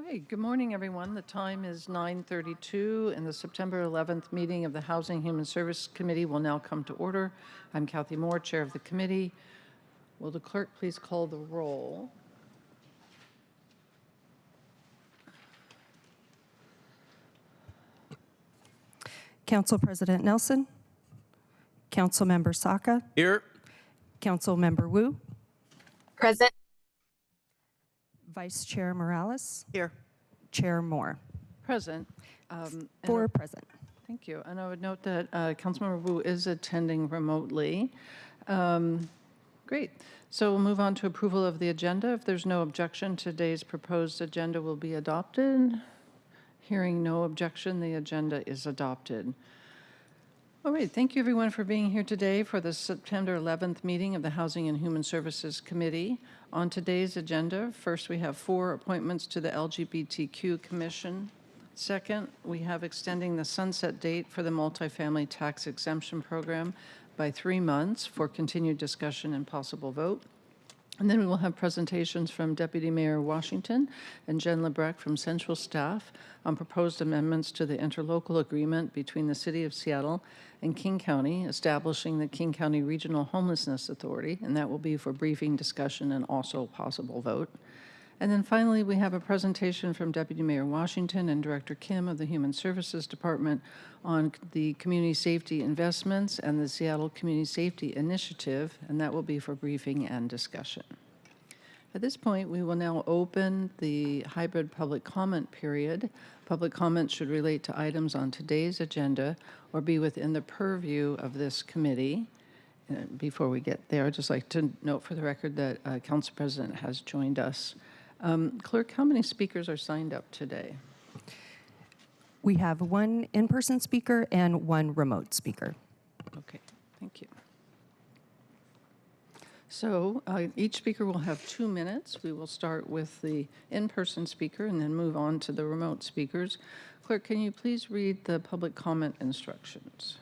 Hi, good morning, everyone. The time is 9:32, and the September 11th meeting of the Housing and Human Service Committee will now come to order. I'm Kathy Moore, Chair of the committee. Will the clerk please call the roll? Council President Nelson, Councilmember Saka, Here. Councilmember Wu, Present. Vice Chair Morales, Here. Chair Moore. Present. Four present. Thank you. And I would note that Councilmember Wu is attending remotely. Great. So we'll move on to approval of the agenda. If there's no objection, today's proposed agenda will be adopted. Hearing no objection, the agenda is adopted. All right, thank you everyone for being here today for the September 11th meeting of the Housing and Human Services Committee. On today's agenda, first we have 4 appointments to the LGBTQ Commission. Second, we have extending the sunset date for the Multifamily Tax Exemption Program by 3 months for continued discussion and possible vote. And then we will have presentations from Deputy Mayor Washington and Jen Lebrecht from Central Staff on proposed amendments to the interlocal agreement between the City of Seattle and King County, establishing the King County Regional Homelessness Authority, and that will be for briefing, discussion, and also possible vote. And then finally, we have a presentation from Deputy Mayor Washington and Director Kim of the Human Services Department on the community safety investments and the Seattle Community Safety Initiative, and that will be for briefing and discussion. At this point, we will now open the hybrid public comment period. Public comment should relate to items on today's agenda or be within the purview of this committee. Before we get there, I'd just like to note for the record that Council President has joined us. Clerk, how many speakers are signed up today? We have 1 in-person speaker and 1 remote speaker. Okay, thank you. So each speaker will have 2 minutes. We will start with the in-person speaker and then move on to the remote speakers. Clerk, can you please read the public comment instructions?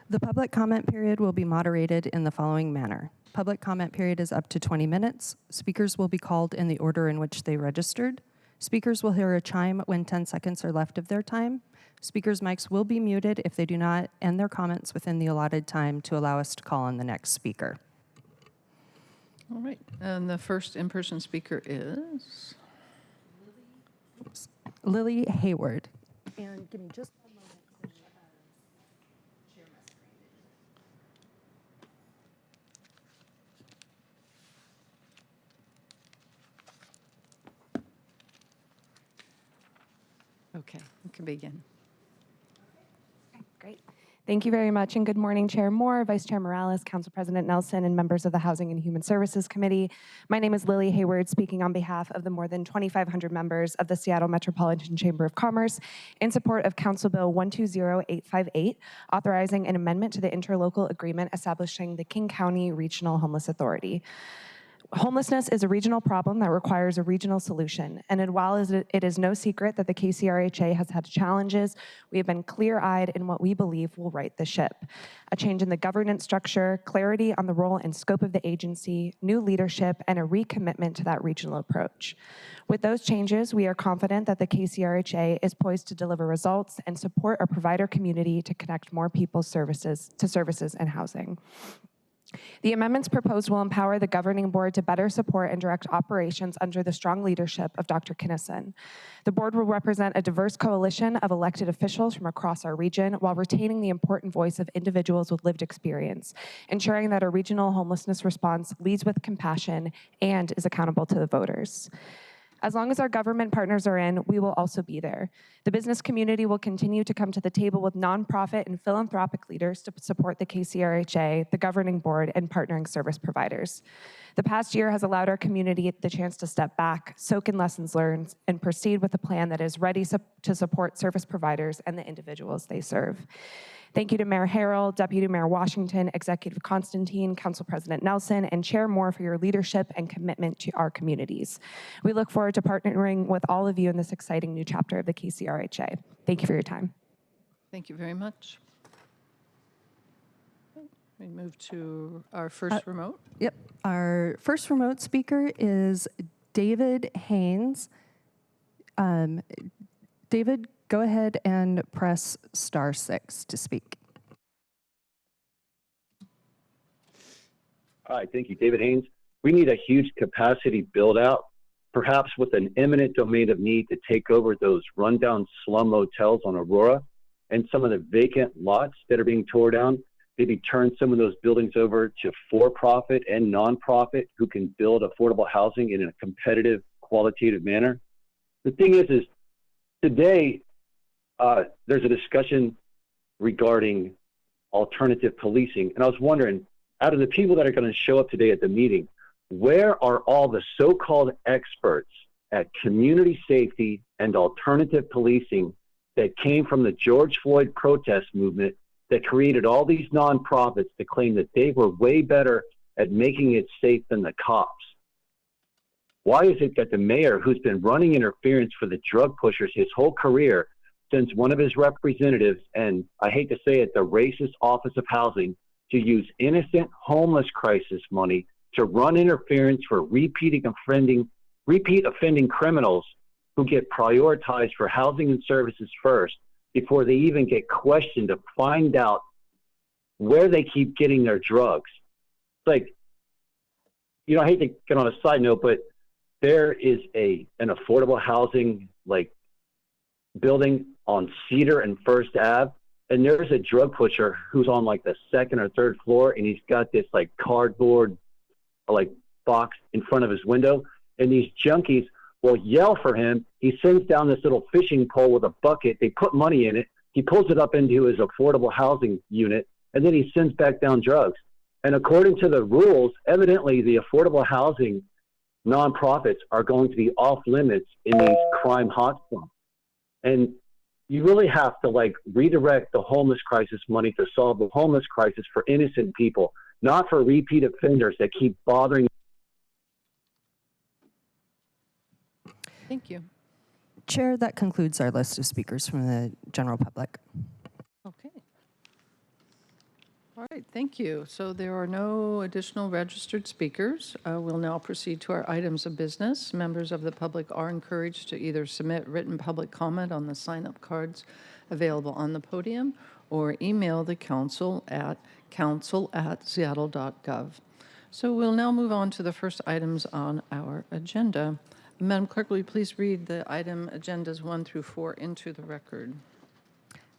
The public comment period will be moderated in the following manner. Public comment period is up to 20 minutes. Speakers will be called in the order in which they registered. Speakers will hear a chime when 10 seconds are left of their time. Speakers' mics will be muted if they do not end their comments within the allotted time to allow us to call on the next speaker. All right, and the first in-person speaker is? Lily Hayward. And give me just one moment. Okay, we can begin. Great. Thank you very much, and good morning, Chair Moore, Vice Chair Morales, Council President Nelson, and members of the Housing and Human Services Committee. My name is Lily Hayward, speaking on behalf of the more than 2,500 members of the Seattle Metropolitan Chamber of Commerce in support of Council Bill 120858, authorizing an amendment to the interlocal agreement establishing the King County Regional Homeless Authority. Homelessness is a regional problem that requires a regional solution, and while it is no secret that the KCRHA has had challenges, we have been clear-eyed in what we believe will right the ship. A change in the governance structure, clarity on the role and scope of the agency, new leadership, and a recommitment to that regional approach. With those changes, we are confident that the KCRHA is poised to deliver results and support our provider community to connect more people's services and housing. The amendments proposed will empower the governing board to better support and direct operations under the strong leadership of Dr. Kinnison. The board will represent a diverse coalition of elected officials from across our region while retaining the important voice of individuals with lived experience, ensuring that our regional homelessness response leads with compassion and is accountable to the voters. As long as our government partners are in, we will also be there. The business community will continue to come to the table with nonprofit and philanthropic leaders to support the KCRHA, the governing board, and partnering service providers. The past year has allowed our community the chance to step back, soak in lessons learned, and proceed with a plan that is ready to support service providers and the individuals they serve. Thank you to Mayor Harrell, Deputy Mayor Washington, Executive Constantine, Council President Nelson, and Chair Moore for your leadership and commitment to our communities. We look forward to partnering with all of you in this exciting new chapter of the KCRHA. Thank you for your time. Thank you very much. We move to our first remote. Yep. Our first remote speaker is David Haynes, David, go ahead and press *6 to speak. Hi, thank you, David Haynes. We need a huge capacity build out, perhaps with an eminent domain of need to take over those rundown slum motels on Aurora and some of the vacant lots that are being torn down. Maybe turn some of those buildings over to for-profit and non-profit who can build affordable housing in a competitive, qualitative manner. The thing is today there's a discussion regarding alternative policing. And I was wondering, out of the people that are going to show up today at the meeting, where are all the so-called experts at community safety and alternative policing that came from the George Floyd protest movement that created all these nonprofits to claim that they were way better at making it safe than the cops? Why is it that the mayor, who's been running interference for the drug pushers his whole career, sends one of his representatives, and I hate to say it, the racist Office of Housing, to use innocent homeless crisis money to run interference for repeat offending criminals who get prioritized for housing and services first before they even get questioned to find out where they keep getting their drugs? Like, I hate to get on a side note, but there is an affordable housing building on Cedar and First Ave, and there's a drug pusher who's on the second or third floor, and he's got this cardboard box in front of his window, and these junkies will yell for him. He sends down this little fishing pole with a bucket. They put money in it. He pulls it up into his affordable housing unit, and then he sends back down drugs. And according to the rules, evidently the affordable housing nonprofits are going to be off limits in these crime hotspots. And you really have to redirect the homeless crisis money to solve the homeless crisis for innocent people, not for repeat offenders that keep bothering. Thank you. Chair, that concludes our list of speakers from the general public. Okay. All right, thank you. So there are no additional registered speakers. We'll now proceed to our items of business. Members of the public are encouraged to either submit written public comment on the sign-up cards available on the podium or email the council at council@seattle.gov. So we'll now move on to the first items on our agenda. Madam Clerk, will you please read the item agendas 1 through 4 into the record?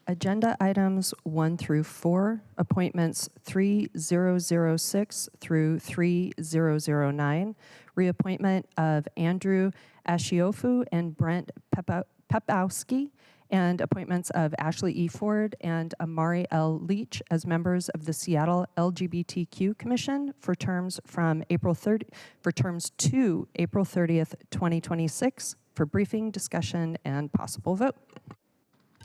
Agenda items 1 through 4, appointments 3006 through 3009, reappointment of Andrew Ashiofu and Brent Pepowski, and appointments of Ashley E. Ford and Amari L. Leach as members of the Seattle LGBTQ Commission for terms to April 30th, 2026, for briefing, discussion, and possible vote.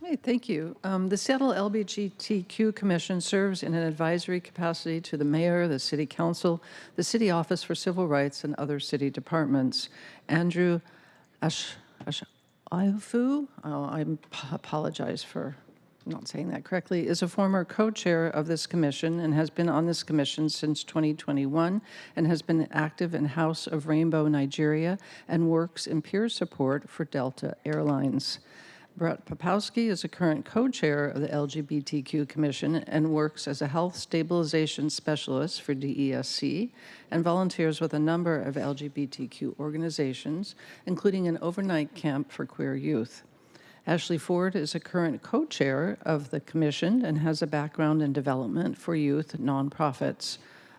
Hey, thank you. The Seattle LGBTQ Commission serves in an advisory capacity to the mayor, the city council, the city office for civil rights, and other city departments. Andrew Ashiofu, I apologize for not saying that correctly, is a former co-chair of this commission and has been on this commission since 2021 and has been active in House of Rainbow Nigeria and works in peer support for Delta Airlines. Brett Popowski is a current co-chair of the LGBTQ Commission and works as a health stabilization specialist for DESC and volunteers with a number of LGBTQ organizations, including an overnight camp for queer youth. Ashley Ford is a current co-chair of the Commission and has a background in development for youth nonprofits.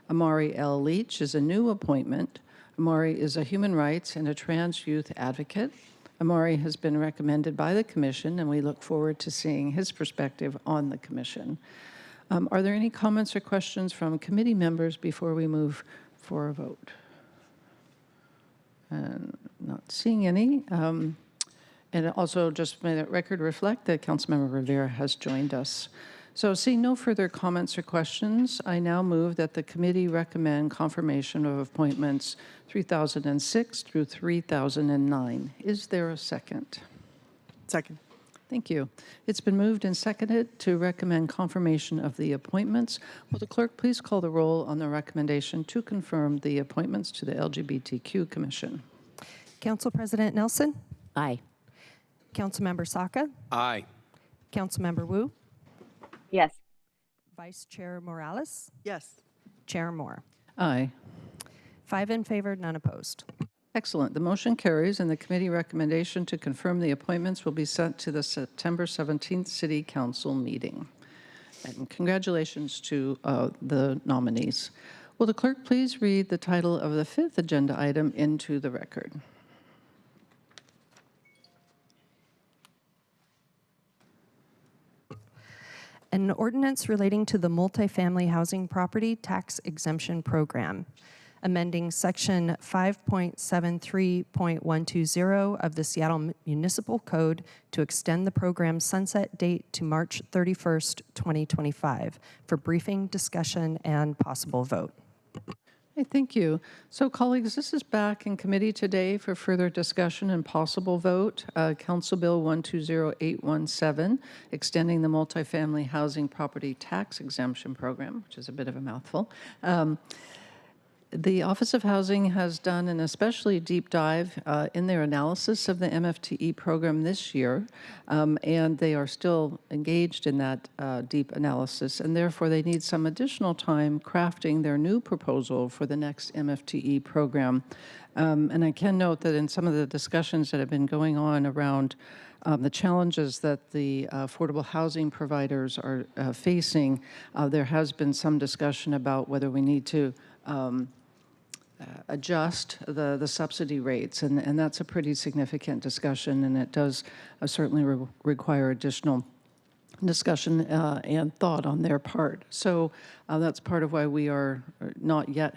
Amari L. Leach is a new appointment. Amari is a human rights and a trans youth advocate. Amari has been recommended by the Commission, and we look forward to seeing his perspective on the Commission. Are there any comments or questions from committee members before we move for a vote? Not seeing any. And also, just may the record reflect that Councilmember Rivera has joined us. So seeing no further comments or questions, I now move that the committee recommend confirmation of appointments 3006 through 3009. Is there a second? Second. Thank you. It's been moved and seconded to recommend confirmation of the appointments. Will the clerk please call the roll on the recommendation to confirm the appointments to the LGBTQ Commission? Council President Nelson? Aye. Councilmember Saka, Aye. Councilmember Wu, Yes. Vice Chair Morales, Yes. Chair Moore. Aye. 5 in favor, none opposed. Excellent. The motion carries, and the committee recommendation to confirm the appointments will be sent to the September 17th City Council meeting. And congratulations to the nominees. Will the clerk please read the title of the 5th agenda item into the record? An ordinance relating to the Multifamily Housing Property Tax Exemption Program, amending Section 5.73.120 of the Seattle Municipal Code to extend the program's sunset date to March 31st, 2025, for briefing, discussion, and possible vote. Hey, thank you. So, colleagues, this is back in committee today for further discussion and possible vote. Council Bill 120817, extending the multifamily housing property tax exemption program, which is a bit of a mouthful. The Office of Housing has done an especially deep dive in their analysis of the MFTE program this year, and they are still engaged in that deep analysis, and therefore they need some additional time crafting their new proposal for the next MFTE program. And I can note that in some of the discussions that have been going on around the challenges that the affordable housing providers are facing, there has been some discussion about whether we need to adjust the subsidy rates, and that's a pretty significant discussion, and it does certainly require additional discussion and thought on their part. So that's part of why we don't yet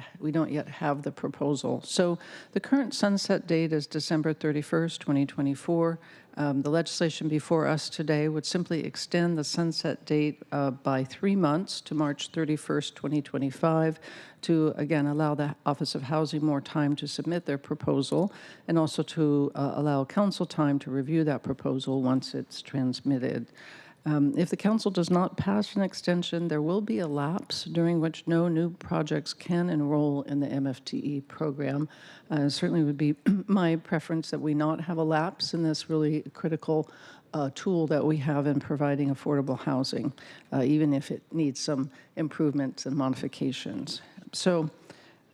have the proposal. So the current sunset date is December 31st, 2024. The legislation before us today would simply extend the sunset date by 3 months to March 31st, 2025, to, again, allow the Office of Housing more time to submit their proposal, and also to allow council time to review that proposal once it's transmitted. If the council does not pass an extension, there will be a lapse during which no new projects can enroll in the MFTE program. Certainly would be my preference that we not have a lapse in this really critical tool that we have in providing affordable housing, even if it needs some improvements and modifications. So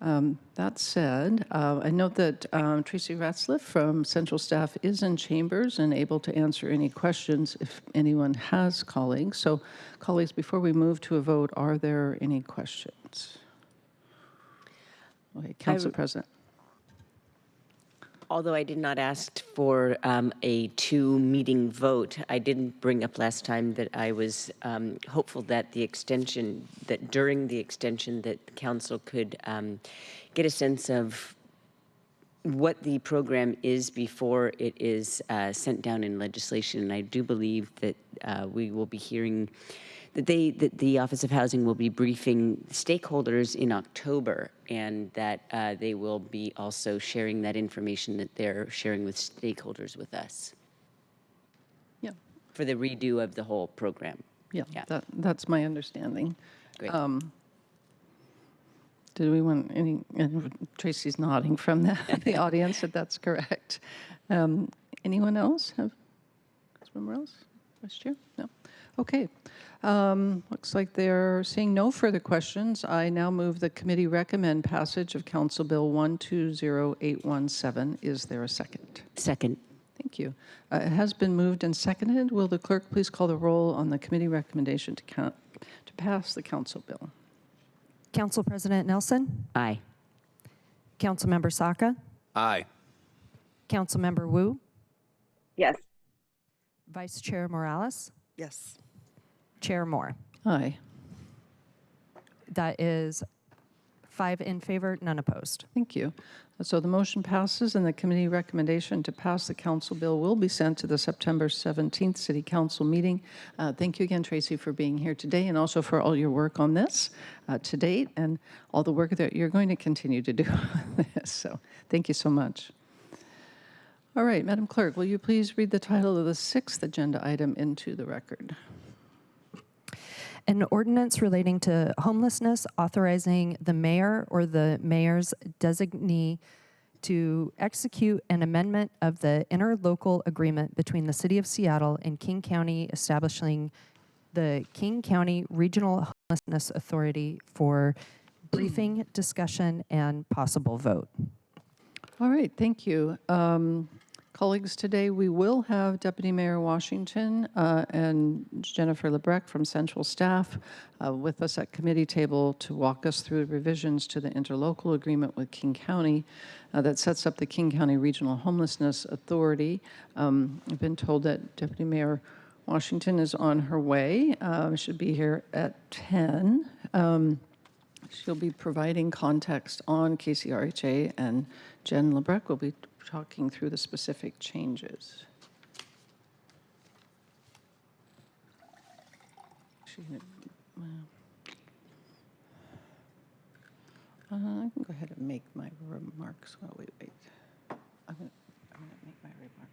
that said, I note that Tracy Ratzliff from Central Staff is in chambers and able to answer any questions if anyone has, colleagues. So, colleagues, before we move to a vote, are there any questions? Okay, Council President. Although I did not ask for a 2-meeting vote, I didn't bring up last time that I was hopeful that during the extension that council could get a sense of what the program is before it is sent down in legislation. And I do believe that we will be hearing that the Office of Housing will be briefing stakeholders in October, and that they will be also sharing that information that they're sharing with stakeholders with us. Yeah. For the redo of the whole program. Yeah. That's my understanding. Great. Did we want any, and Tracy's nodding from the audience that that's correct. Anyone else have, Councilmember else? Vice Chair? No. Okay. Looks like they're seeing no further questions. I now move the committee recommend passage of Council Bill 120817. Is there a second? Second. Thank you. It has been moved and seconded. Will the clerk please call the roll on the committee recommendation to pass the council bill? Council President Nelson, Aye. Councilmember Saka, Aye. Councilmember Wu, Yes. Vice Chair Morales, Yes. Chair Moore. Aye. That is 5 in favor, none opposed. Thank you. So the motion passes, and the committee recommendation to pass the council bill will be sent to the September 17th City Council meeting. Thank you again, Tracy, for being here today, and also for all your work on this to date, and all the work that you're going to continue to do on this. So thank you so much. All right, Madam Clerk, will you please read the title of the 6th agenda item into the record? An ordinance relating to homelessness authorizing the mayor or the mayor's designee to execute an amendment of the interlocal agreement between the City of Seattle and King County, establishing the King County Regional Homelessness Authority for briefing, discussion, and possible vote. All right, thank you. Colleagues, today we will have Deputy Mayor Washington and Jennifer Lebrecht from Central Staff with us at committee table to walk us through revisions to the interlocal agreement with King County that sets up the King County Regional Homelessness Authority. I've been told that Deputy Mayor Washington is on her way. Should be here at 10. She'll be providing context on KCRHA, and Jen Lebrecht will be talking through the specific changes. I can go ahead and make my remarks. Oh, wait. I'm going to make my remarks.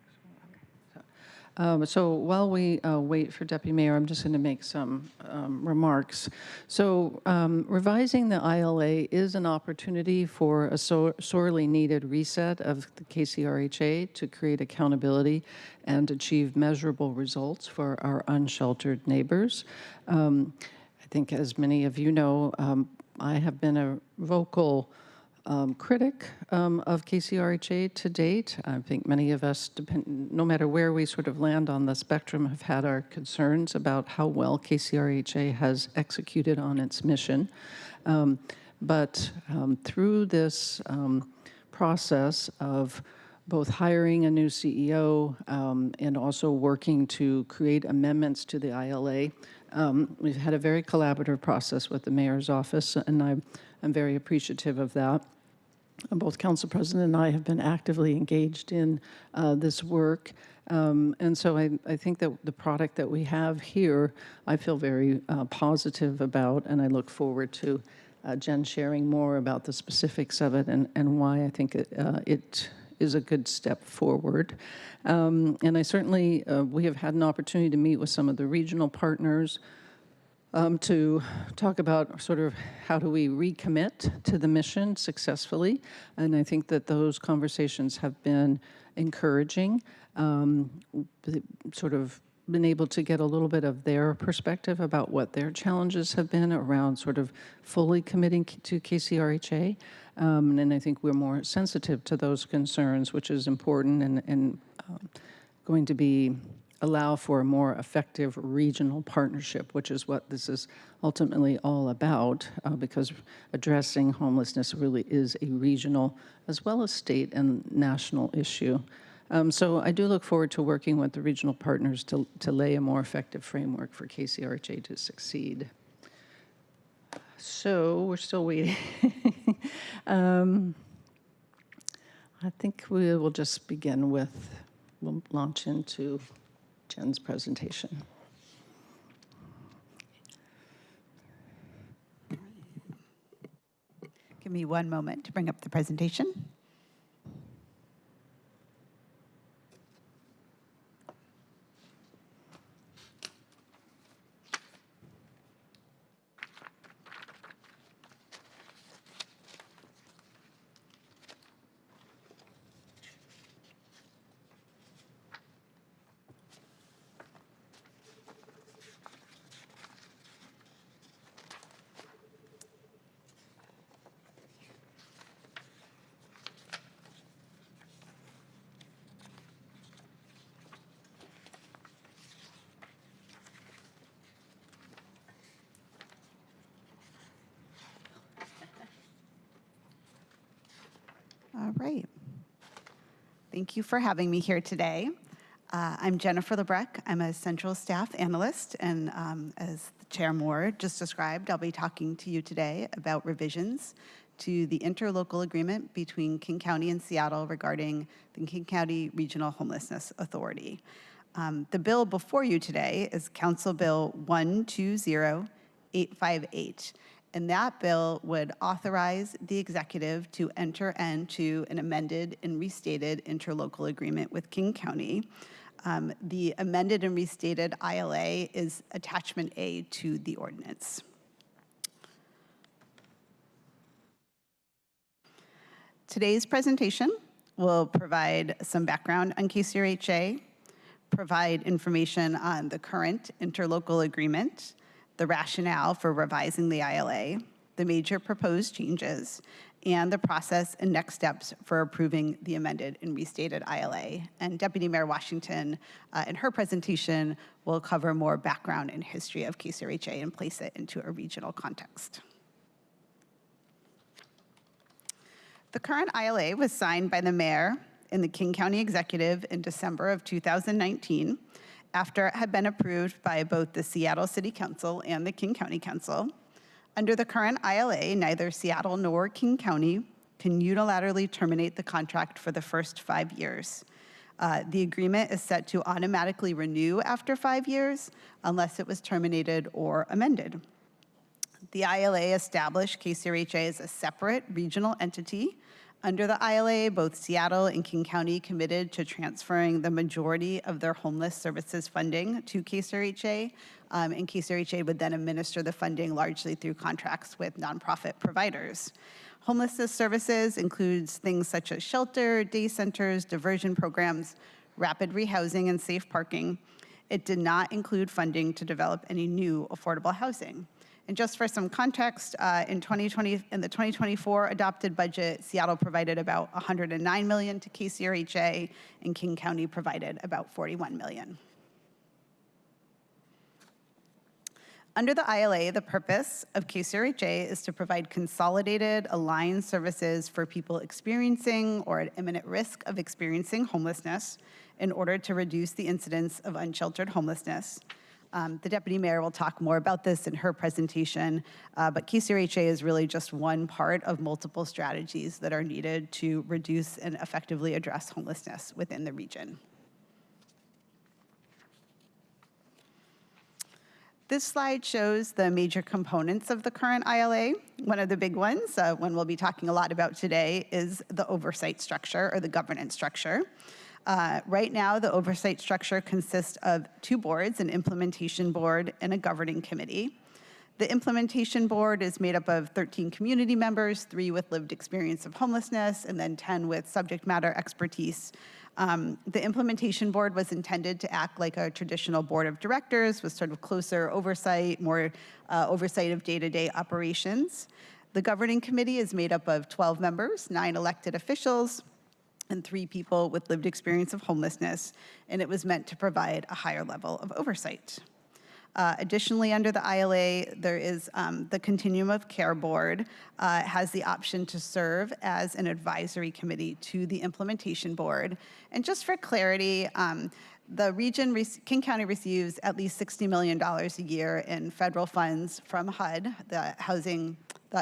Okay. So while we wait for Deputy Mayor, I'm just going to make some remarks. So revising the ILA is an opportunity for a sorely needed reset of the KCRHA to create accountability and achieve measurable results for our unsheltered neighbors. I think, as many of you know, I have been a vocal critic of KCRHA to date. I think many of us, no matter where we sort of land on the spectrum, have had our concerns about how well KCRHA has executed on its mission. But through this process of both hiring a new CEO and also working to create amendments to the ILA, we've had a very collaborative process with the mayor's office, and I'm very appreciative of that. Both Council President and I have been actively engaged in this work. And so I think that the product that we have here, I feel very positive about, and I look forward to Jen sharing more about the specifics of it and why I think it is a good step forward. And I certainly, we have had an opportunity to meet with some of the regional partners to talk about sort of how do we recommit to the mission successfully. And I think that those conversations have been encouraging, sort of been able to get a little bit of their perspective about what their challenges have been around sort of fully committing to KCRHA. And I think we're more sensitive to those concerns, which is important and going to be allow for a more effective regional partnership, which is what this is ultimately all about, because addressing homelessness really is a regional as well as state and national issue. So I do look forward to working with the regional partners to lay a more effective framework for KCRHA to succeed. So we're still waiting. I think we will just begin with, we'll launch into Jen's presentation. Give me one moment to bring up the presentation. All right. Thank you for having me here today. I'm Jennifer Lebrecht. I'm a Central Staff Analyst, and as the Chair Moore just described, I'll be talking to you today about revisions to the interlocal agreement between King County and Seattle regarding the King County Regional Homelessness Authority. The bill before you today is Council Bill 120858. And that bill would authorize the executive to enter into an amended and restated interlocal agreement with King County. The amended and restated ILA is attachment A to the ordinance. Today's presentation will provide some background on KCRHA, provide information on the current interlocal agreement, the rationale for revising the ILA, the major proposed changes, and the process and next steps for approving the amended and restated ILA. And Deputy Mayor Washington, in her presentation, will cover more background and history of KCRHA and place it into a regional context. The current ILA was signed by the mayor and the King County Executive in December of 2019, after it had been approved by both the Seattle City Council and the King County Council. Under the current ILA, neither Seattle nor King County can unilaterally terminate the contract for the first 5 years. The agreement is set to automatically renew after 5 years unless it was terminated or amended. The ILA established KCRHA as a separate regional entity. Under the ILA, both Seattle and King County committed to transferring the majority of their homeless services funding to KCRHA, and KCRHA would then administer the funding largely through contracts with nonprofit providers. Homelessness services includes things such as shelter, day centers, diversion programs, rapid rehousing, and safe parking. It did not include funding to develop any new affordable housing. And just for some context, in the 2024 adopted budget, Seattle provided about $109 million to KCRHA, and King County provided about $41 million. Under the ILA, the purpose of KCRHA is to provide consolidated, aligned services for people experiencing or at imminent risk of experiencing homelessness in order to reduce the incidence of unsheltered homelessness. The Deputy Mayor will talk more about this in her presentation, but KCRHA is really just one part of multiple strategies that are needed to reduce and effectively address homelessness within the region. This slide shows the major components of the current ILA. One of the big ones, one we'll be talking a lot about today, is the oversight structure or the governance structure. Right now, the oversight structure consists of 2 boards, an implementation board and a governing committee. The implementation board is made up of 13 community members, 3 with lived experience of homelessness, and then 10 with subject matter expertise. The implementation board was intended to act like a traditional board of directors with sort of closer oversight, more oversight of day-to-day operations. The governing committee is made up of 12 members, 9 elected officials, and 3 people with lived experience of homelessness, and it was meant to provide a higher level of oversight. Additionally, under the ILA, there is the Continuum of Care Board has the option to serve as an advisory committee to the implementation board. And just for clarity, the region, King County, receives at least $60 million a year in federal funds from HUD, the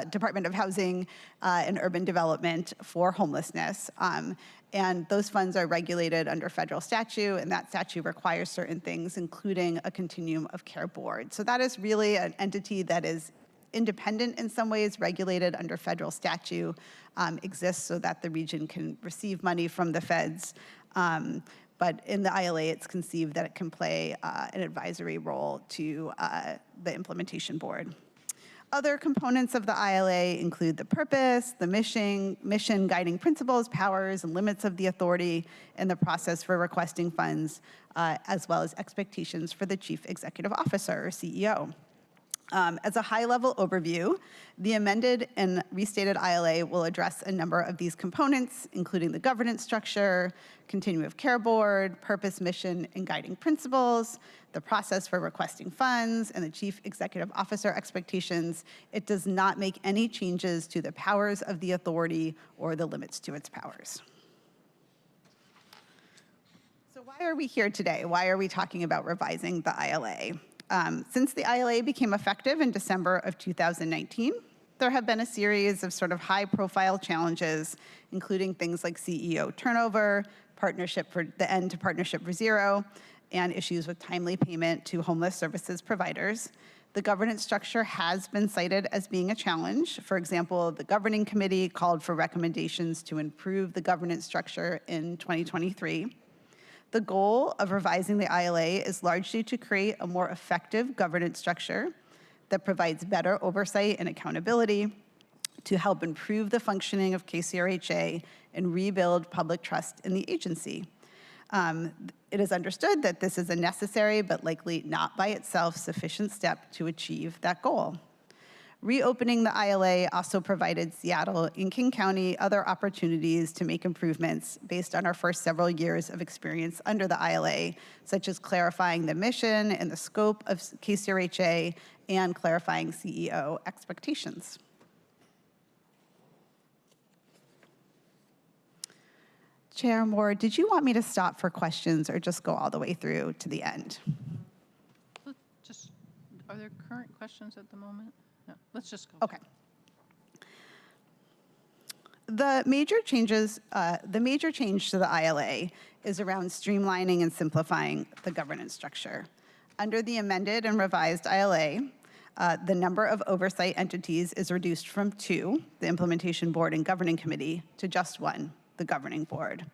Department of Housing and Urban Development, for homelessness. And those funds are regulated under federal statute, and that statute requires certain things, including a Continuum of Care Board. So that is really an entity that is independent in some ways, regulated under federal statute, exists so that the region can receive money from the feds. But in the ILA, it's conceived that it can play an advisory role to the implementation board. Other components of the ILA include the purpose, the mission, guiding principles, powers, and limits of the authority, and the process for requesting funds, as well as expectations for the Chief Executive Officer, or CEO. As a high-level overview, the amended and restated ILA will address a number of these components, including the governance structure, Continuum of Care Board, purpose, mission, and guiding principles, the process for requesting funds, and the Chief Executive Officer expectations. It does not make any changes to the powers of the authority or the limits to its powers. So why are we here today? Why are we talking about revising the ILA? Since the ILA became effective in December of 2019, there have been a series of sort of high-profile challenges, including things like CEO turnover, partnership for the end to Partnership for Zero, and issues with timely payment to homeless services providers. The governance structure has been cited as being a challenge. For example, the governing committee called for recommendations to improve the governance structure in 2023. The goal of revising the ILA is largely to create a more effective governance structure that provides better oversight and accountability, to help improve the functioning of KCRHA and rebuild public trust in the agency. It is understood that this is a necessary but likely not by itself sufficient step to achieve that goal. Reopening the ILA also provided Seattle and King County other opportunities to make improvements based on our first several years of experience under the ILA, such as clarifying the mission and the scope of KCRHA and clarifying CEO expectations. Chair Moore, did you want me to stop for questions or just go all the way through to the end? Are there current questions at the moment? No, let's just go. Okay. The major change to the ILA is around streamlining and simplifying the governance structure. Under the amended and revised ILA, the number of oversight entities is reduced from 2, the Implementation Board and Governing Committee, to just 1, the Governing Board.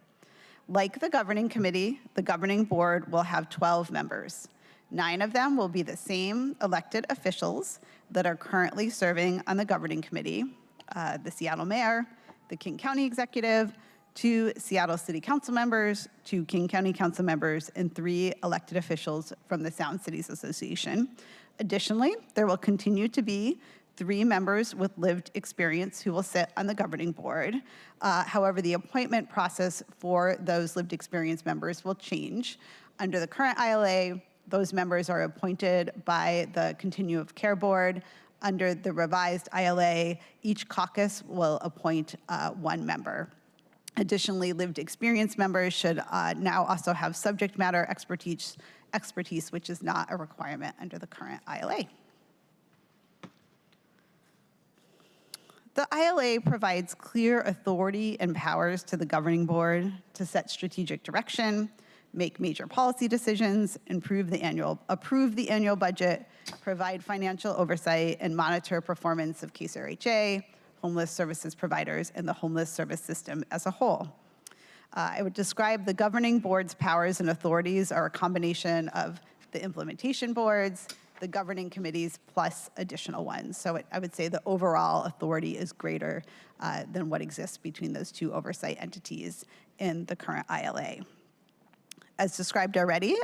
Like the Governing Committee, the Governing Board will have 12 members. 9 of them will be the same elected officials that are currently serving on the Governing Committee, the Seattle Mayor, the King County Executive, 2 Seattle City Council members, 2 King County Council members, and 3 elected officials from the Sound Cities Association. Additionally, there will continue to be 3 members with lived experience who will sit on the Governing Board. However, the appointment process for those lived experience members will change. Under the current ILA, those members are appointed by the Continuum of Care Board. Under the revised ILA, each caucus will appoint 1 member. Additionally, lived experience members should now also have subject matter expertise, which is not a requirement under the current ILA. The ILA provides clear authority and powers to the Governing Board to set strategic direction, make major policy decisions, approve the annual budget, provide financial oversight, and monitor performance of KCRHA, homeless services providers, and the homeless service system as a whole. I would describe the Governing Board's powers and authorities are a combination of the implementation boards, the governing committees, plus additional ones. So I would say the overall authority is greater than what exists between those 2 oversight entities in the current ILA. As described already,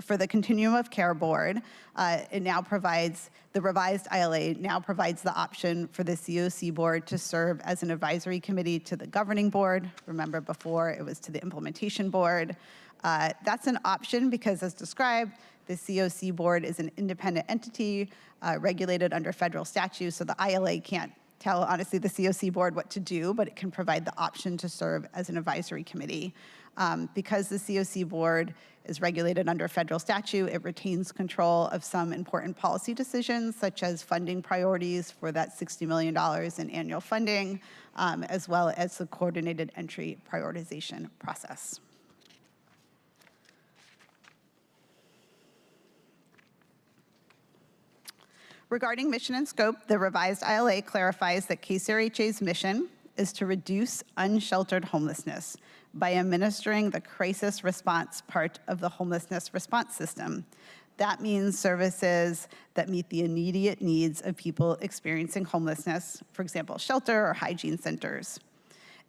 for the Continuum of Care Board, the revised ILA now provides the option for the COC Board to serve as an advisory committee to the Governing Board. Remember before it was to the Implementation Board. That's an option because, as described, the COC Board is an independent entity regulated under federal statute, so the ILA can't tell, honestly, the COC Board what to do, but it can provide the option to serve as an advisory committee. Because the COC Board is regulated under federal statute, it retains control of some important policy decisions, such as funding priorities for that $60 million in annual funding, as well as the coordinated entry prioritization process. Regarding mission and scope, the revised ILA clarifies that KCRHA's mission is to reduce unsheltered homelessness by administering the crisis response part of the homelessness response system. That means services that meet the immediate needs of people experiencing homelessness, for example, shelter or hygiene centers.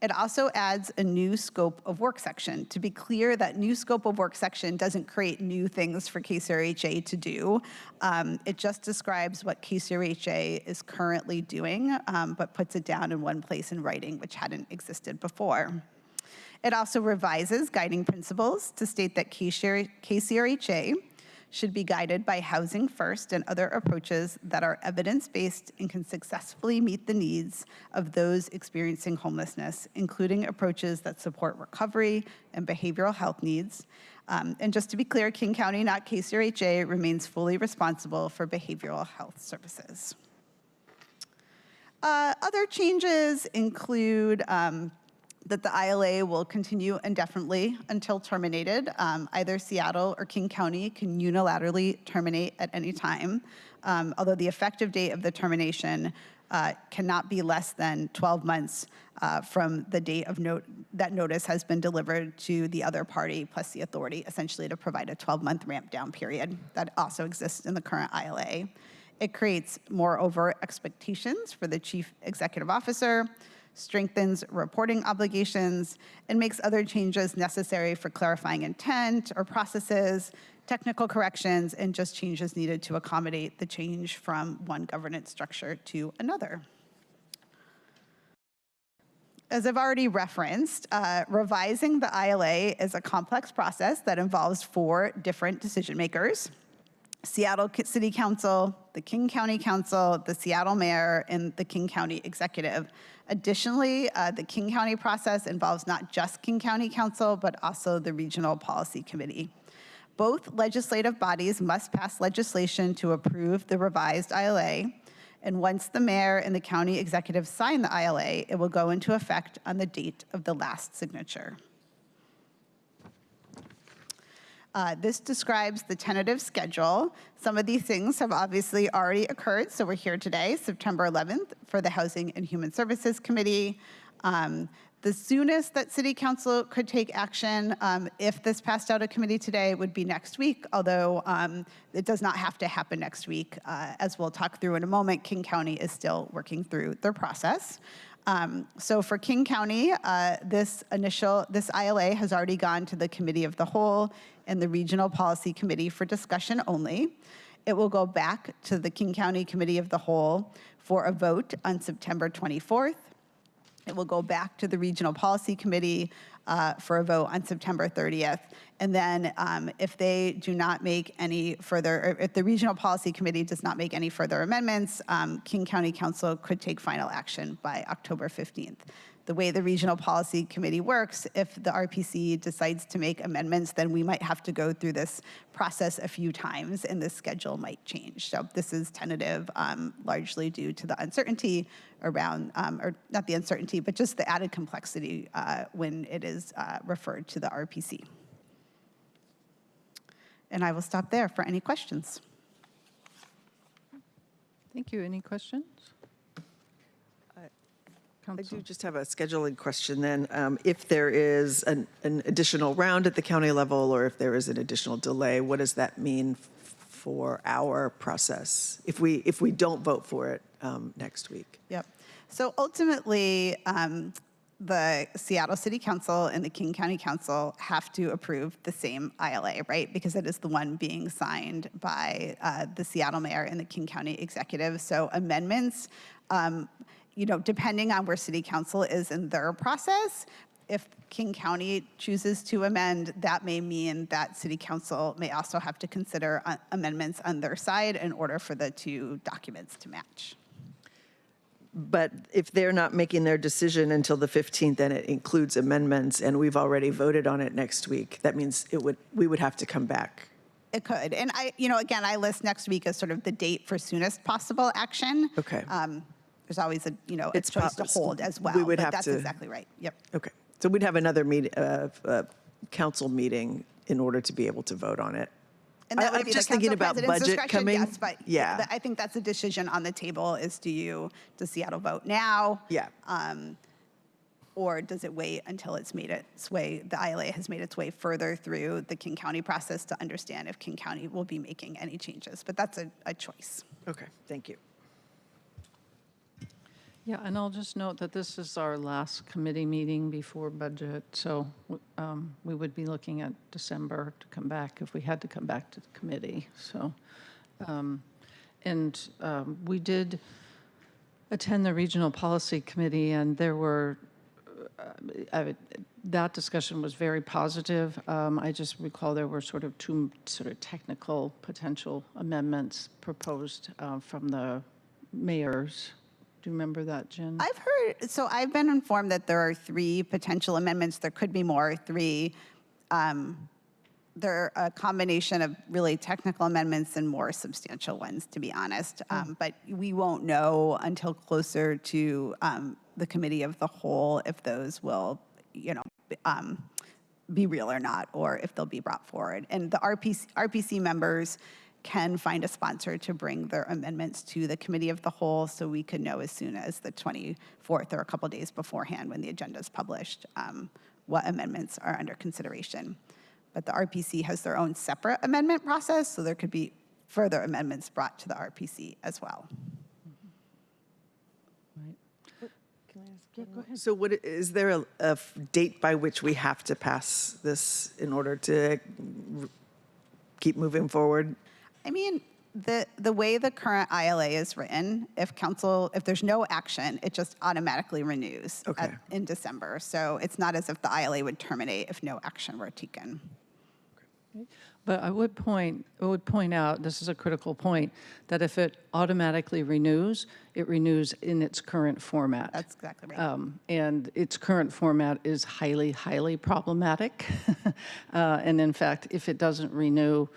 It also adds a new scope of work section. To be clear, that new scope of work section doesn't create new things for KCRHA to do. It just describes what KCRHA is currently doing, but puts it down in one place in writing, which hadn't existed before. It also revises guiding principles to state that KCRHA should be guided by housing first and other approaches that are evidence-based and can successfully meet the needs of those experiencing homelessness, including approaches that support recovery and behavioral health needs. And just to be clear, King County, not KCRHA, remains fully responsible for behavioral health services. Other changes include that the ILA will continue indefinitely until terminated. Either Seattle or King County can unilaterally terminate at any time, although the effective date of the termination cannot be less than 12 months from the date of that notice has been delivered to the other party, plus the authority essentially to provide a 12-month ramp down period that also exists in the current ILA. It creates more overt expectations for the chief executive officer, strengthens reporting obligations, and makes other changes necessary for clarifying intent or processes, technical corrections, and just changes needed to accommodate the change from one governance structure to another. As I've already referenced, revising the ILA is a complex process that involves 4 different decision makers: Seattle City Council, the King County Council, the Seattle Mayor, and the King County Executive. Additionally, the King County process involves not just King County Council, but also the Regional Policy Committee. Both legislative bodies must pass legislation to approve the revised ILA, and once the mayor and the county executive sign the ILA, it will go into effect on the date of the last signature. This describes the tentative schedule. Some of these things have obviously already occurred, so we're here today, September 11th, for the Housing and Human Services Committee. The soonest that City Council could take action, if this passed out of committee today, would be next week, although it does not have to happen next week. As we'll talk through in a moment, King County is still working through their process. So for King County, this ILA has already gone to the Committee of the Whole and the Regional Policy Committee for discussion only. It will go back to the King County Committee of the Whole for a vote on September 24th. It will go back to the Regional Policy Committee for a vote on September 30th. And then if they do not make any further, or if the Regional Policy Committee does not make any further amendments, King County Council could take final action by October 15th. The way the Regional Policy Committee works, if the RPC decides to make amendments, then we might have to go through this process a few times and the schedule might change. So this is tentative, largely due to the uncertainty around, or not the uncertainty, but just the added complexity when it is referred to the RPC. And I will stop there for any questions. Thank you. Any questions? I Council. do just have a scheduling question then. If there is an additional round at the county level, or if there is an additional delay, what does that mean for our process if we don't vote for it next week? Yep. So ultimately, the Seattle City Council and the King County Council have to approve the same ILA, right? Because it is the one being signed by the Seattle Mayor and the King County Executive. So amendments, depending on where City Council is in their process, if King County chooses to amend, that may mean that City Council may also have to consider amendments on their side in order for the 2 documents to match. But if they're not making their decision until the 15th and it includes amendments and we've already voted on it next week, that means we would have to come back. It could. And again, I list next week as sort of the date for soonest possible action. Okay. There's always a choice to hold as well. We would but have that's to. exactly right. Yep. Okay. So we'd have another council meeting in order to be able to vote on it. And that would I'm be just the thinking council about president's budget discretion, coming. yes, but Yeah. I think that's a decision on the table is does Seattle vote now? Yeah. Or does it wait until it's made its way, the ILA has made its way further through the King County process to understand if King County will be making any changes? But that's a choice. Okay. Thank you. Yeah, and I'll just note that this is our last committee meeting before budget, so we would be looking at December to come back if we had to come back to the committee. So, we did attend the Regional Policy Committee, and there were that discussion was very positive. I just recall there were sort of 2 technical potential amendments proposed from the mayors. Do you remember that, Jen? I've been informed that there are 3 potential amendments. There could be more, 3. They're a combination of really technical amendments and more substantial ones, to be honest. But we won't know until closer to the Committee of the Whole if those will, be real or not, or if they'll be brought forward. And the RPC members can find a sponsor to bring their amendments to the Committee of the Whole so we could know as soon as the 24th or a couple days beforehand when the agenda is published what amendments are under consideration. But the RPC has their own separate amendment process, so there could be further amendments brought to the RPC as well. So is there a date by which we have to pass this in order to keep moving forward? I mean, the way the current ILA is written, if there's no action, it just automatically renews in December. So it's not as if the ILA would terminate if no action were taken. But I would point out, this is a critical point, that if it automatically renews, it renews in its current format. That's exactly right. And its current format is highly, highly problematic. And in fact, if it doesn't renew,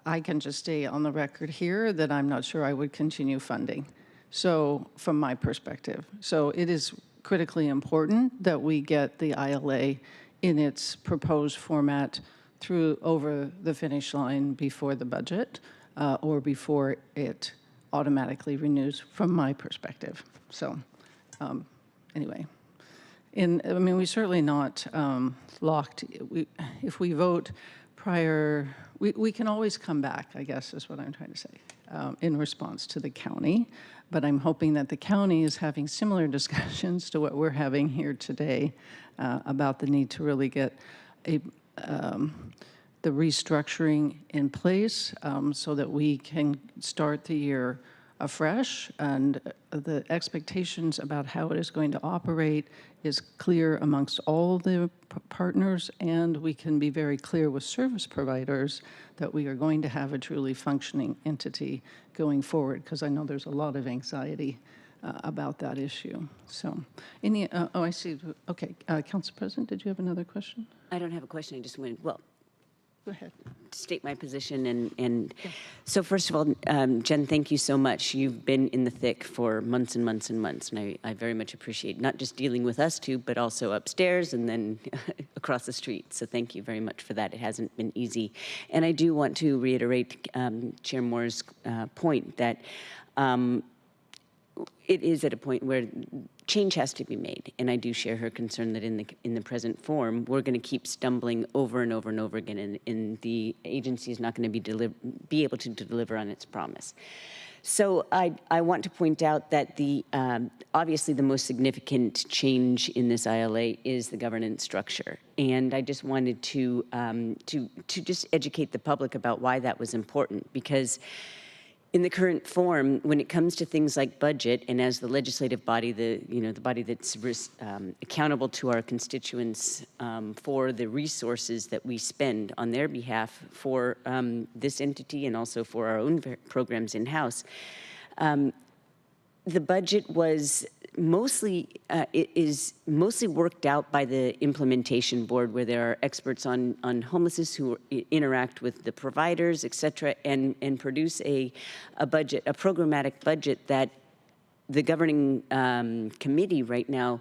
I can just stay on the record here that I'm not sure I would continue funding. So from my perspective. So it is critically important that we get the ILA in its proposed format through over the finish line before the budget or before it automatically renews from my perspective. So anyway, I mean, we're certainly not locked. If we vote prior, we can always come back, I guess is what I'm trying to say, in response to the county. But I'm hoping that the county is having similar discussions to what we're having here today about the need to really get the restructuring in place so that we can start the year afresh, and the expectations about how it is going to operate is clear amongst all the partners, and we can be very clear with service providers that we are going to have a truly functioning entity going forward, because I know there's a lot of anxiety about that issue. So, I see. Okay, Council President, did you have another question? I don't have a question. I just wanted, well, go ahead. State my position. And so first of all, Jen, thank you so much. You've been in the thick for months and months and months. And I very much appreciate not just dealing with us two, but also upstairs and then across the street. So thank you very much for that. It hasn't been easy. And I do want to reiterate Chair Moore's point that it is at a point where change has to be made, and I do share her concern that in the present form, we're going to keep stumbling over and over and over again, and the agency is not going to be able to deliver on its promise. So I want to point out that obviously the most significant change in this ILA is the governance structure, and I just wanted to just educate the public about why that was important, because in the current form, when it comes to things like budget, and as the legislative body, the body that's accountable to our constituents for the resources that we spend on their behalf for this entity and also for our own programs in-house, the budget was mostly worked out by the implementation board, where there are experts on homelessness who interact with the providers, et cetera, and produce a budget, a programmatic budget that the governing committee right now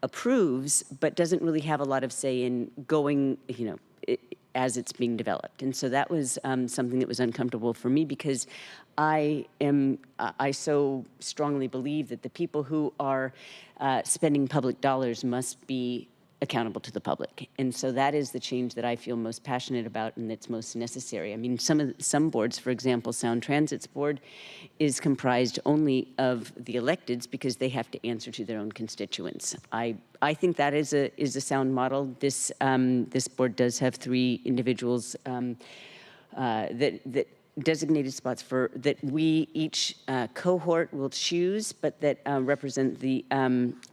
approves, but doesn't really have a lot of say in going, as it's being developed. And so that was something that was uncomfortable for me, because I so strongly believe that the people who are spending public dollars must be accountable to the public. And so that is the change that I feel most passionate about and that's most necessary. I mean, some boards, for example, Sound Transit's board is comprised only of the electeds because they have to answer to their own constituents. I think that is a sound model. This board does have 3 individuals that designated spots that we each cohort will choose, but that represent the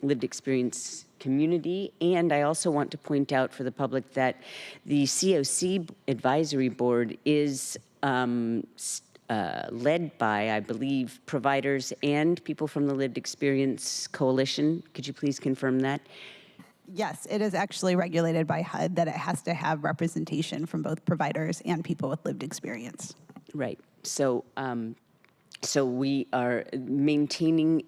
lived experience community. And I also want to point out for the public that the COC advisory board is led by, I believe, providers and people from the Lived Experience Coalition. Could you please confirm that? Yes, it is actually regulated by HUD that it has to have representation from both providers and people with lived experience. Right. So, so we are maintaining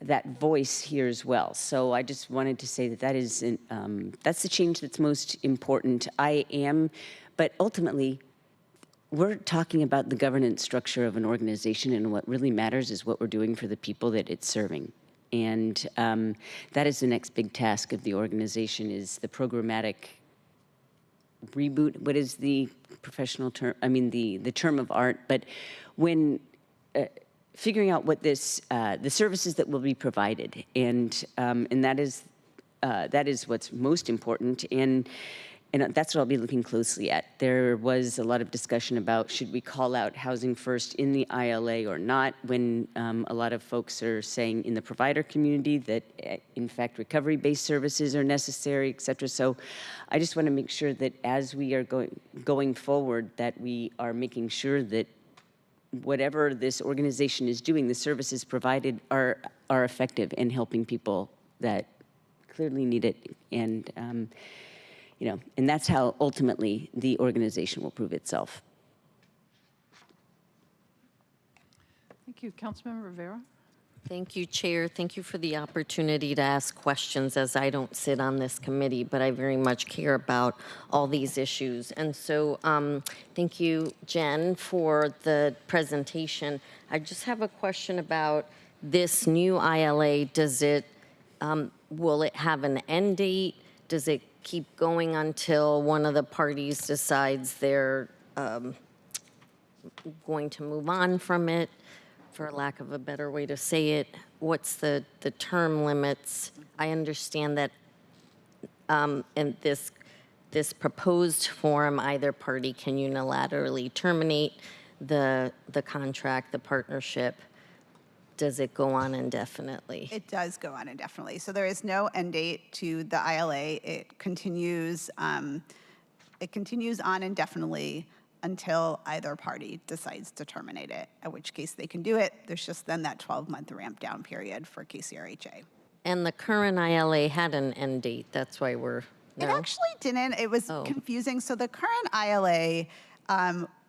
that voice here as well. So I just wanted to say that that's the change that's most important. But ultimately, we're talking about the governance structure of an organization, and what really matters is what we're doing for the people that it's serving. And that is the next big task of the organization, is the programmatic reboot, what is the professional term? I mean, the term of art, but when figuring out what this, the services that will be provided, and that is what's most important, and that's what I'll be looking closely at. There was a lot of discussion about should we call out Housing First in the ILA or not, when a lot of folks are saying in the provider community that, in fact, recovery-based services are necessary, et cetera. So I just want to make sure that as we are going forward, that we are making sure that whatever this organization is doing, the services provided are effective in helping people that clearly need it, and and that's how ultimately the organization will prove itself. Thank you. Councilmember Rivera? Thank you, Chair. Thank you for the opportunity to ask questions, as I don't sit on this committee, but I very much care about all these issues. And so thank you, Jen, for the presentation. I just have a question about this new ILA. Does it, will it have an end date? Does it keep going until one of the parties decides they're going to move on from it, for lack of a better way to say it? What's the term limits? I understand that in this proposed form, either party can unilaterally terminate the contract, the partnership. Does it go on indefinitely? It does go on indefinitely. So there is no end date to the ILA. It continues on indefinitely until either party decides to terminate it, at which case they can do it. There's just then that 12-month ramp down period for KCRHA. And the current ILA had an end date. That's why we're, no? It actually didn't. It was confusing. So the current ILA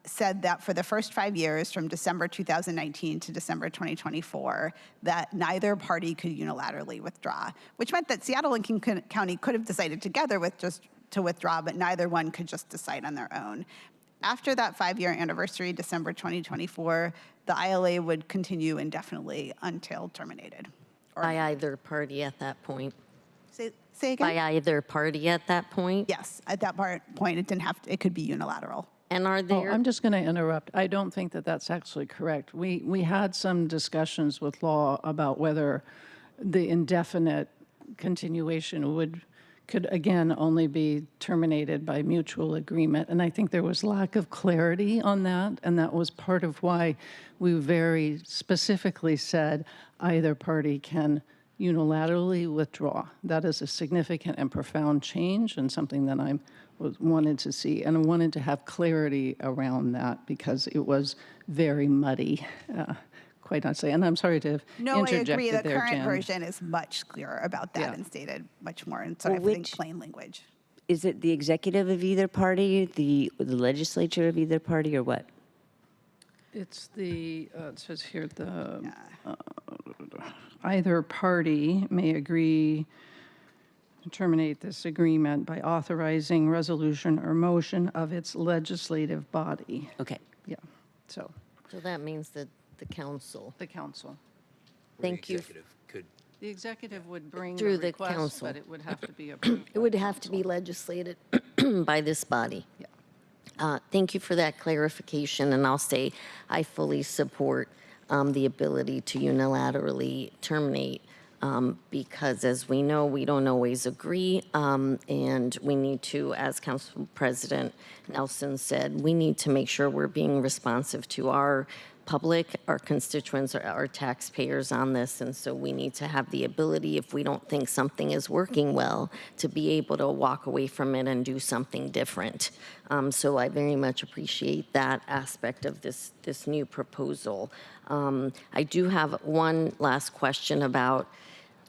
said that for the first 5 years, from December 2019 to December 2024, that neither party could unilaterally withdraw, which meant that Seattle and King County could have decided together to withdraw, but neither one could just decide on their own. After that 5-year anniversary, December 2024, the ILA would continue indefinitely until terminated. By either party at that point? Say again? By either party at that point? Yes, at that point, it could be unilateral. And are there? I'm just going to interrupt. I don't think that that's actually correct. We had some discussions with law about whether the indefinite continuation could again only be terminated by mutual agreement, and I think there was lack of clarity on that, and that was part of why we very specifically said either party can unilaterally withdraw. That is a significant and profound change, and something that I wanted to see, and I wanted to have clarity around that because it was very muddy, quite honestly. And I'm sorry to have interjected there, I agree. The current Jan. version is much clearer about that and stated much more in sort of plain language. Is it the executive of either party, the legislature of either party, or what? It's it says here, either party may agree to terminate this agreement by authorizing resolution or motion of its legislative body. Okay. Yeah, so So that means that the council. the council. Thank you. The executive would bring Through the the request, council. but it would have to be approved. It would have to be legislated by this body. Yeah. Thank you for that clarification, and I'll say I fully support the ability to unilaterally terminate because, as we know, we don't always agree, and we need to, as Council President Nelson said, we need to make sure we're being responsive to our public, our constituents, our taxpayers on this, and so we need to have the ability, if we don't think something is working well, to be able to walk away from it and do something different. So I very much appreciate that aspect of this new proposal. I do have one last question about,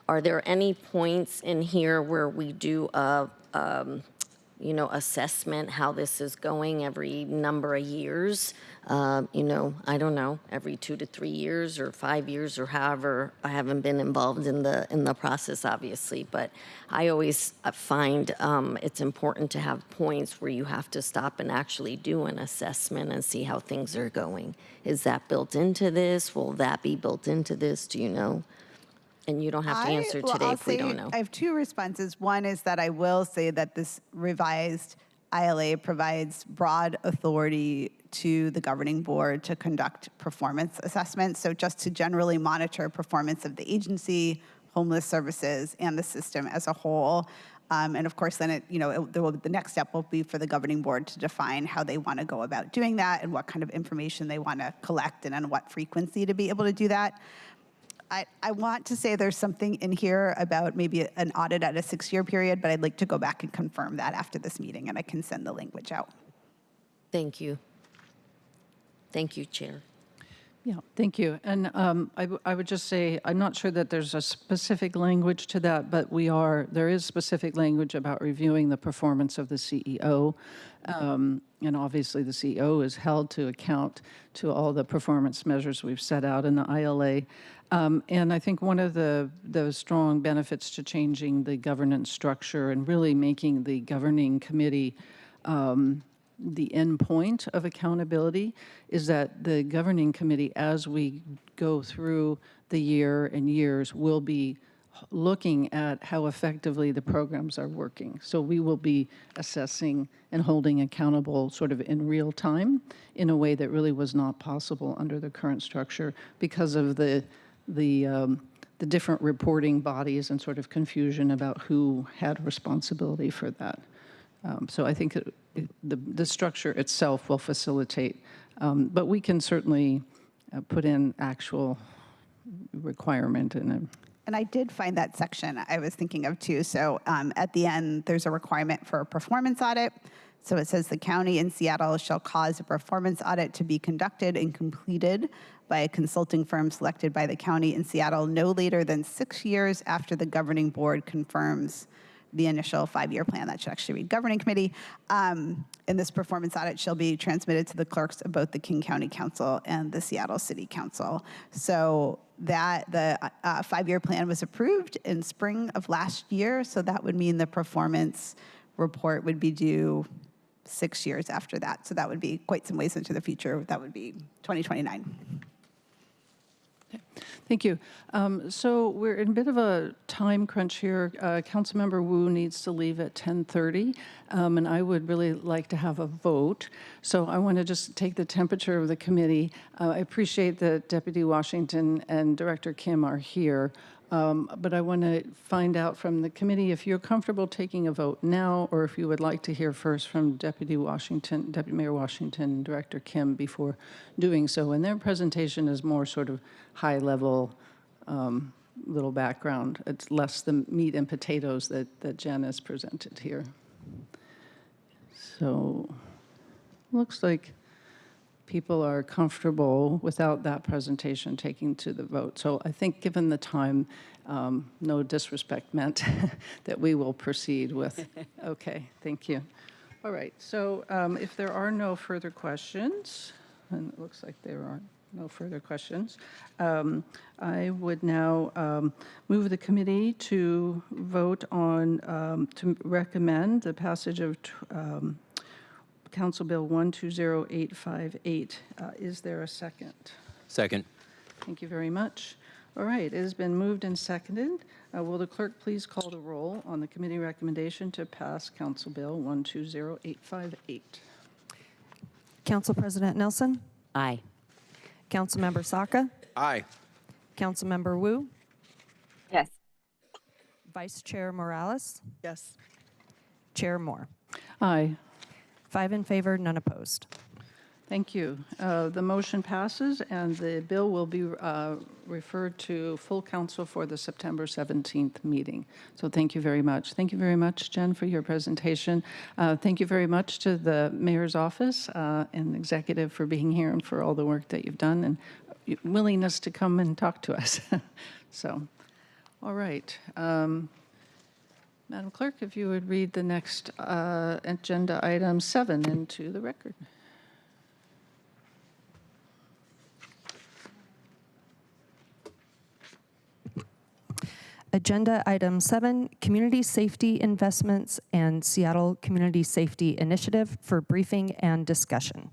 are there any points in here where we do a assessment how this is going every number of years? I don't know, every 2 to 3 years or 5 years or however. I haven't been involved in the process, obviously, but I always find it's important to have points where you have to stop and actually do an assessment and see how things are going. Is that built into this? Will that be built into this? Do you know? And you don't have to answer today if we don't know. I have two responses. One is that I will say that this revised ILA provides broad authority to the governing board to conduct performance assessments. So just to generally monitor performance of the agency, homeless services, and the system as a whole. And of course, then the next step will be for the governing board to define how they want to go about doing that and what kind of information they want to collect and on what frequency to be able to do that. I want to say there's something in here about maybe an audit at a 6-year period, but I'd like to go back and confirm that after this meeting, and I can send the language out. Thank you. Thank you, Chair. Yeah, thank you. And I would just say, I'm not sure that there's a specific language to that, but there is specific language about reviewing the performance of the CEO. And obviously the CEO is held to account to all the performance measures we've set out in the ILA. And I think one of the strong benefits to changing the governance structure and really making the governing committee the end point of accountability is that the governing committee, as we go through the year and years, will be looking at how effectively the programs are working. So we will be assessing and holding accountable sort of in real time in a way that really was not possible under the current structure because of the different reporting bodies and sort of confusion about who had responsibility for that. So I think the structure itself will facilitate, but we can certainly put in actual requirement in it. And I did find that section I was thinking of too. So at the end, there's a requirement for a performance audit. So it says the county in Seattle shall cause a performance audit to be conducted and completed by a consulting firm selected by the county in Seattle no later than 6 years after the governing board confirms the initial 5-year plan. That should actually read governing committee. And this performance audit shall be transmitted to the clerks of both the King County Council and the Seattle City Council. So that the 5-year plan was approved in spring of last year. So that would mean the performance report would be due 6 years after that. So that would be quite some ways into the future. That would be 2029. Thank you. So we're in a bit of a time crunch here. Councilmember Wu needs to leave at 10:30, and I would really like to have a vote. So I want to just take the temperature of the committee. I appreciate that Deputy Washington and Director Kim are here, but I want to find out from the committee if you're comfortable taking a vote now, or if you would like to hear first from Deputy Mayor Washington, and Director Kim before doing so. And their presentation is more sort of high-level, little background. It's less the meat and potatoes that Jen has presented here. So looks like people are comfortable without that presentation taking to the vote. So I think given the time, no disrespect meant, that we will proceed with. Okay, thank you. All right, so if there are no further questions, and it looks like there are no further questions, I would now move the committee to vote on, to recommend the passage of Council Bill 120858. Is there a second? Second. Thank you very much. All right, it has been moved and seconded. Will the clerk please call the roll on the committee recommendation to pass Council Bill 120858? Council President Nelson? Aye. Councilmember Saka? Aye. Councilmember Wu? Yes. Vice Chair Morales? Yes. Chair Moore? Aye. 5 in favor, none opposed. Thank you. The motion passes, and the bill will be referred to full council for the September 17th meeting. So thank you very much. Thank you very much, Jen, for your presentation. Thank you very much to the mayor's office and executive for being here and for all the work that you've done and willingness to come and talk to us. So, all right. Madam Clerk, if you would read the next agenda item 7 into the record. Agenda Item 7, Community Safety Investments and Seattle Community Safety Initiative for briefing and discussion.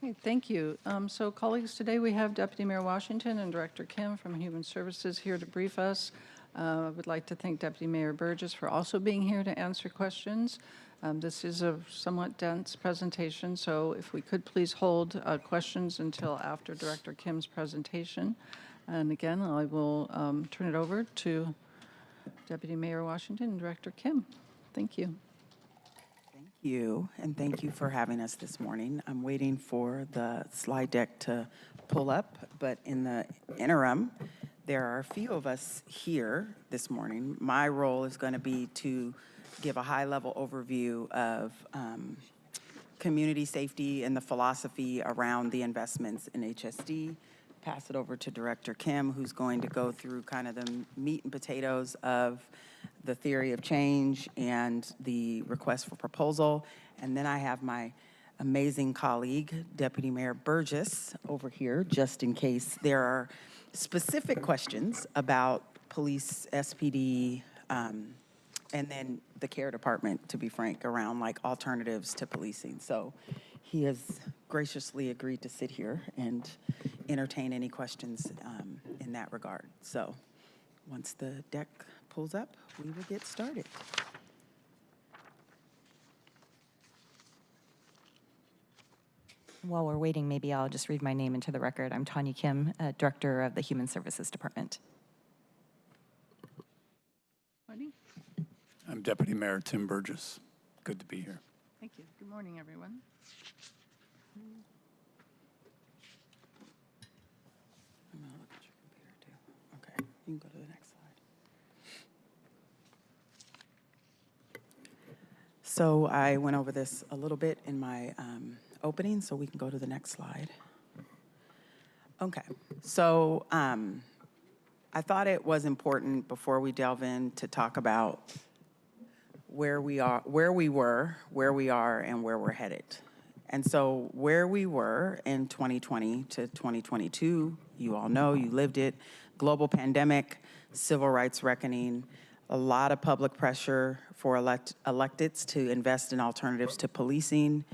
Okay, thank you. So colleagues, today we have Deputy Mayor Washington and Director Kim from Human Services here to brief us I would like to thank Deputy Mayor Burgess for also being here to answer questions. This is a somewhat dense presentation, so if we could please hold questions until after Director Kim's presentation. And again, I will turn it over to Deputy Mayor Washington and Director Kim. Thank you. Thank you, and thank you for having us this morning. I'm waiting for the slide deck to pull up, but in the interim, there are a few of us here this morning. My role is going to be to give a high-level overview of community safety and the philosophy around the investments in HSD. Pass it over to Director Kim, who's going to go through kind of the meat and potatoes of the theory of change and the request for proposal. And then I have my amazing colleague, Deputy Mayor Burgess, over here, just in case there are specific questions about police, SPD, and then the care department, to be frank, around like alternatives to policing. So he has graciously agreed to sit here and entertain any questions in that regard. So once the deck pulls up, we will get started. While we're waiting, maybe I'll just read my name into the record. I'm Tanya Kim, Director of the Human Services Department. Marty? I'm Deputy Mayor Tim Burgess. Good to be here. Thank you. Good morning, everyone. I'm gonna look at your computer too. Okay, you can go to the next slide. So I went over this a little bit in my opening, so we can go to the next slide. Okay, so I thought it was important before we delve in to talk about where we are, where we were, where we are, and where we're headed. And so where we were in 2020 to 2022, you all know, you lived it, global pandemic, civil rights reckoning, a lot of public pressure for electeds to invest in alternatives to policing,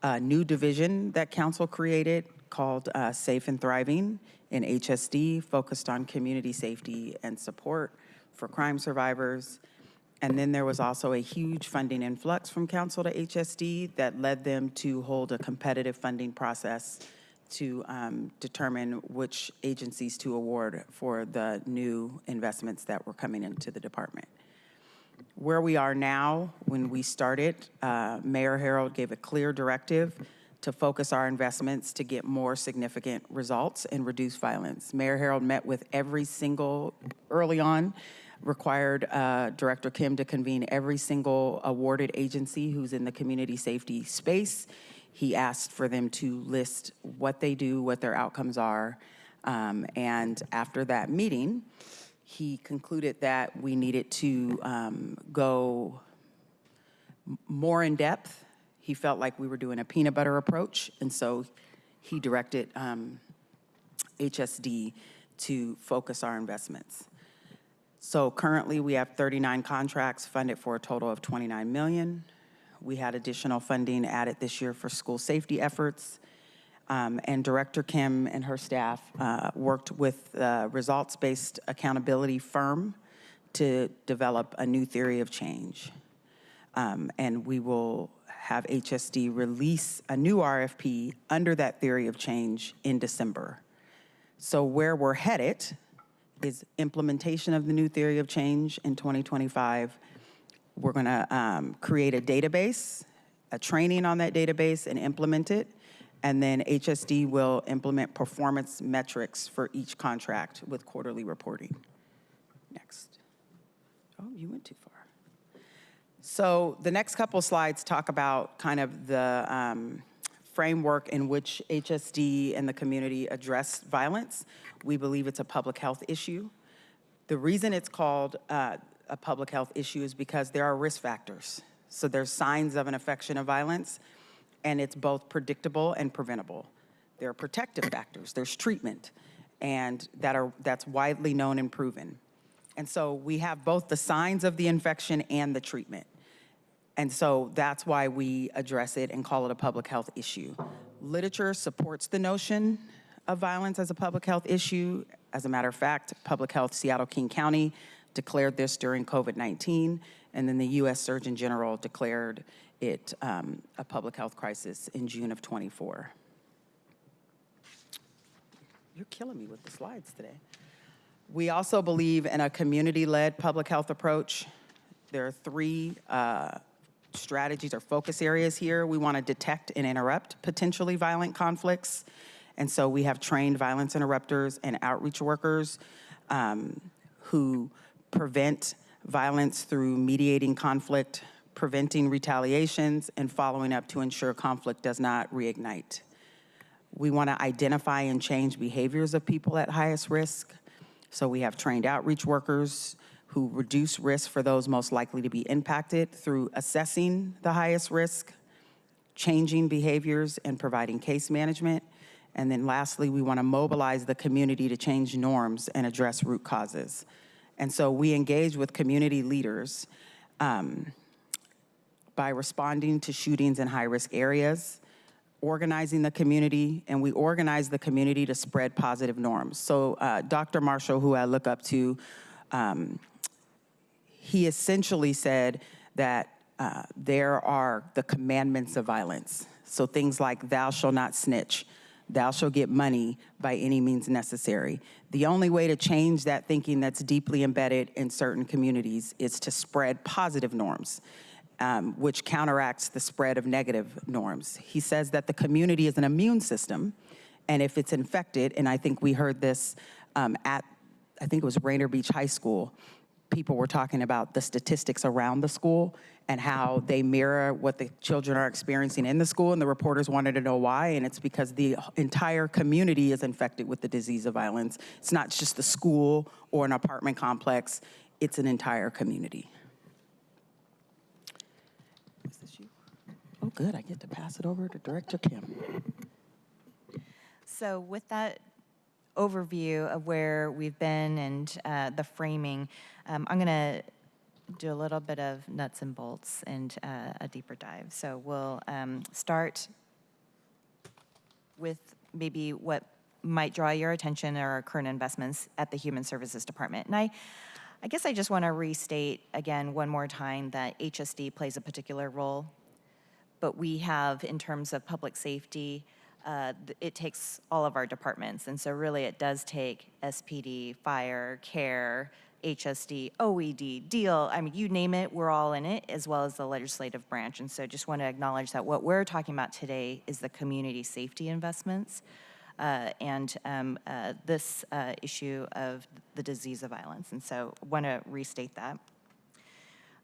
a new division that council created called Safe and Thriving in HSD, focused on community safety and support for crime survivors. And then there was also a huge funding influx from council to HSD that led them to hold a competitive funding process to determine which agencies to award for the new investments that were coming into the department. Where we are now, when we started, Mayor Harold gave a clear directive to focus our investments to get more significant results and reduce violence. Mayor Harold met with every single, early on, required Director Kim to convene every single awarded agency who's in the community safety space. He asked for them to list what they do, what their outcomes are, and after that meeting, he concluded that we needed to go more in depth. He felt like we were doing a peanut butter approach, and so he directed HSD to focus our investments. So currently we have 39 contracts funded for a total of $29 million. We had additional funding added this year for school safety efforts. And Director Kim and her staff worked with a results-based accountability firm to develop a new theory of change. And we will have HSD release a new RFP under that theory of change in December. So where we're headed is implementation of the new theory of change in 2025. We're gonna create a database, a training on that database and implement it. And then HSD will implement performance metrics for each contract with quarterly reporting. Next. Oh, you went too far. So the next couple slides talk about kind of the framework in which HSD and the community address violence. We believe it's a public health issue. The reason it's called a public health issue is because there are risk factors. So there's signs of an affection of violence, and it's both predictable and preventable. There are protective factors, there's treatment, and that's widely known and proven. And so we have both the signs of the infection and the treatment. And so that's why we address it and call it a public health issue. Literature supports the notion of violence as a public health issue. As a matter of fact, Public Health Seattle-King County declared this during COVID-19, and then the U.S. Surgeon General declared it a public health crisis in June of 24. You're killing me with the slides today. We also believe in a community-led public health approach. There are three strategies or focus areas here. We want to detect and interrupt potentially violent conflicts. And so we have trained violence interrupters and outreach workers who prevent violence through mediating conflict, preventing retaliations, and following up to ensure conflict does not reignite. We want to identify and change behaviors of people at highest risk. So we have trained outreach workers who reduce risk for those most likely to be impacted through assessing the highest risk, changing behaviors, and providing case management. And then lastly, we want to mobilize the community to change norms and address root causes. And so we engage with community leaders by responding to shootings in high-risk areas, organizing the community, and we organize the community to spread positive norms. So Dr. Marshall, who I look up to, he essentially said that there are the commandments of violence. So things like thou shalt not snitch, thou shalt get money by any means necessary. The only way to change that thinking that's deeply embedded in certain communities is to spread positive norms, which counteracts the spread of negative norms. He says that the community is an immune system, and if it's infected, and I think we heard this I think it was Rainier Beach High School, people were talking about the statistics around the school and how they mirror what the children are experiencing in the school, and the reporters wanted to know why, and it's because the entire community is infected with the disease of violence. It's not just the school or an apartment complex, it's an entire community. Is this you? Oh, good, I get to pass it over to Director Kim. So with that overview of where we've been and the framing, I'm going to do a little bit of nuts and bolts and a deeper dive. So we'll start with maybe what might draw your attention are our current investments at the Human Services Department. And I guess I just want to restate again one more time that HSD plays a particular role, but we have, in terms of public safety, it takes all of our departments. And so really it does take SPD, fire, care, HSD, OED, deal, I mean, you name it, we're all in it, as well as the legislative branch. And so just want to acknowledge that what we're talking about today is the community safety investments and this issue of the disease of violence. And so want to restate that.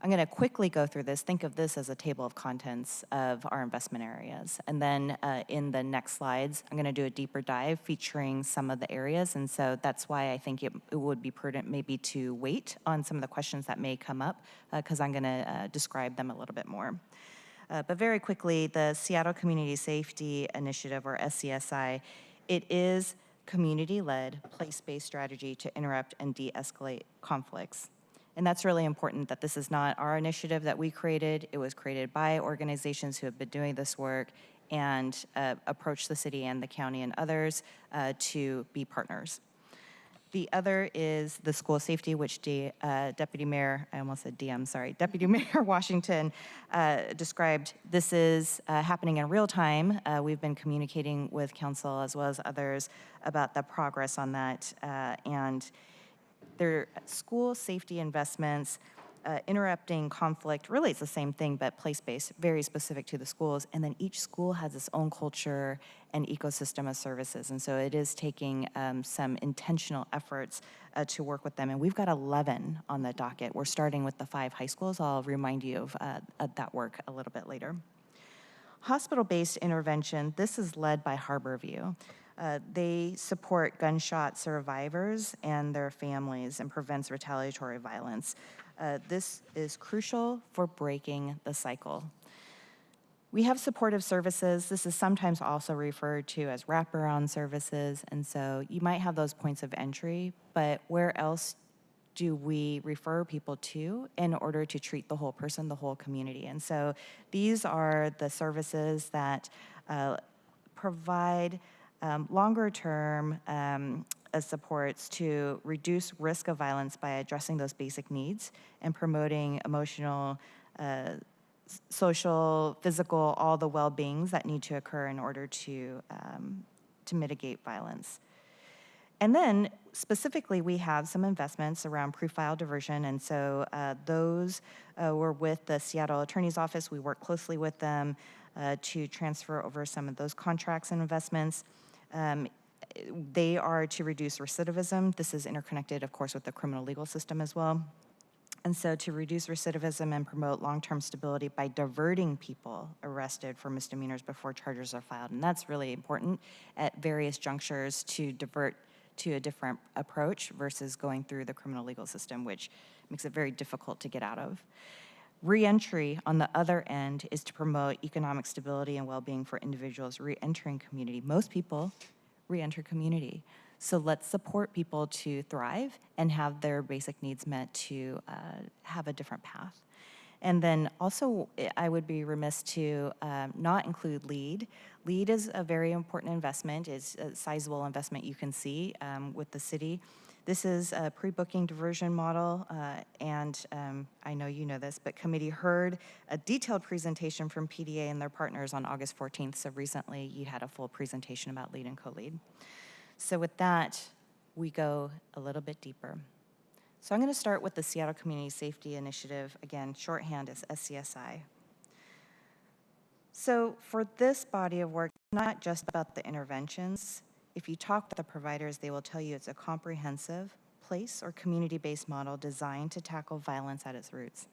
I'm going to quickly go through this. Think of this as a table of contents of our investment areas. And then in the next slides, I'm going to do a deeper dive featuring some of the areas. And so that's why I think it would be prudent maybe to wait on some of the questions that may come up because I'm going to describe them a little bit more. But very quickly, the Seattle Community Safety Initiative, or SCSI, it is community-led, place-based strategy to interrupt and de-escalate conflicts. And that's really important that this is not our initiative that we created. It was created by organizations who have been doing this work and approached the city and the county and others to be partners. The other is the school safety, which Deputy Mayor, I almost said DM, sorry, Deputy Mayor Washington described. This is happening in real time. We've been communicating with council as well as others about the progress on that. And their school safety investments, interrupting conflict, really it's the same thing, but place-based, very specific to the schools. And then each school has its own culture and ecosystem of services. And so it is taking some intentional efforts to work with them. And we've got 11 on the docket. We're starting with the 5 high schools. I'll remind you of that work a little bit later. Hospital-based intervention, this is led by Harborview. They support gunshot survivors and their families and prevents retaliatory violence. This is crucial for breaking the cycle. We have supportive services. This is sometimes also referred to as wraparound services. And so you might have those points of entry, but where else do we refer people to in order to treat the whole person, the whole community? And so these are the services that provide longer term supports to reduce risk of violence by addressing those basic needs and promoting emotional, social, physical, all the well-beings that need to occur in order to mitigate violence. And then specifically, we have some investments around pre-file diversion. And so those were with the Seattle Attorney's Office. We work closely with them to transfer over some of those contracts and investments. They are to reduce recidivism. This is interconnected, of course, with the criminal legal system as well. And so to reduce recidivism and promote long-term stability by diverting people arrested for misdemeanors before charges are filed. And that's really important at various junctures to divert to a different approach versus going through the criminal legal system, which makes it very difficult to get out of. Reentry, on the other end, is to promote economic stability and well-being for individuals re-entering community. Most people re-enter community. So let's support people to thrive and have their basic needs met to have a different path. And then also, I would be remiss to not include LEAD. LEAD is a very important investment. It's a sizable investment you can see with the city. This is a pre-booking diversion model, and I know you know this, but committee heard a detailed presentation from PDA and their partners on August 14th, so recently you had a full presentation about LEAD and co-lead. So with that, we go a little bit deeper. So I'm going to start with the Seattle Community Safety Initiative. Again, shorthand is SCSI. So for this body of work, it's not just about the interventions. If you talk with the providers, they will tell you it's a comprehensive place or community-based model designed to tackle violence at its roots.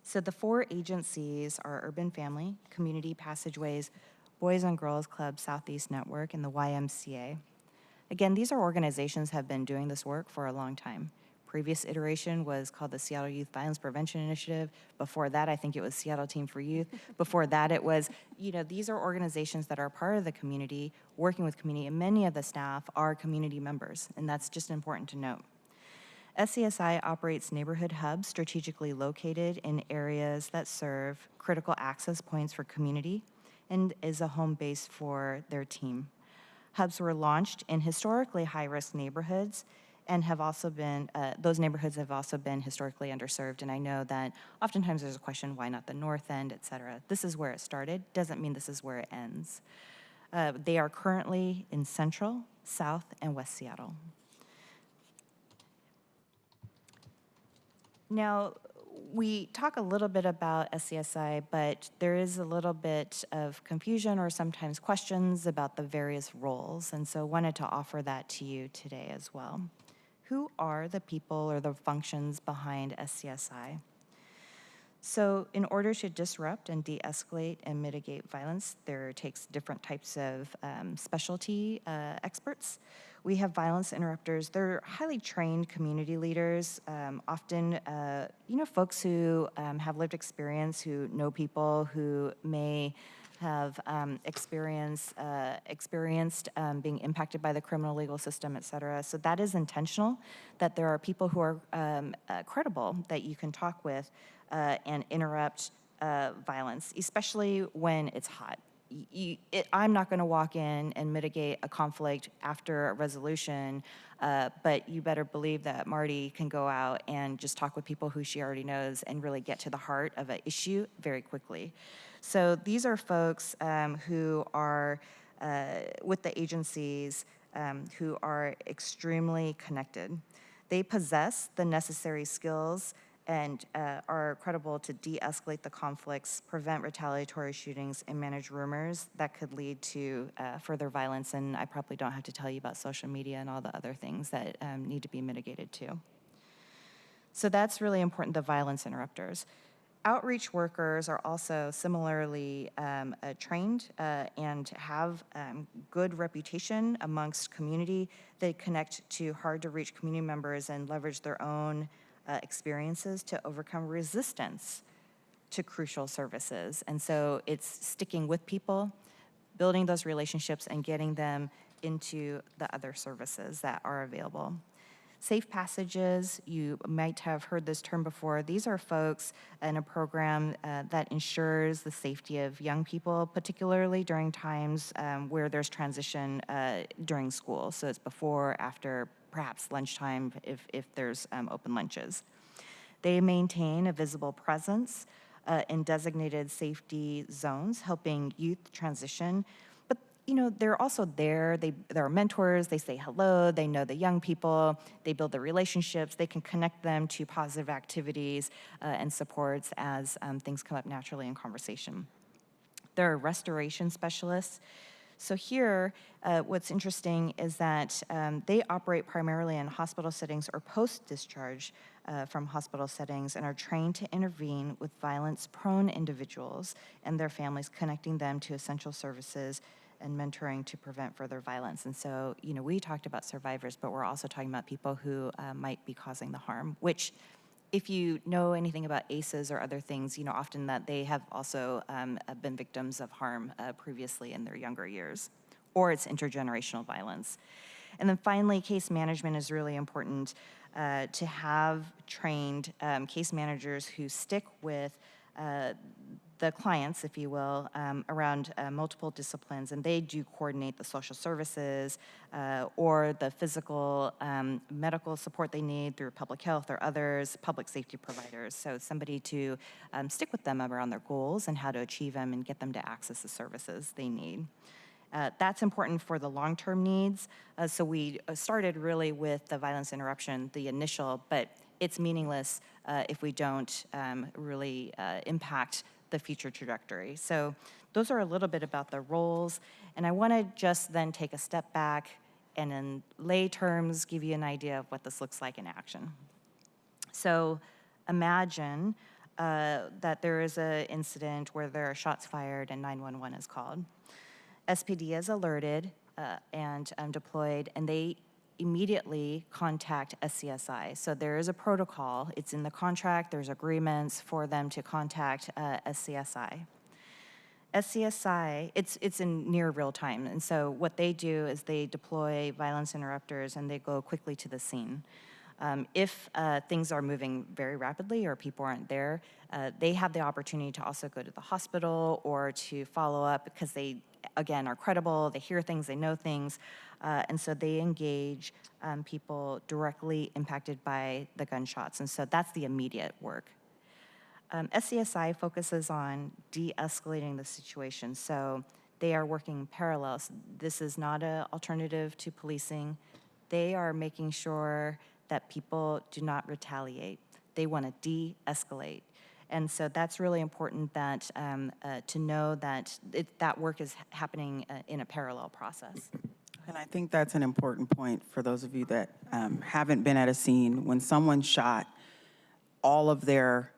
So the 4 agencies are Urban Family, Community Passageways, Boys and Girls Club Southeast Network, and the YMCA. Again, these are organizations that have been doing this work for a long time. Previous iteration was called the Seattle Youth Violence Prevention Initiative. Before that, I think it was Seattle Team for Youth. Before that, it was, these are organizations that are part of the community, working with community, and many of the staff are community members, and that's just important to note. SCSI operates neighborhood hubs strategically located in areas that serve critical access points for community and is a home base for their team. Hubs were launched in historically high-risk neighborhoods and have also been, those neighborhoods have also been historically underserved. And I know that oftentimes there's a question, why not the north end, et cetera? This is where it started, doesn't mean this is where it ends. They are currently in Central, South, and West Seattle. Now, we talk a little bit about SCSI, but there is a little bit of confusion or sometimes questions about the various roles, and so wanted to offer that to you today as well. Who are the people or the functions behind SCSI? So in order to disrupt and de-escalate and mitigate violence, there takes different types of specialty experts. We have violence interrupters. They're highly trained community leaders, often folks who have lived experience, who know people, who may have experienced being impacted by the criminal legal system, et cetera. So that is intentional, that there are people who are credible that you can talk with and interrupt violence, especially when it's hot. I'm not going to walk in and mitigate a conflict after a resolution, but you better believe that Marty can go out and just talk with people who she already knows and really get to the heart of an issue very quickly. So these are folks who are with the agencies who are extremely connected. They possess the necessary skills and are credible to de-escalate the conflicts, prevent retaliatory shootings, and manage rumors that could lead to further violence. And I probably don't have to tell you about social media and all the other things that need to be mitigated too. So that's really important, the violence interrupters. Outreach workers are also similarly trained and have good reputation amongst community. They connect to hard-to-reach community members and leverage their own experiences to overcome resistance to crucial services. And so it's sticking with people, building those relationships, and getting them into the other services that are available. Safe passages, you might have heard this term before. These are folks in a program that ensures the safety of young people, particularly during times where there's transition during school. So it's before, after, perhaps lunchtime if there's open lunches. They maintain a visible presence in designated safety zones, helping youth transition. But they're also there. They're mentors. They say hello. They know the young people. They build the relationships. They can connect them to positive activities and supports as things come up naturally in conversation. There are restoration specialists. So here, what's interesting is that they operate primarily in hospital settings or post-discharge from hospital settings and are trained to intervene with violence-prone individuals and their families, connecting them to essential services and mentoring to prevent further violence. And so, we talked about survivors, but we're also talking about people who might be causing the harm, which, if you know anything about ACEs or other things, often that they have also been victims of harm previously in their younger years, or it's intergenerational violence. And then finally, case management is really important to have trained case managers who stick with the clients, if you will, around multiple disciplines, and they do coordinate the social services or the physical medical support they need through public health or others, public safety providers. So somebody to stick with them around their goals and how to achieve them and get them to access the services they need. That's important for the long-term needs. So we started really with the violence interruption, the initial, but it's meaningless if we don't really impact the future trajectory. So those are a little bit about the roles. And I want to just then take a step back and in lay terms give you an idea of what this looks like in action. So imagine that there is an incident where there are shots fired and 911 is called. SPD is alerted and deployed, and they immediately contact SCSI. So there is a protocol. It's in the contract. There's agreements for them to contact SCSI. SCSI, it's in near real time. And so what they do is they deploy violence interrupters and they go quickly to the scene. If things are moving very rapidly or people aren't there, they have the opportunity to also go to the hospital or to follow up because they, again, are credible, they hear things, they know things, and so they engage people directly impacted by the gunshots. And so that's the immediate work. SCSI focuses on de-escalating the situation. So they are working parallels. This is not an alternative to policing. They are making sure that people do not retaliate. They want to de-escalate. And so that's really important that to know that that work is happening in a parallel process. And I think that's an important point for those of you that haven't been at a scene. When someone's shot, all of their,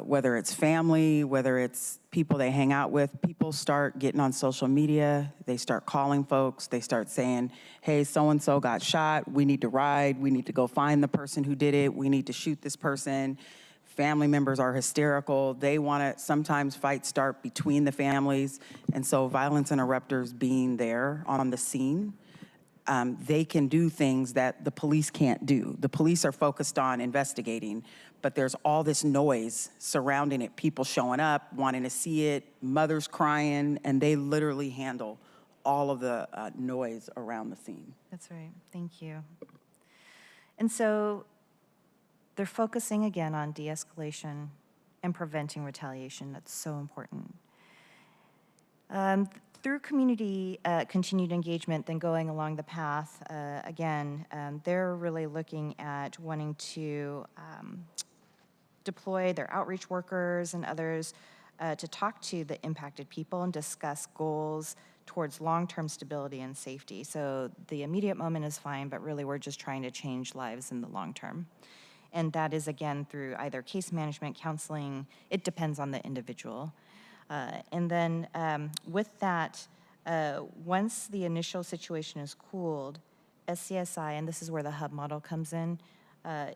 whether it's family, whether it's people they hang out with, people start getting on social media, they start calling folks, they start saying, hey, so-and-so got shot, we need to ride, we need to go find the person who did it, we need to shoot this person. Family members are hysterical. They want to, sometimes fights start between the families. And so violence interrupters being there on the scene, they can do things that the police can't do. The police are focused on investigating, but there's all this noise surrounding it. People showing up, wanting to see it, mothers crying, and they literally handle all of the noise around the scene. That's right. Thank you. And so they're focusing again on de-escalation and preventing retaliation. That's so important. Through community continued engagement, then going along the path, again, they're really looking at wanting to deploy their outreach workers and others to talk to the impacted people and discuss goals towards long-term stability and safety. So the immediate moment is fine, but really we're just trying to change lives in the long term. And that is, again, through either case management, counseling. It depends on the individual. And then with that, once the initial situation is cooled, SCSI, and this is where the hub model comes in,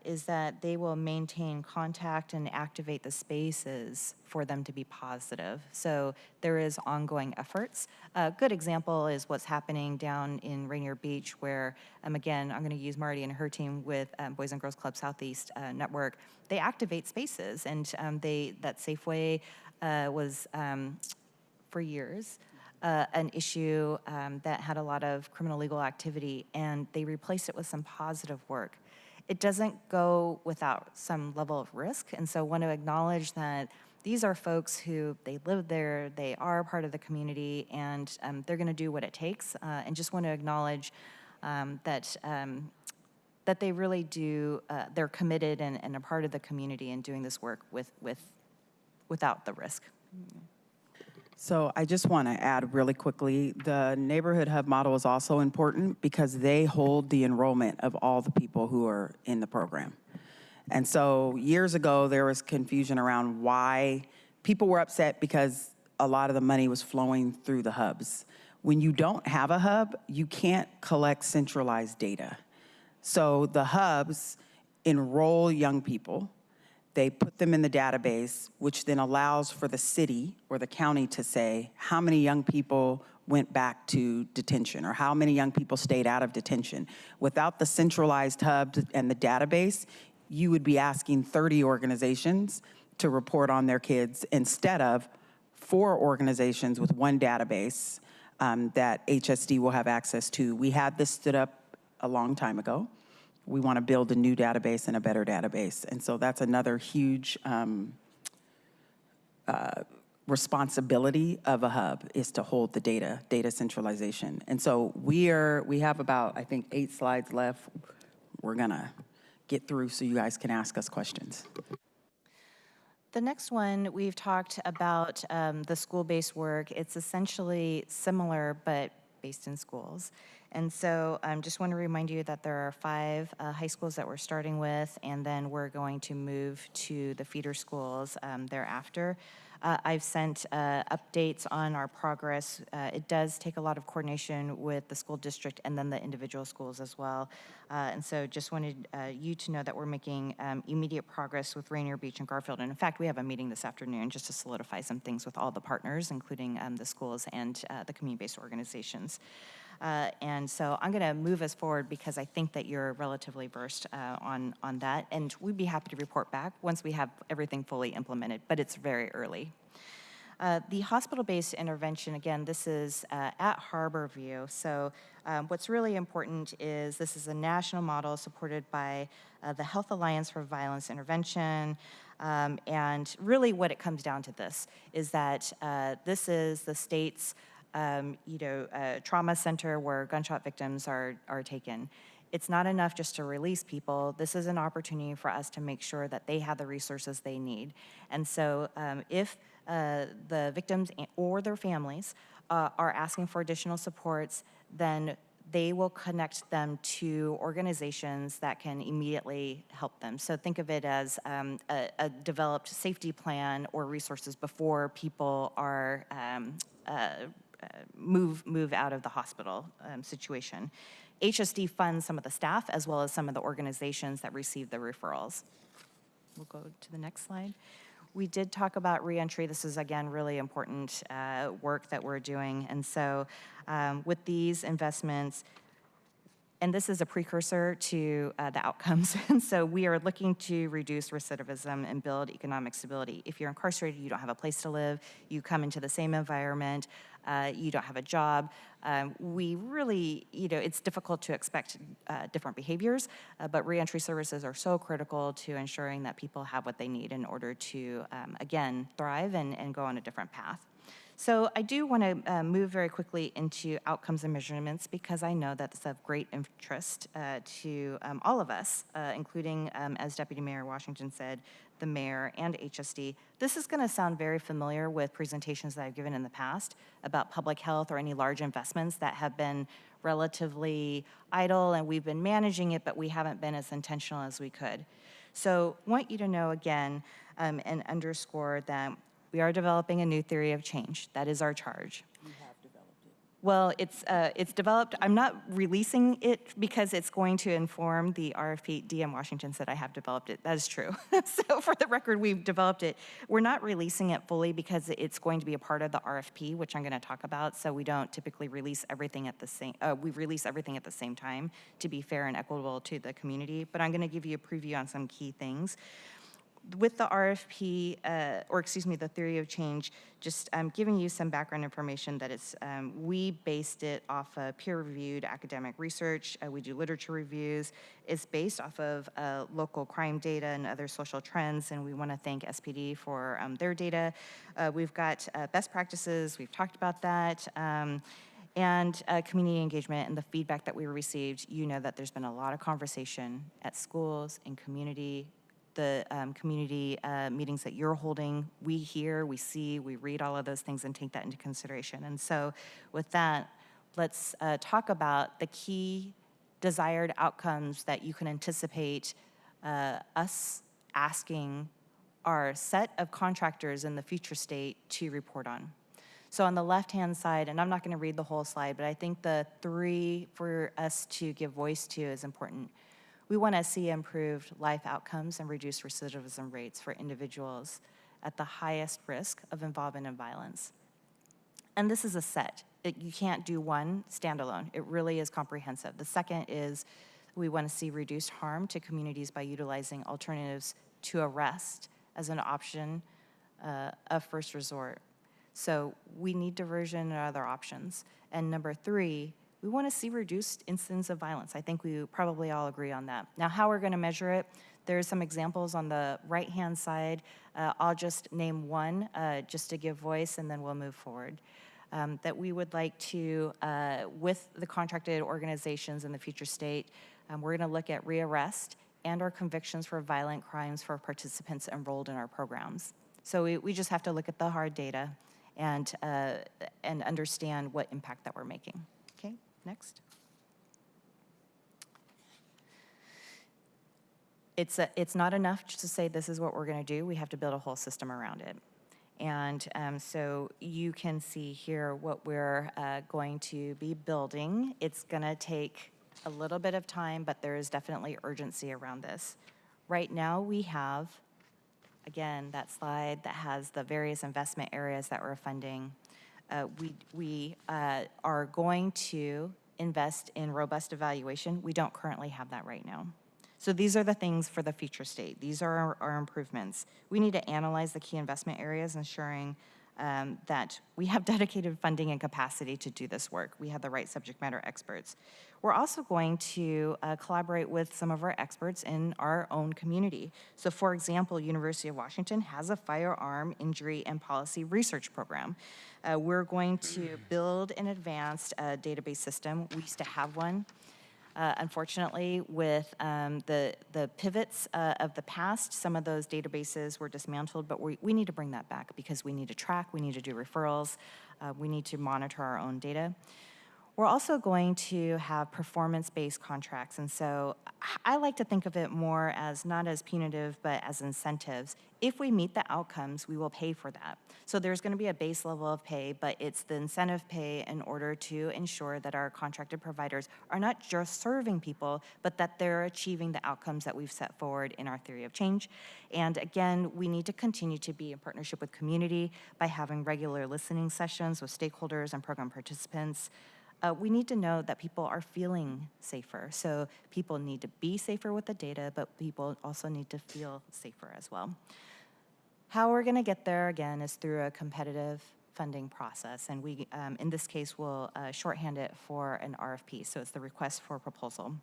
is that they will maintain contact and activate the spaces for them to be positive. So there is ongoing efforts. A good example is what's happening down in Rainier Beach, where, again, I'm going to use Marty and her team with Boys and Girls Club Southeast Network. They activate spaces, and that Safeway was for years an issue that had a lot of criminal legal activity, and they replaced it with some positive work. It doesn't go without some level of risk, and so I want to acknowledge that these are folks who, they live there, they are part of the community, and they're going to do what it takes, and just want to acknowledge that they really do, they're committed and a part of the community and doing this work without the risk. So I just want to add really quickly, the neighborhood hub model is also important because they hold the enrollment of all the people who are in the program. And so years ago, there was confusion around why people were upset because a lot of the money was flowing through the hubs. When you don't have a hub, you can't collect centralized data. So the hubs enroll young people. They put them in the database, which then allows for the city or the county to say how many young people went back to detention or how many young people stayed out of detention. Without the centralized hub and the database, you would be asking 30 organizations to report on their kids instead of 4 organizations with one database that HSD will have access to. We had this stood up a long time ago. We want to build a new database and a better database. And so that's another huge responsibility of a hub, is to hold the data centralization. And so we have about, I think, 8 slides left. We're gonna get through so you guys can ask us questions. The next one, we've talked about the school-based work. It's essentially similar, but based in schools. And so I just want to remind you that there are 5 high schools that we're starting with, and then we're going to move to the feeder schools thereafter. I've sent updates on our progress. It does take a lot of coordination with the school district and then the individual schools as well. And so just wanted you to know that we're making immediate progress with Rainier Beach and Garfield. And in fact, we have a meeting this afternoon just to solidify some things with all the partners, including the schools and the community-based organizations. And so I'm going to move us forward because I think that you're relatively versed on that. And we'd be happy to report back once we have everything fully implemented, but it's very early. The hospital-based intervention, again, this is at Harborview. So what's really important is this is a national model supported by the Health Alliance for Violence Intervention. And really what it comes down to this is that this is the state's trauma center where gunshot victims are taken. It's not enough just to release people. This is an opportunity for us to make sure that they have the resources they need. And so if the victims or their families are asking for additional supports, then they will connect them to organizations that can immediately help them. So think of it as a developed safety plan or resources before people are move out of the hospital situation. HSD funds some of the staff as well as some of the organizations that receive the referrals. We'll go to the next slide. We did talk about reentry. This is, again, really important work that we're doing. And so with these investments, and this is a precursor to the outcomes. And so we are looking to reduce recidivism and build economic stability. If you're incarcerated, you don't have a place to live, you come into the same environment, you don't have a job. We really, it's difficult to expect different behaviors, but reentry services are so critical to ensuring that people have what they need in order to, again, thrive and go on a different path. So I do want to move very quickly into outcomes and measurements because I know that it's of great interest to all of us, including, as Deputy Mayor Washington said, the mayor and HSD. This is going to sound very familiar with presentations that I've given in the past about public health or any large investments that have been relatively idle and we've been managing it, but we haven't been as intentional as we could. So I want you to know again and underscore that we are developing a new theory of change. That is our charge. Well, it's developed. I'm not releasing it because it's going to inform the RFP. DM Washington said I have developed it. That is true. So for the record, we've developed it. We're not releasing it fully because it's going to be a part of the RFP, which I'm going to talk about. So we don't typically release everything at the same. We release everything at the same time to be fair and equitable to the community. But I'm going to give you a preview on some key things. With the RFP, the theory of change, just giving you some background information that it's, we based it off of peer-reviewed academic research. We do literature reviews. It's based off of local crime data and other social trends, and we want to thank SPD for their data. We've got best practices. We've talked about that. And community engagement and the feedback that we received. You know that there's been a lot of conversation at schools and community, the community meetings that you're holding. We hear, we see, we read all of those things and take that into consideration. And so with that, let's talk about the key desired outcomes that you can anticipate us asking our set of contractors in the future state to report on. So on the left-hand side, and I'm not going to read the whole slide, but I think the three for us to give voice to is important. We want to see improved life outcomes and reduced recidivism rates for individuals at the highest risk of involvement in violence. And this is a set. You can't do one standalone. It really is comprehensive. The second is we want to see reduced harm to communities by utilizing alternatives to arrest as an option of first resort. So we need diversion and other options. And number three, we want to see reduced incidents of violence. I think we probably all agree on that. Now, how we're going to measure it, there's some examples on the right-hand side. I'll just name one just to give voice, and then we'll move forward. That we would like to, with the contracted organizations in the future state, we're going to look at rearrest and our convictions for violent crimes for participants enrolled in our programs. So we just have to look at the hard data and understand what impact that we're making. Okay. Next. It's not enough just to say this is what we're going to do. We have to build a whole system around it. And so you can see here what we're going to be building. It's going to take a little bit of time, but there is definitely urgency around this. Right now we have, again, that slide that has the various investment areas that we're funding. We are going to invest in robust evaluation. We don't currently have that right now. So these are the things for the future state. These are our improvements. We need to analyze the key investment areas, ensuring that we have dedicated funding and capacity to do this work. We have the right subject matter experts. We're also going to collaborate with some of our experts in our own community. So for example, University of Washington has a firearm injury and policy research program. We're going to build an advanced database system. We used to have one. Unfortunately, with the pivots of the past, some of those databases were dismantled, but we need to bring that back because we need to track, we need to do referrals, we need to monitor our own data. We're also going to have performance-based contracts, and so I like to think of it more as not as punitive, but as incentives. If we meet the outcomes, we will pay for that. So there's going to be a base level of pay, but it's the incentive pay in order to ensure that our contracted providers are not just serving people, but that they're achieving the outcomes that we've set forward in our theory of change. And again, we need to continue to be in partnership with community by having regular listening sessions with stakeholders and program participants. We need to know that people are feeling safer. So people need to be safer with the data, but people also need to feel safer as well. How we're going to get there, again, is through a competitive funding process. And we, in this case, will shorthand it for an RFP. So it's the request for proposal.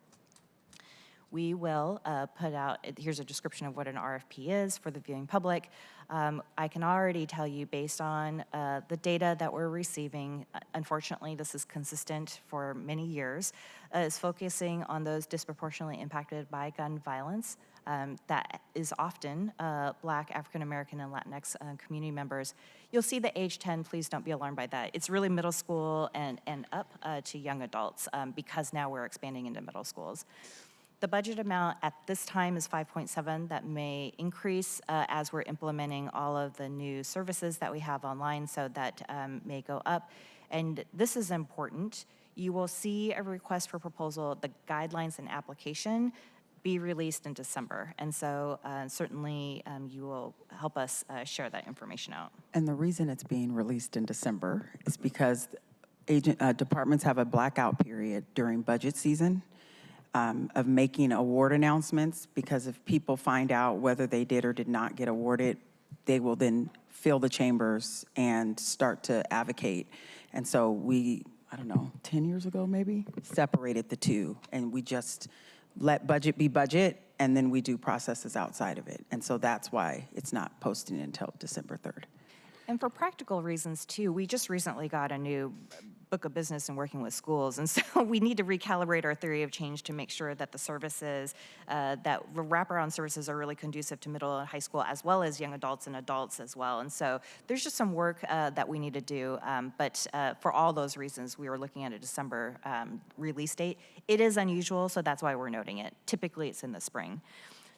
We will put out, here's a description of what an RFP is for the viewing public. I can already tell you based on the data that we're receiving, unfortunately this is consistent for many years, is focusing on those disproportionately impacted by gun violence. That is often Black, African American, and Latinx community members. You'll see the age 10, please don't be alarmed by that. It's really middle school and up to young adults because now we're expanding into middle schools. The budget amount at this time is 5.7. That may increase as we're implementing all of the new services that we have online, so that may go up. And this is important. You will see a request for proposal, the guidelines and application, be released in December. And so certainly you will help us share that information out. And the reason it's being released in December is because departments have a blackout period during budget season of making award announcements, because if people find out whether they did or did not get awarded, they will then fill the chambers and start to advocate. And so we, I don't know, 10 years ago maybe, separated the two, and we just let budget be budget, and then we do processes outside of it. And so that's why it's not posting until December 3rd. And for practical reasons too, we just recently got a new book of business in working with schools. And so we need to recalibrate our theory of change to make sure that the services, that wraparound services are really conducive to middle and high school, as well as young adults and adults as well. And so there's just some work that we need to do. But for all those reasons, we were looking at a December release date. It is unusual, so that's why we're noting it. Typically, it's in the spring.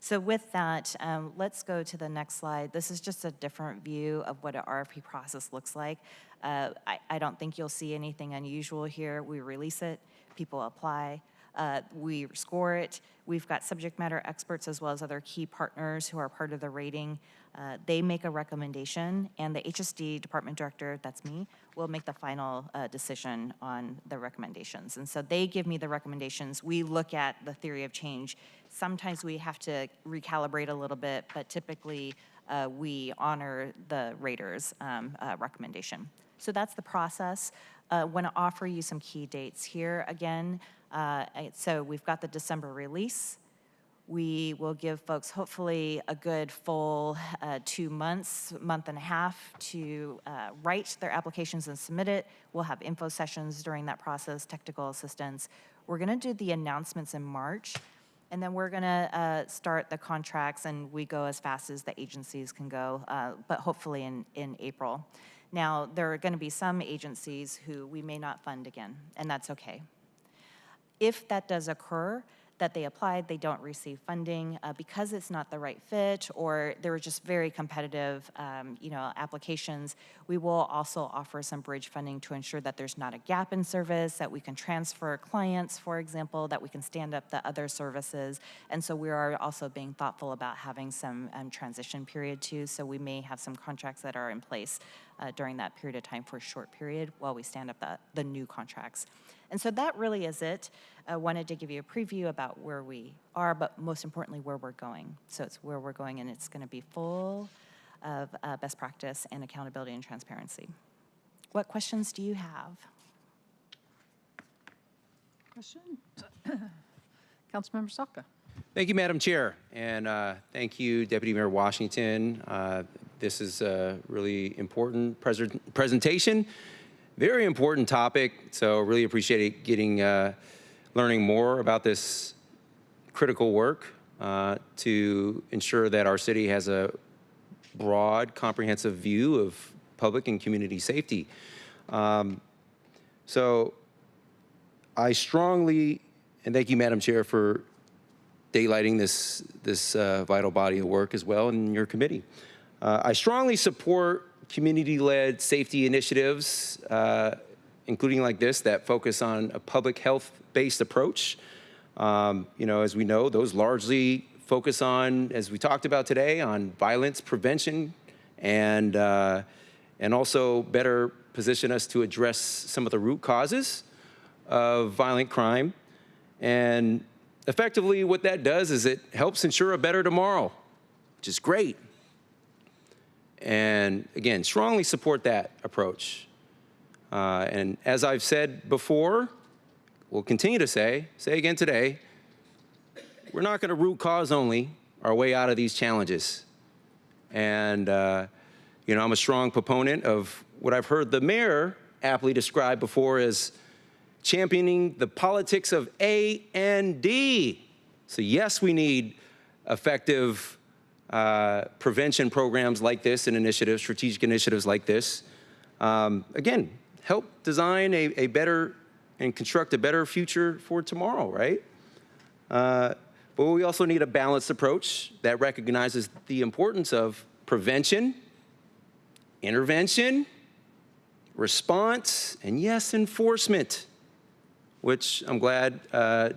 So with that, let's go to the next slide. This is just a different view of what an RFP process looks like. I don't think you'll see anything unusual here. We release it, people apply, we score it. We've got subject matter experts as well as other key partners who are part of the rating. They make a recommendation, and the HSD department director, that's me, will make the final decision on the recommendations. And so they give me the recommendations. We look at the theory of change. Sometimes we have to recalibrate a little bit, but typically we honor the rater's recommendation. So that's the process. I want to offer you some key dates here again. So we've got the December release. We will give folks hopefully a good full 2 months, month and a half to write their applications and submit it. We'll have info sessions during that process, technical assistance. We're going to do the announcements in March, and then we're going to start the contracts, and we go as fast as the agencies can go, but hopefully in April. Now, there are going to be some agencies who we may not fund again, and that's okay. If that does occur, that they applied, they don't receive funding because it's not the right fit, or there were just very competitive applications, we will also offer some bridge funding to ensure that there's not a gap in service, that we can transfer clients, for example, that we can stand up the other services. And so we are also being thoughtful about having some transition period too, so we may have some contracts that are in place during that period of time for a short period while we stand up the new contracts. And so that really is it. I wanted to give you a preview about where we are, but most importantly, where we're going. So it's where we're going, and it's going to be full of best practice and accountability and transparency. What questions do you have? Questions? Councilmember Salka. Thank you, Madam Chair, and thank you, Deputy Mayor Washington. This is a really important presentation, very important topic, so really appreciate getting learning more about this critical work to ensure that our city has a broad, comprehensive view of public and community safety. So I strongly, and thank you, Madam Chair, for daylighting this vital body of work as well in your committee. I strongly support community-led safety initiatives, including like this, that focus on a public health-based approach. As we know, those largely focus on, as we talked about today, on violence prevention and also better position us to address some of the root causes of violent crime. And effectively, what that does is it helps ensure a better tomorrow, which is great. And again, strongly support that approach. And as I've said before, we'll continue to say again today, we're not going to root cause only our way out of these challenges. And, I'm a strong proponent of what I've heard the mayor aptly describe before as championing the politics of A and D. So yes, we need effective prevention programs like this and initiatives, strategic initiatives like this. Again, help design a better and construct a better future for tomorrow, right? But we also need a balanced approach that recognizes the importance of prevention, intervention, response, and yes, enforcement, which I'm glad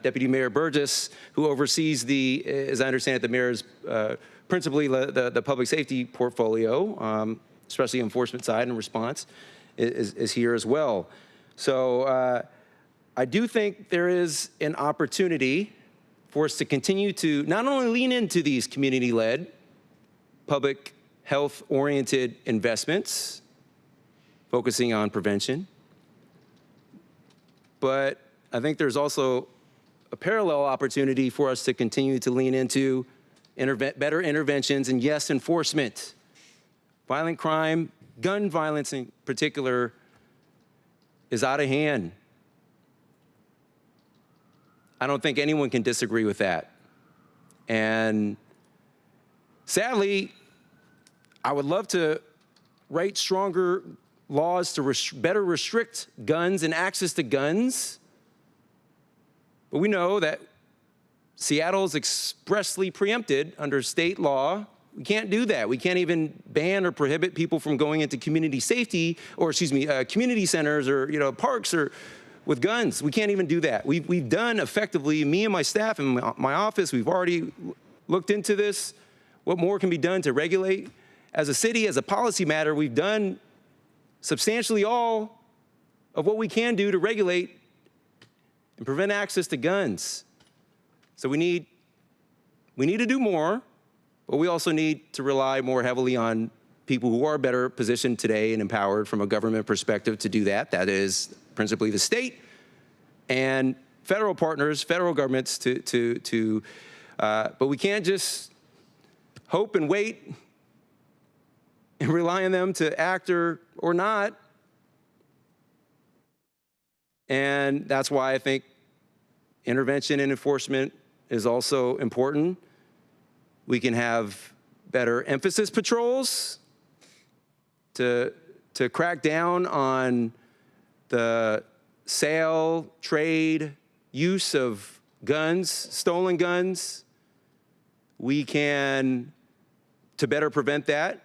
Deputy Mayor Burgess, who oversees the, as I understand it, the mayor's principally the public safety portfolio, especially enforcement side and response, is here as well. So I do think there is an opportunity for us to continue to not only lean into these community-led, public health-oriented investments, focusing on prevention, but I think there's also a parallel opportunity for us to continue to lean into better interventions and, yes, enforcement. Violent crime, gun violence in particular, is out of hand. I don't think anyone can disagree with that. And sadly, I would love to write stronger laws to better restrict guns and access to guns. But we know that Seattle's expressly preempted under state law. We can't do that. We can't even ban or prohibit people from going into community safety, or excuse me, community centers or parks or with guns. We can't even do that. We've done effectively, me and my staff and my office, we've already looked into this. What more can be done to regulate? As a city, as a policy matter, we've done substantially all of what we can do to regulate and prevent access to guns. So we need to do more, but we also need to rely more heavily on people who are better positioned today and empowered from a government perspective to do that. That is principally the state and federal partners, federal governments but we can't just hope and wait and rely on them to act or not. And that's why I think intervention and enforcement is also important. We can have better emphasis patrols to crack down on the sale, trade, use of guns, stolen guns. We can, to better prevent that,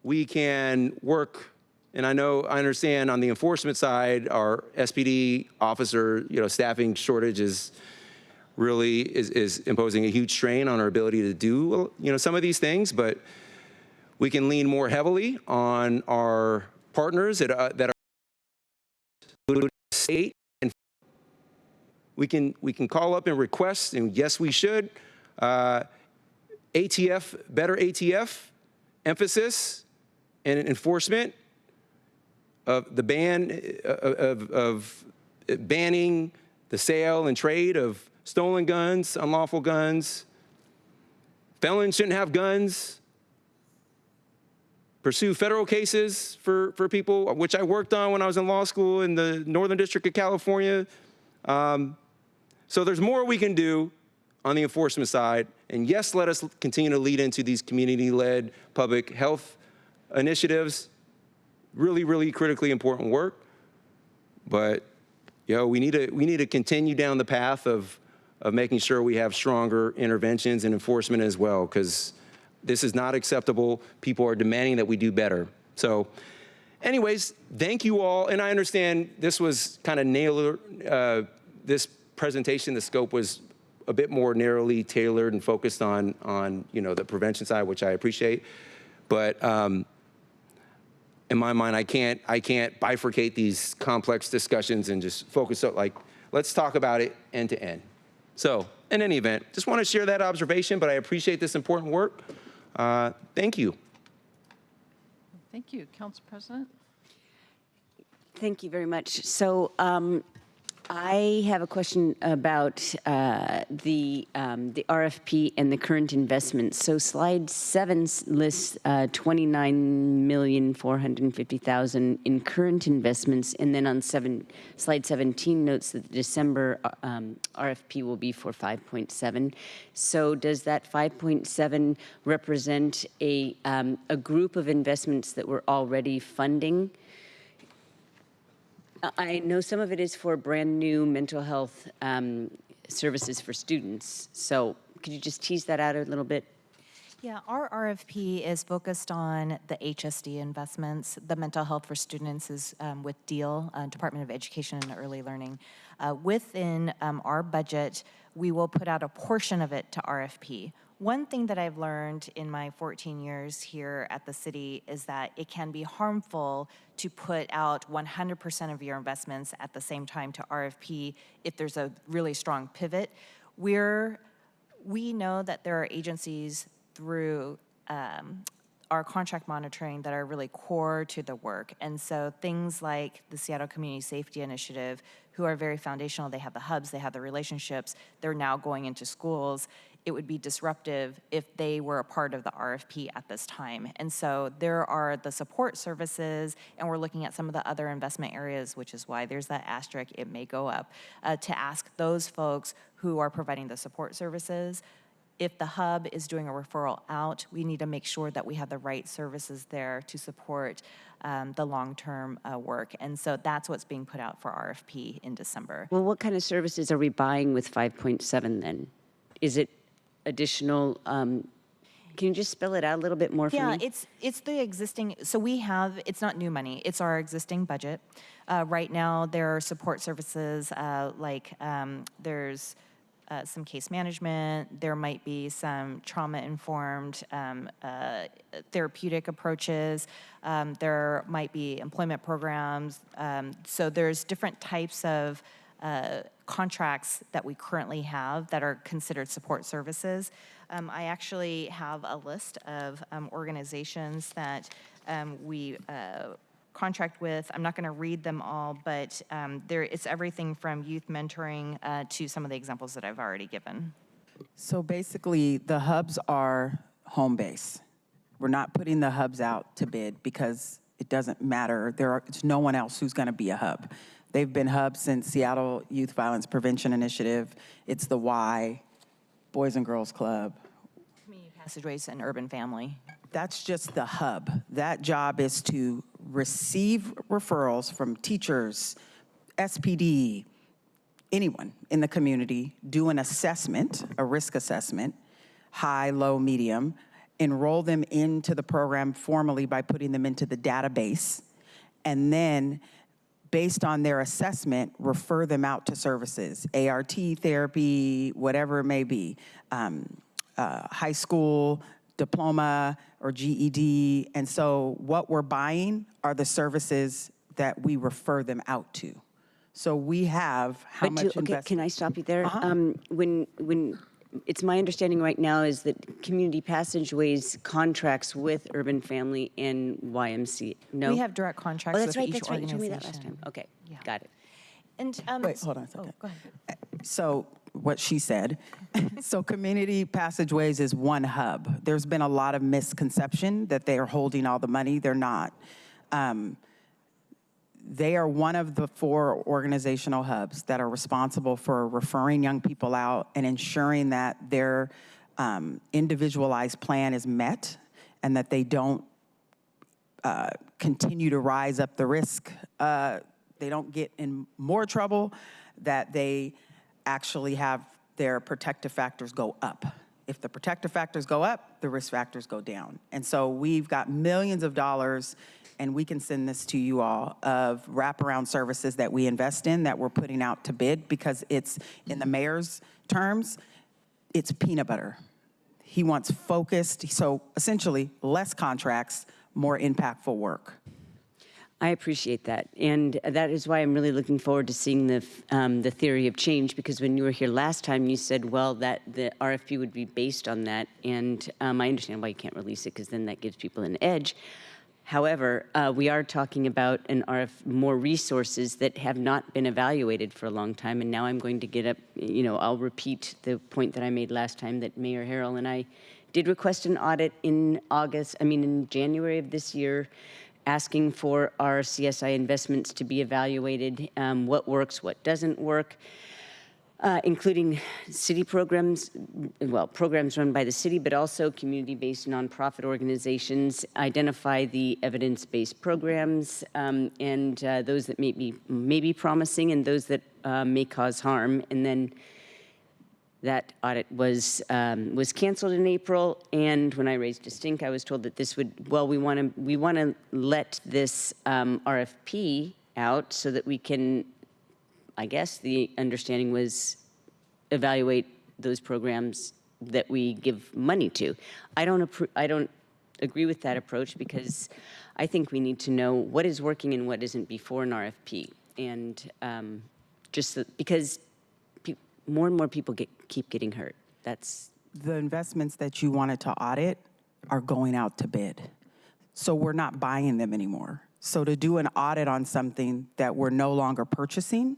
we can work, and I understand on the enforcement side, our SPD officer, staffing shortage is really is imposing a huge strain on our ability to do, some of these things, but we can lean more heavily on our partners that are state, and we can call up and request, and yes, we should, ATF, better ATF emphasis and enforcement of the of banning the sale and trade of stolen guns, unlawful guns. Felons shouldn't have guns. Pursue federal cases for people, which I worked on when I was in law school in the Northern District of California. So there's more we can do on the enforcement side. And yes, let us continue to lead into these community-led public health initiatives. Really, really critically important work. But we need to continue down the path of making sure we have stronger interventions and enforcement as well, because this is not acceptable. People are demanding that we do better. So anyways, thank you all. And I understand this was kind of this presentation, the scope was a bit more narrowly tailored and focused on the prevention side, which I appreciate. But in my mind, I can't bifurcate these complex discussions and just focus on, let's talk about it end to end. So in any event, just want to share that observation, but I appreciate this important work. Thank you. Thank you. Council President? Thank you very much. So I have a question about the RFP and the current investments. So slide 7 lists $29,450,000 in current investments, and then on slide 17 notes that the December RFP will be for 5.7. So does that 5.7 represent a group of investments that we're already funding? I know some of it is for brand new mental health services for students. So could you just tease that out a little bit? Yeah, our RFP is focused on the HSD investments. The mental health for students is with DEAL, Department of Education and Early Learning. Within our budget, we will put out a portion of it to RFP. One thing that I've learned in my 14 years here at the city is that it can be harmful to put out 100% of your investments at the same time to RFP if there's a really strong pivot. We know that there are agencies through our contract monitoring that are really core to the work. And so things like the Seattle Community Safety Initiative, who are very foundational, they have the hubs, they have the relationships, they're now going into schools. It would be disruptive if they were a part of the RFP at this time. And so there are the support services, and we're looking at some of the other investment areas, which is why there's that asterisk, it may go up, to ask those folks who are providing the support services. If the hub is doing a referral out, we need to make sure that we have the right services there to support the long-term work. And so that's what's being put out for RFP in December. Well, what kind of services are we buying with 5.7 then? Is it additional, can you just spell it out a little bit more for me? Yeah, it's the existing, so we have, it's not new money, it's our existing budget. Right now, there are support services like there's some case management, there might be some trauma-informed therapeutic approaches, there might be employment programs, so there's different types of contracts that we currently have that are considered support services. I actually have a list of organizations that we contract with. I'm not going to read them all, but it's everything from youth mentoring to some of the examples that I've already given. So basically, the hubs are home base. We're not putting the hubs out to bid because it doesn't matter. It's no one else who's going to be a hub. They've been hubs since Seattle Youth Violence Prevention Initiative. It's the Y, Boys and Girls Club. Community Passageways and Urban Family. That's just the hub. That job is to receive referrals from teachers, SPD, anyone in the community, do an assessment, a risk assessment, high, low, medium, enroll them into the program formally by putting them into the database, and then based on their assessment, refer them out to services, ART therapy, whatever it may be, high school, diploma, or GED. And so what we're buying are the services that we refer them out to. So we have how much investment. Can I stop you there? When it's my understanding right now is that Community Passageways contracts with Urban Family and YMCA. No? We have direct contracts that's with right, each that's right. You told me organization. that last time. Okay, Yeah. got it. And Wait, hold on a second. go ahead. So what she said, so Community Passageways is one hub. There's been a lot of misconception that they are holding all the money. They're not. They are one of the 4 organizational hubs that are responsible for referring young people out and ensuring that their individualized plan is met and that they don't continue to rise up the risk. They don't get in more trouble, that they actually have their protective factors go up. If the protective factors go up, the risk factors go down. And so we've got millions of dollars, and we can send this to you all, of wraparound services that we invest in that we're putting out to bid because it's, in the mayor's terms, it's peanut butter. He wants focused, so essentially less contracts, more impactful work. I appreciate that, and that is why I'm really looking forward to seeing the theory of change. Because when you were here last time, you said, well, that the RFP would be based on that, and I understand why you can't release it because then that gives people an edge. However, we are talking about more resources that have not been evaluated for a long time, and now I'm going to get up. I'll repeat the point that I made last time that Mayor Harrell and I did request an audit in January of this year, asking for our CSI investments to be evaluated, what works, what doesn't work, including city programs, programs run by the city, but also community-based nonprofit organizations, identify the evidence-based programs and those that may be promising and those that may cause harm, and then that audit was canceled in April, and when I raised a stink, I was told that this would, well, we want to let this RFP out so that we can, I guess the understanding was, evaluate those programs that we give money to. I don't agree with that approach, because I think we need to know what is working and what isn't before an RFP, and because more and more people keep getting hurt. That's The investments that you wanted to audit are going out to bid. So we're not buying them anymore. So to do an audit on something that we're no longer purchasing,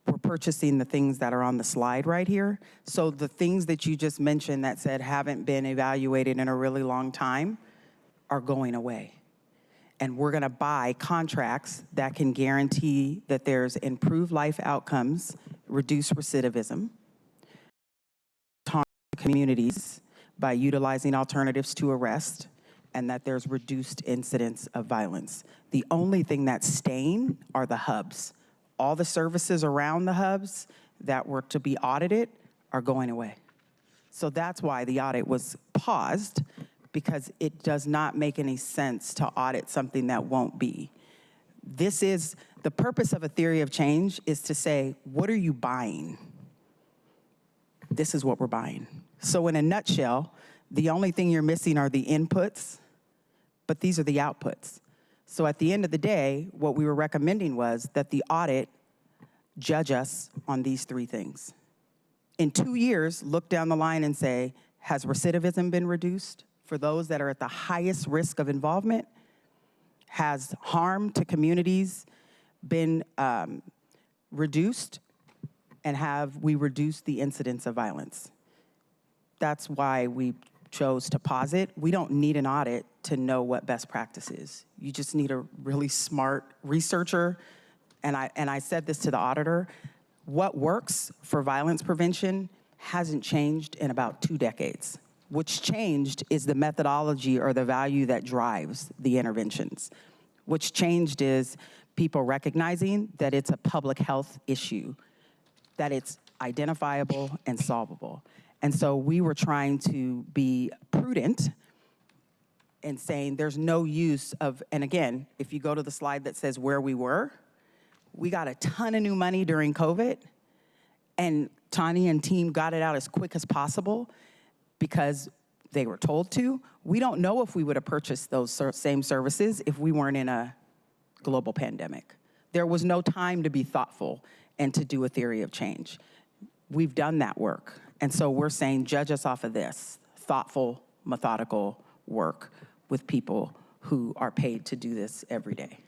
we're purchasing the things that are on the slide right here. So the things that you just mentioned that said haven't been evaluated in a really long time are going away. And we're gonna buy contracts that can guarantee that there's improved life outcomes, reduce recidivism, target communities by utilizing alternatives to arrest, and that there's reduced incidents of violence. The only thing that's staying are the hubs. All the services around the hubs that were to be audited are going away. So that's why the audit was paused, because it does not make any sense to audit something that won't be. This is, the purpose of a theory of change is to say, what are you buying? This is what we're buying. So in a nutshell, the only thing you're missing are the inputs, but these are the outputs. So at the end of the day, what we were recommending was that the audit judge us on these three things. In 2 years, look down the line and say, has recidivism been reduced for those that are at the highest risk of involvement? Has harm to communities been reduced? And have we reduced the incidence of violence? That's why we chose to pause it. We don't need an audit to know what best practice is. You just need a really smart researcher. And I said this to the auditor, what works for violence prevention hasn't changed in about 2 decades. What's changed is the methodology or the value that drives the interventions. What's changed is people recognizing that it's a public health issue, that it's identifiable and solvable. And so we were trying to be prudent in saying there's no use of, and again, if you go to the slide that says where we were, we got a ton of new money during COVID, and Tanya and team got it out as quick as possible because they were told to. We don't know if we would have purchased those same services if we weren't in a global pandemic. There was no time to be thoughtful and to do a theory of change. We've done that work. And so we're saying, judge us off of this thoughtful, methodical work with people who are paid to do this every day.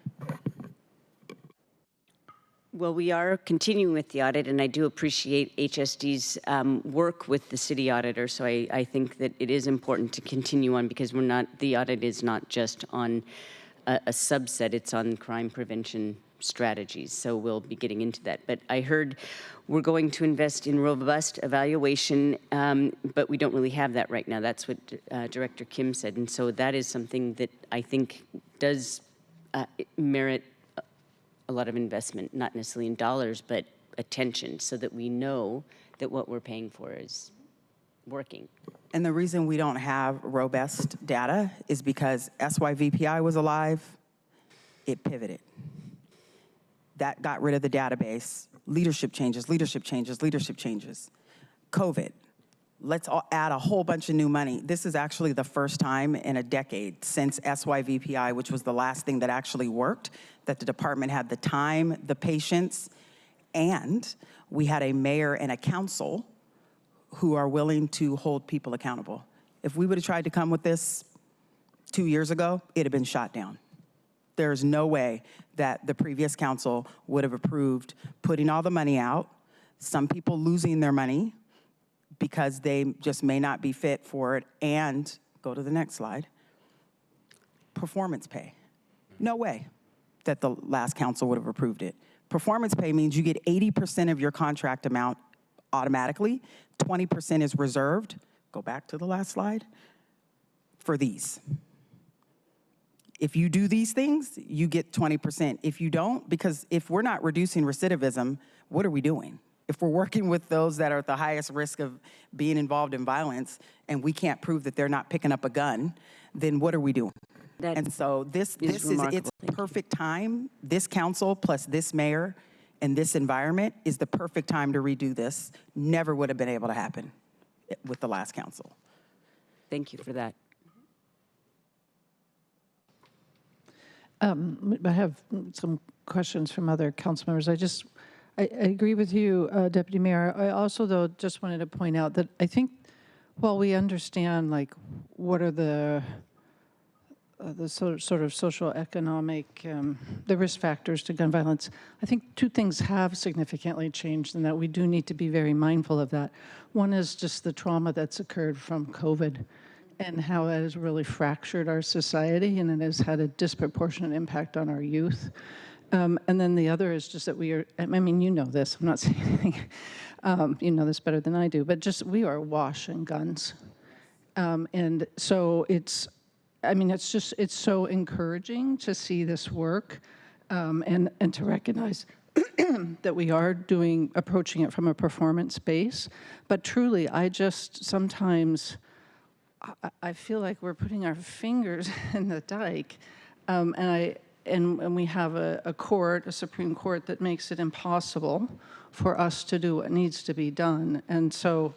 Well, we are continuing with the audit, and I do appreciate HSD's work with the city auditor. So I think that it is important to continue on, because the audit is not just on a subset, it's on crime prevention strategies. So we'll be getting into that. But I heard we're going to invest in robust evaluation, but we don't really have that right now. That's what Director Kim said. And so that is something that I think does merit a lot of investment, not necessarily in dollars, but attention, so that we know that what we're paying for is working. And the reason we don't have robust data is because SYVPI was alive, it pivoted. That got rid of the database. Leadership changes, leadership changes, leadership changes. COVID, let's add a whole bunch of new money. This is actually the first time in a decade since SYVPI, which was the last thing that actually worked, that the department had the time, the patience, and we had a mayor and a council who are willing to hold people accountable. If we would have tried to come with this 2 years ago, it'd have been shot down. There's no way that the previous council would have approved putting all the money out, some people losing their money because they just may not be fit for it, and, go to the next slide, performance pay. No way that the last council would have approved it. Performance pay means you get 80% of your contract amount automatically, 20% is reserved, go back to the last slide, for these. If you do these things, you get 20%. If you don't, because if we're not reducing recidivism, what are we doing? If we're working with those that are at the highest risk of being involved in violence and we can't prove that they're not picking up a gun, then what are we doing? That And so this is remarkable. it's Thank you. perfect time. This council plus this mayor and this environment is the perfect time to redo this. Never would have been able to happen with the last council. Thank you for that. I have some questions from other council members. I agree with you, Deputy Mayor. I also, though, just wanted to point out that I think while we understand, like, what are the sort of social economic, the risk factors to gun violence, I think two things have significantly changed and that we do need to be very mindful of that. One is just the trauma that's occurred from COVID and how that has really fractured our society and it has had a disproportionate impact on our youth. And then the other is just that we are, I mean, you know this, I'm not saying anything, you know this better than I do, but just we are awash in guns. And so it's so encouraging to see this work and to recognize that we are approaching it from a performance base. But truly, I just sometimes, I feel like we're putting our fingers in the dike and we have a Supreme Court that makes it impossible for us to do what needs to be done. And so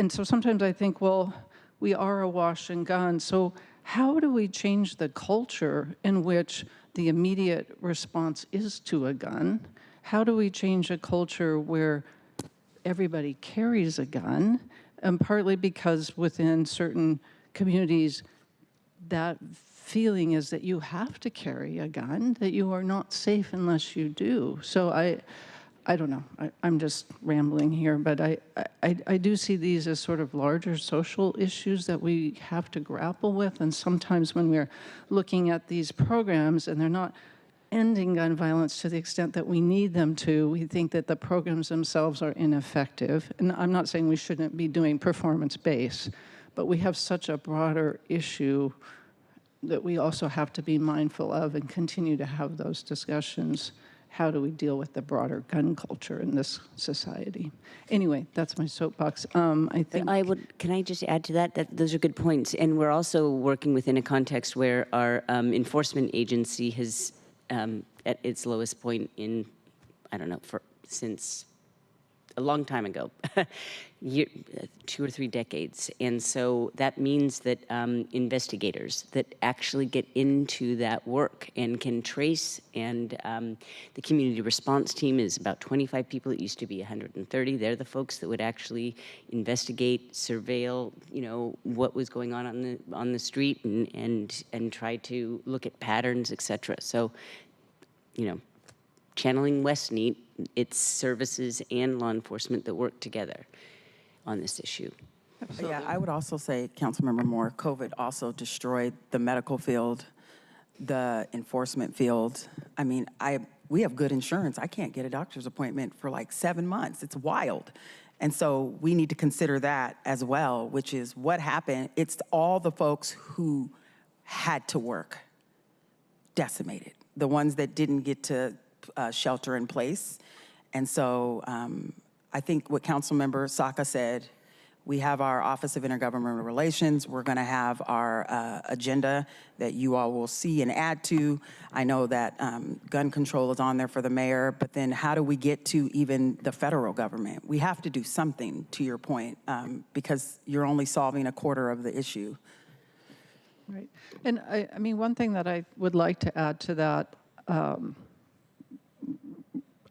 sometimes I think, well, we are awash in guns. So how do we change the culture in which the immediate response is to a gun? How do we change a culture where everybody carries a gun? And partly because within certain communities, that feeling is that you have to carry a gun, that you are not safe unless you do. So I don't know, I'm just rambling here, but I do see these as sort of larger social issues that we have to grapple with. And sometimes when we're looking at these programs and they're not ending gun violence to the extent that we need them to, we think that the programs themselves are ineffective. And I'm not saying we shouldn't be doing performance-based, but we have such a broader issue that we also have to be mindful of and continue to have those discussions. How do we deal with the broader gun culture in this society? Anyway, that's my soapbox. I think Can I just add to that? Those are good points. And we're also working within a context where our enforcement agency has, at its lowest point in, I don't know, since a long time ago, 2 or 3 decades. And so that means that investigators that actually get into that work and can trace, and the community response team is about 25 people. It used to be 130. They're the folks that would actually investigate, surveil, what was going on the street and try to look at patterns, et cetera. So, channeling Westneat, it's services and law enforcement that work together on this issue. Yeah, I would also say, Councilmember Moore, COVID also destroyed the medical field, the enforcement field. I mean, we have good insurance. I can't get a doctor's appointment for like 7 months. It's wild. And so we need to consider that as well, which is what happened. It's all the folks who had to work decimated, the ones that didn't get to shelter in place. And so I think what Councilmember Saka said, we have our Office of Intergovernmental Relations. We're going to have our agenda that you all will see and add to. I know that gun control is on there for the mayor, but then how do we get to even the federal government? We have to do something, to your point, because you're only solving a quarter of the issue. Right. And I mean, one thing that I would like to add to that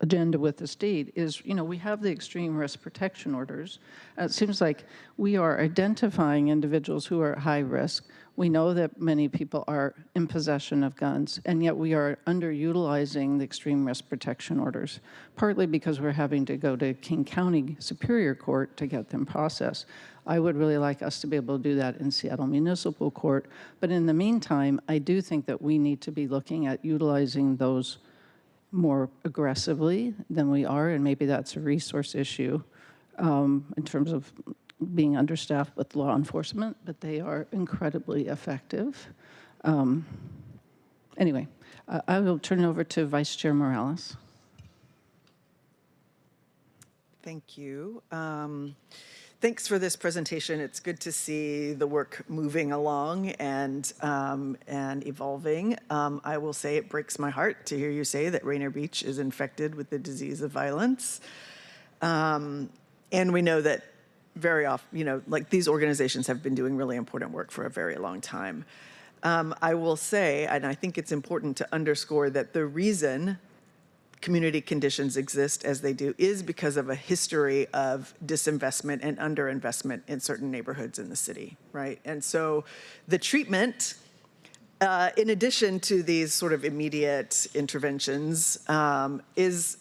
agenda with the state is, we have the extreme risk protection orders. It seems like we are identifying individuals who are at high risk. We know that many people are in possession of guns, and yet we are underutilizing the extreme risk protection orders, partly because we're having to go to King County Superior Court to get them processed. I would really like us to be able to do that in Seattle Municipal Court. But in the meantime, I do think that we need to be looking at utilizing those more aggressively than we are, and maybe that's a resource issue in terms of being understaffed with law enforcement, but they are incredibly effective. Anyway, I will turn it over to Vice Chair Morales. Thank you. Thanks for this presentation. It's good to see the work moving along and evolving. I will say it breaks my heart to hear you say that Rainier Beach is infected with the disease of violence. And we know that very often, like these organizations have been doing really important work for a very long time. I will say, and I think it's important to underscore that the reason community conditions exist as they do is because of a history of disinvestment and underinvestment in certain neighborhoods in the city, right? And so the treatment, in addition to these sort of immediate interventions, is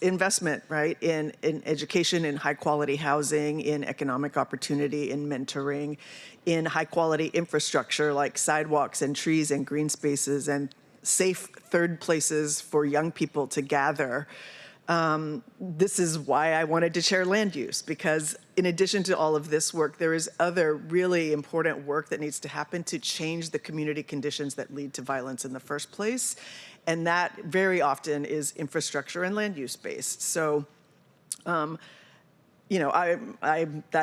investment, right, in education, in high quality housing, in economic opportunity, in mentoring, in high quality infrastructure like sidewalks and trees and green spaces and safe third places for young people to gather. This is why I wanted to chair land use, because in addition to all of this work, there is other really important work that needs to happen to change the community conditions that lead to violence in the first place. And that very often is infrastructure and land use based. So, that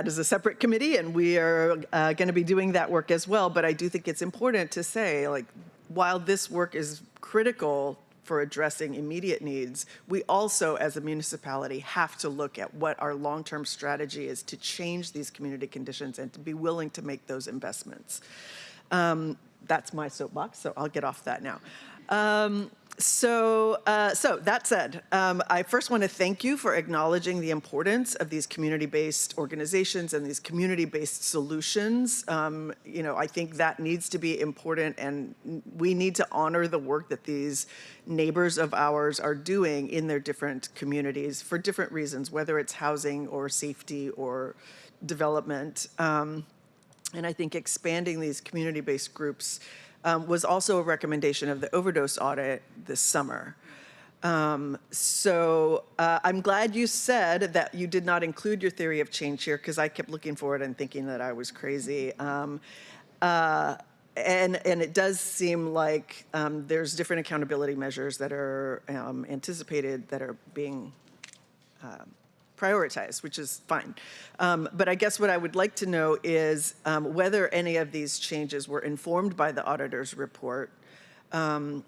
is a separate committee, and we are going to be doing that work as well. But I do think it's important to say, like, while this work is critical for addressing immediate needs, we also, as a municipality, have to look at what our long-term strategy is to change these community conditions and to be willing to make those investments. That's my soapbox, so I'll get off that now. So that said, I first want to thank you for acknowledging the importance of these community-based organizations and these community-based solutions. I think that needs to be important, and we need to honor the work that these neighbors of ours are doing in their different communities for different reasons, whether it's housing or safety or development. And I think expanding these community-based groups was also a recommendation of the overdose audit this summer. So I'm glad you said that you did not include your theory of change here, because I kept looking for it and thinking that I was crazy. And it does seem like there's different accountability measures that are anticipated that are being prioritized, which is fine. But I guess what I would like to know is whether any of these changes were informed by the auditor's report,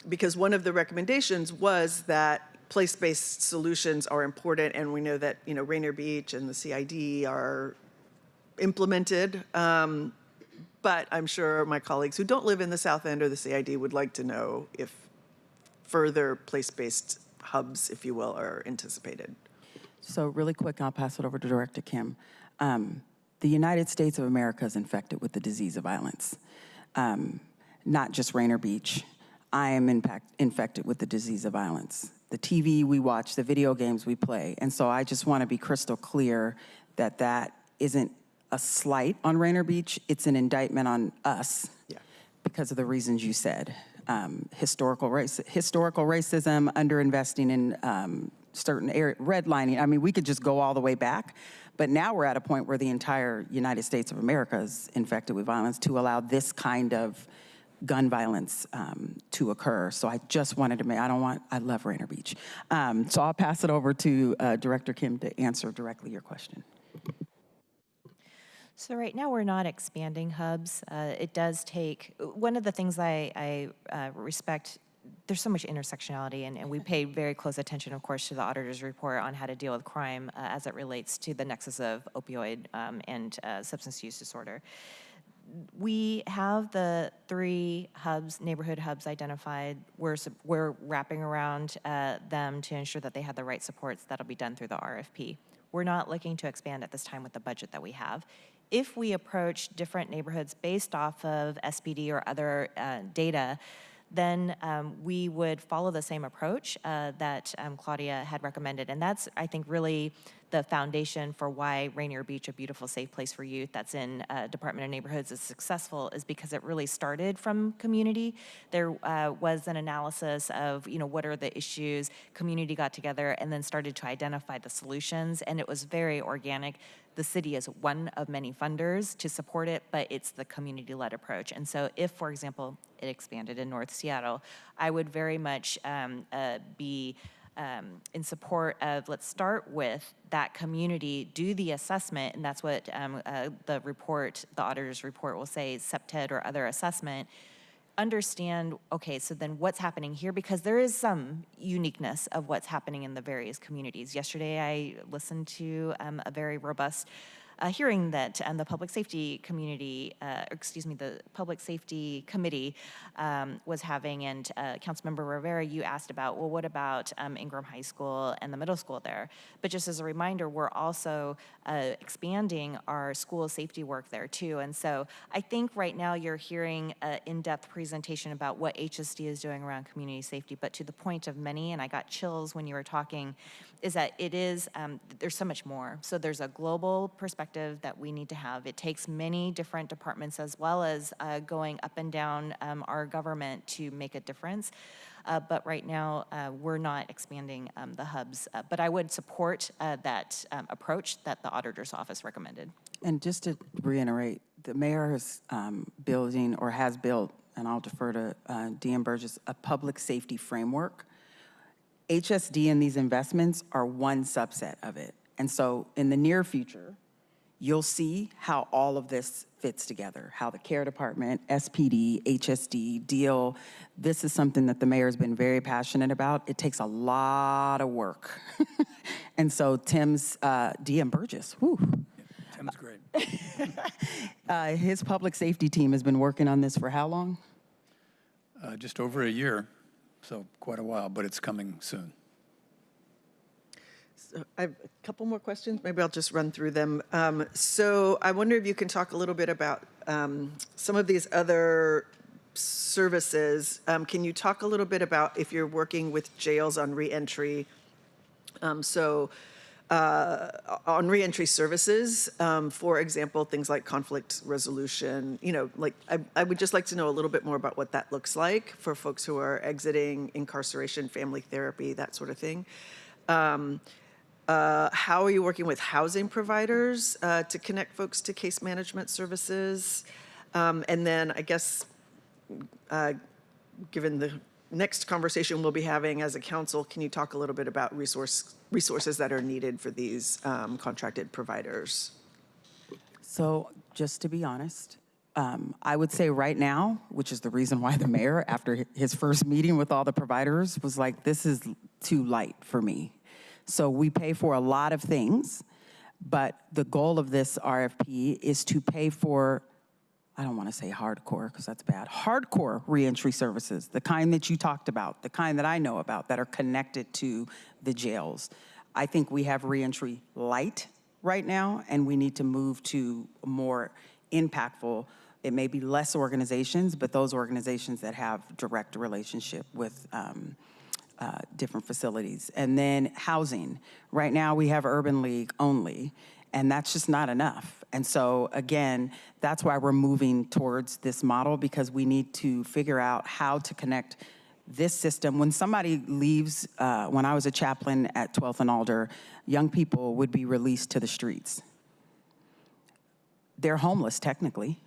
because one of the recommendations was that place-based solutions are important, and we know that Rainier Beach and the CID are implemented. But I'm sure my colleagues who don't live in the South End or the CID would like to know if further place-based hubs, if you will, are anticipated. So really quick, I'll pass it over to Director Kim. The United States of America is infected with the disease of violence. Not just Rainier Beach. I am infected with the disease of violence. The TV we watch, the video games we play. And so I just want to be crystal clear that that isn't a slight on Rainier Beach. It's an indictment on us because of the reasons you said. Historical racism, underinvesting in certain area, redlining. I mean, we could just go all the way back, but now we're at a point where the entire United States of America is infected with violence to allow this kind of gun violence to occur. So I just wanted to make, I love Rainier Beach. So I'll pass it over to Director Kim to answer directly your question. So right now we're not expanding hubs. It does take, one of the things I respect, there's so much intersectionality, and we pay very close attention, of course, to the auditor's report on how to deal with crime as it relates to the nexus of opioid and substance use disorder. We have the 3 hubs, neighborhood hubs identified. We're wrapping around them to ensure that they have the right supports. That'll be done through the RFP. We're not looking to expand at this time with the budget that we have. If we approach different neighborhoods based off of SPD or other data, then we would follow the same approach that Claudia had recommended. And that's, I think, really the foundation for why Rainier Beach, a beautiful, safe place for youth that's in Department of Neighborhoods, is successful, is because it really started from community. There was an analysis of, what are the issues, community got together and then started to identify the solutions, and it was very organic. The city is one of many funders to support it, but it's the community-led approach. And so if, for example, it expanded in North Seattle, I would very much be in support of, let's start with that community, do the assessment, and that's what the report, the auditor's report will say, SEPTED or other assessment, understand, okay, so then what's happening here? Because there is some uniqueness of what's happening in the various communities. Yesterday, I listened to a very robust hearing that the public safety community, the public safety committee was having, and Councilmember Rivera, you asked about, well, what about Ingram High School and the middle school there? But just as a reminder, we're also expanding our school safety work there too. And so I think right now you're hearing an in-depth presentation about what HSD is doing around community safety, but to the point of many, and I got chills when you were talking, is that it is, there's so much more. So there's a global perspective that we need to have. It takes many different departments as well as going up and down our government to make a difference. But right now, we're not expanding the hubs. But I would support that approach that the auditor's office recommended. And just to reiterate, the mayor is building or has built, and I'll defer to DM Burgess, a public safety framework. HSD and these investments are one subset of it. And so in the near future, you'll see how all of this fits together, how the care department, SPD, HSD deal. This is something that the mayor's been very passionate about. It takes a lot of work. And so Tim's, DM Burgess, whew. Tim's great. His public safety team has been working on this for how long? Just over a year, so quite a while, but it's coming soon. So I have a couple more questions. Maybe I'll just run through them. So I wonder if you can talk a little bit about some of these other services. Can you talk a little bit about if you're working with jails on reentry? On reentry services, for example, things like conflict resolution, I would just like to know a little bit more about what that looks like for folks who are exiting incarceration, family therapy, that sort of thing. How are you working with housing providers to connect folks to case management services? And then I guess, given the next conversation we'll be having as a council, can you talk a little bit about resources that are needed for these contracted providers? So just to be honest, I would say right now, which is the reason why the mayor, after his first meeting with all the providers, was like, this is too light for me. So we pay for a lot of things, but the goal of this RFP is to pay for, I don't want to say hardcore because that's bad, hardcore reentry services, the kind that you talked about, the kind that I know about that are connected to the jails. I think we have reentry light right now, and we need to move to more impactful. It may be less organizations, but those organizations that have direct relationship with different facilities. And then housing. Right now we have Urban League only, and that's just not enough. And so again, that's why we're moving towards this model, because we need to figure out how to connect this system. When somebody leaves, when I was a chaplain at 12th and Alder, young people would be released to the streets. They're homeless technically.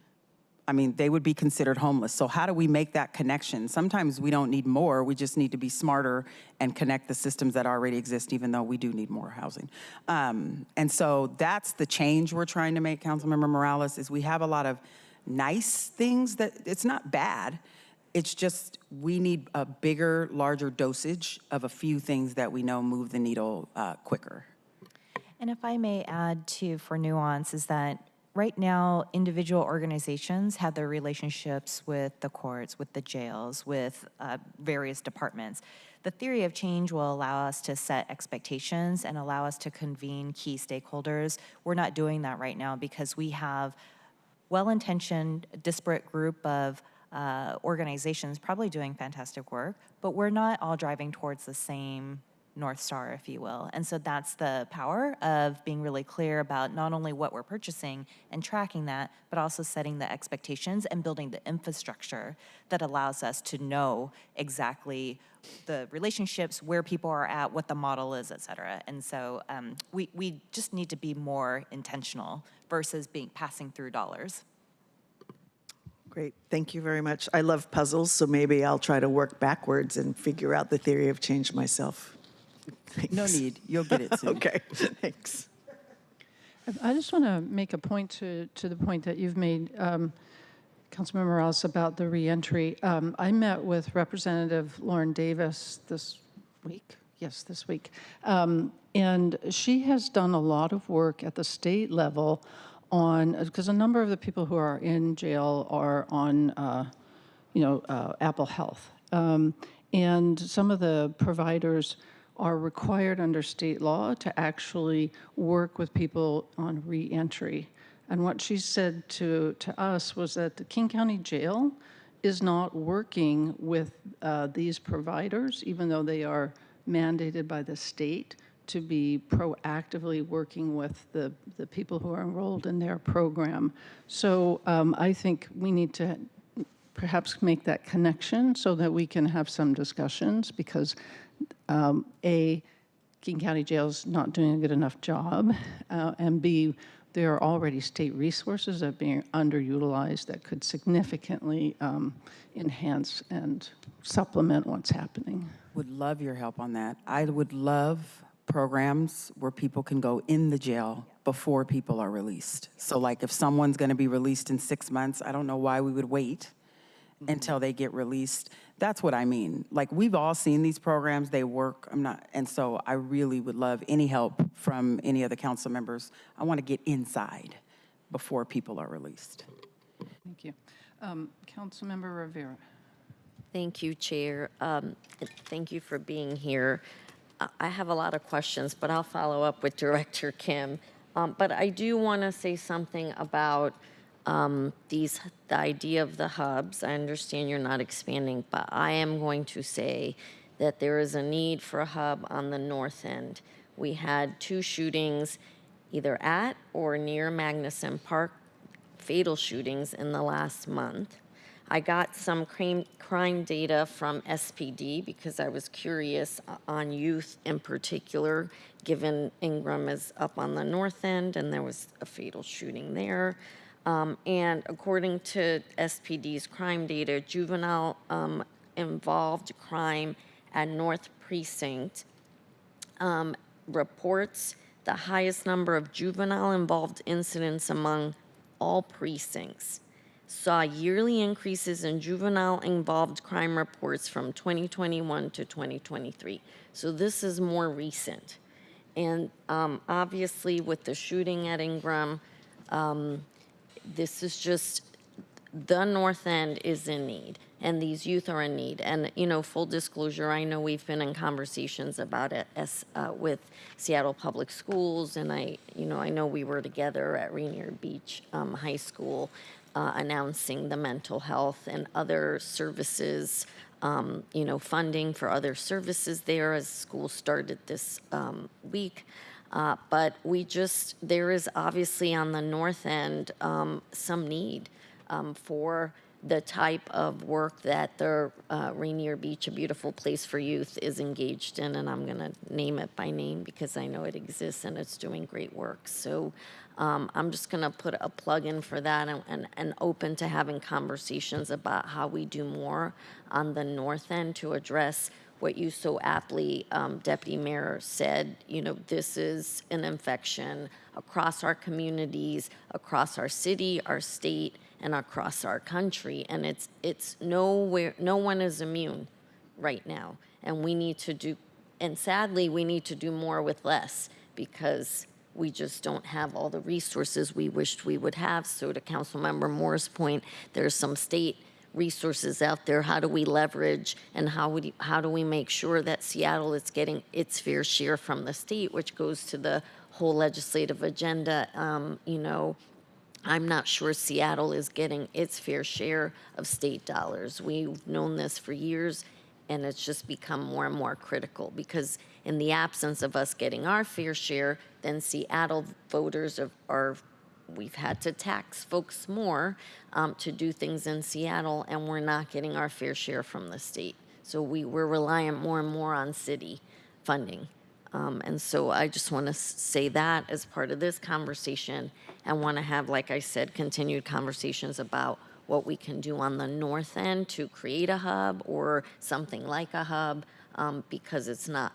I mean, they would be considered homeless. So how do we make that connection? Sometimes we don't need more, we just need to be smarter and connect the systems that already exist, even though we do need more housing. And so that's the change we're trying to make, Councilmember Morales, is we have a lot of nice things that, it's not bad, it's just we need a bigger, larger dosage of a few things that we know move the needle quicker. And if I may add too, for nuance, is that right now, individual organizations have their relationships with the courts, with the jails, with various departments. The theory of change will allow us to set expectations and allow us to convene key stakeholders. We're not doing that right now because we have well-intentioned, disparate group of organizations probably doing fantastic work, but we're not all driving towards the same North Star, if you will. And so that's the power of being really clear about not only what we're purchasing and tracking that, but also setting the expectations and building the infrastructure that allows us to know exactly the relationships, where people are at, what the model is, et cetera. And so we just need to be more intentional versus passing through dollars. Great, thank you very much. I love puzzles, so maybe I'll try to work backwards and figure out the theory of change myself. No need. You'll get it soon. Okay, thanks. I just want to make a point to the point that you've made, Councilmember Morales, about the reentry. I met with Representative Lauren Davis this week. Yes, this week. And she has done a lot of work at the state level on, because a number of the people who are in jail are on, Apple Health. And some of the providers are required under state law to actually work with people on reentry. And what she said to us was that the King County Jail is not working with these providers, even though they are mandated by the state to be proactively working with the people who are enrolled in their program. So I think we need to perhaps make that connection so that we can have some discussions, because King County Jail is not doing a good enough job, and B, there are already state resources that are being underutilized that could significantly enhance and supplement what's happening. Would love your help on that. I would love programs where people can go in the jail before people are released. So like if someone's going to be released in 6 months, I don't know why we would wait until they get released. That's what I mean. Like, we've all seen these programs, they work. And so I really would love any help from any of the council members. I want to get inside before people are released. Thank you. Councilmember Rivera. Thank you, Chair. Thank you for being here. I have a lot of questions, but I'll follow up with Director Kim. But I do want to say something about the idea of the hubs. I understand you're not expanding, but I am going to say that there is a need for a hub on the north end. We had 2 shootings either at or near Magnuson Park, fatal shootings in the last month. I got some crime data from SPD because I was curious on youth in particular, given Ingram is up on the north end and there was a fatal shooting there. And according to SPD's crime data, juvenile involved crime at North Precinct reports the highest number of juvenile involved incidents among all precincts. Saw yearly increases in juvenile involved crime reports from 2021 to 2023. So this is more recent. And obviously with the shooting at Ingram, this is just, the north end is in need, and these youth are in need. And, full disclosure, I know we've been in conversations about it with Seattle Public Schools, and I know we were together at Rainier Beach High School announcing the mental health and other services, funding for other services there as school started this week. But there is obviously on the north end some need for the type of work that the Rainier Beach, a beautiful place for youth, is engaged in. And I'm going to name it by name because I know it exists and it's doing great work. So I'm just going to put a plug in for that and open to having conversations about how we do more on the north end to address what you so aptly, Deputy Mayor, said. This is an infection across our communities, across our city, our state, and across our country. And it's nowhere, no one is immune right now. And we need to do, and sadly, we need to do more with less because we just don't have all the resources we wished we would have. So to Councilmember Moore's point, there's some state resources out there. How do we leverage, and how do we make sure that Seattle is getting its fair share from the state, which goes to the whole legislative agenda. I'm not sure Seattle is getting its fair share of state dollars. We've known this for years, and it's just become more and more critical because in the absence of us getting our fair share, then Seattle voters we've had to tax folks more to do things in Seattle, and we're not getting our fair share from the state. So we're reliant more and more on city funding. And so I just want to say that as part of this conversation, and want to have, like I said, continued conversations about what we can do on the north end to create a hub or something like a hub, because it's not,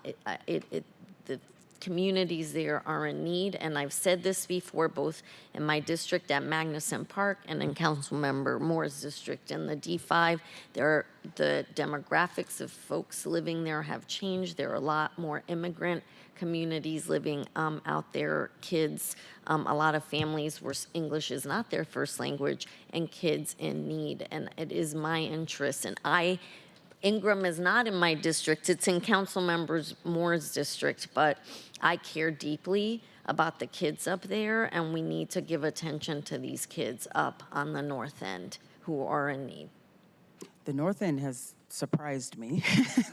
the communities there are in need. And I've said this before, both in my district at Magnuson Park and in Councilmember Moore's district in the D5. The demographics of folks living there have changed. There are a lot more immigrant communities living out there, kids, a lot of families where English is not their first language, and kids in need. And it is my interest, and Ingram is not in my district, it's in Councilmember Moore's district, but I care deeply about the kids up there, and we need to give attention to these kids up on the north end who are in need. The north end has surprised me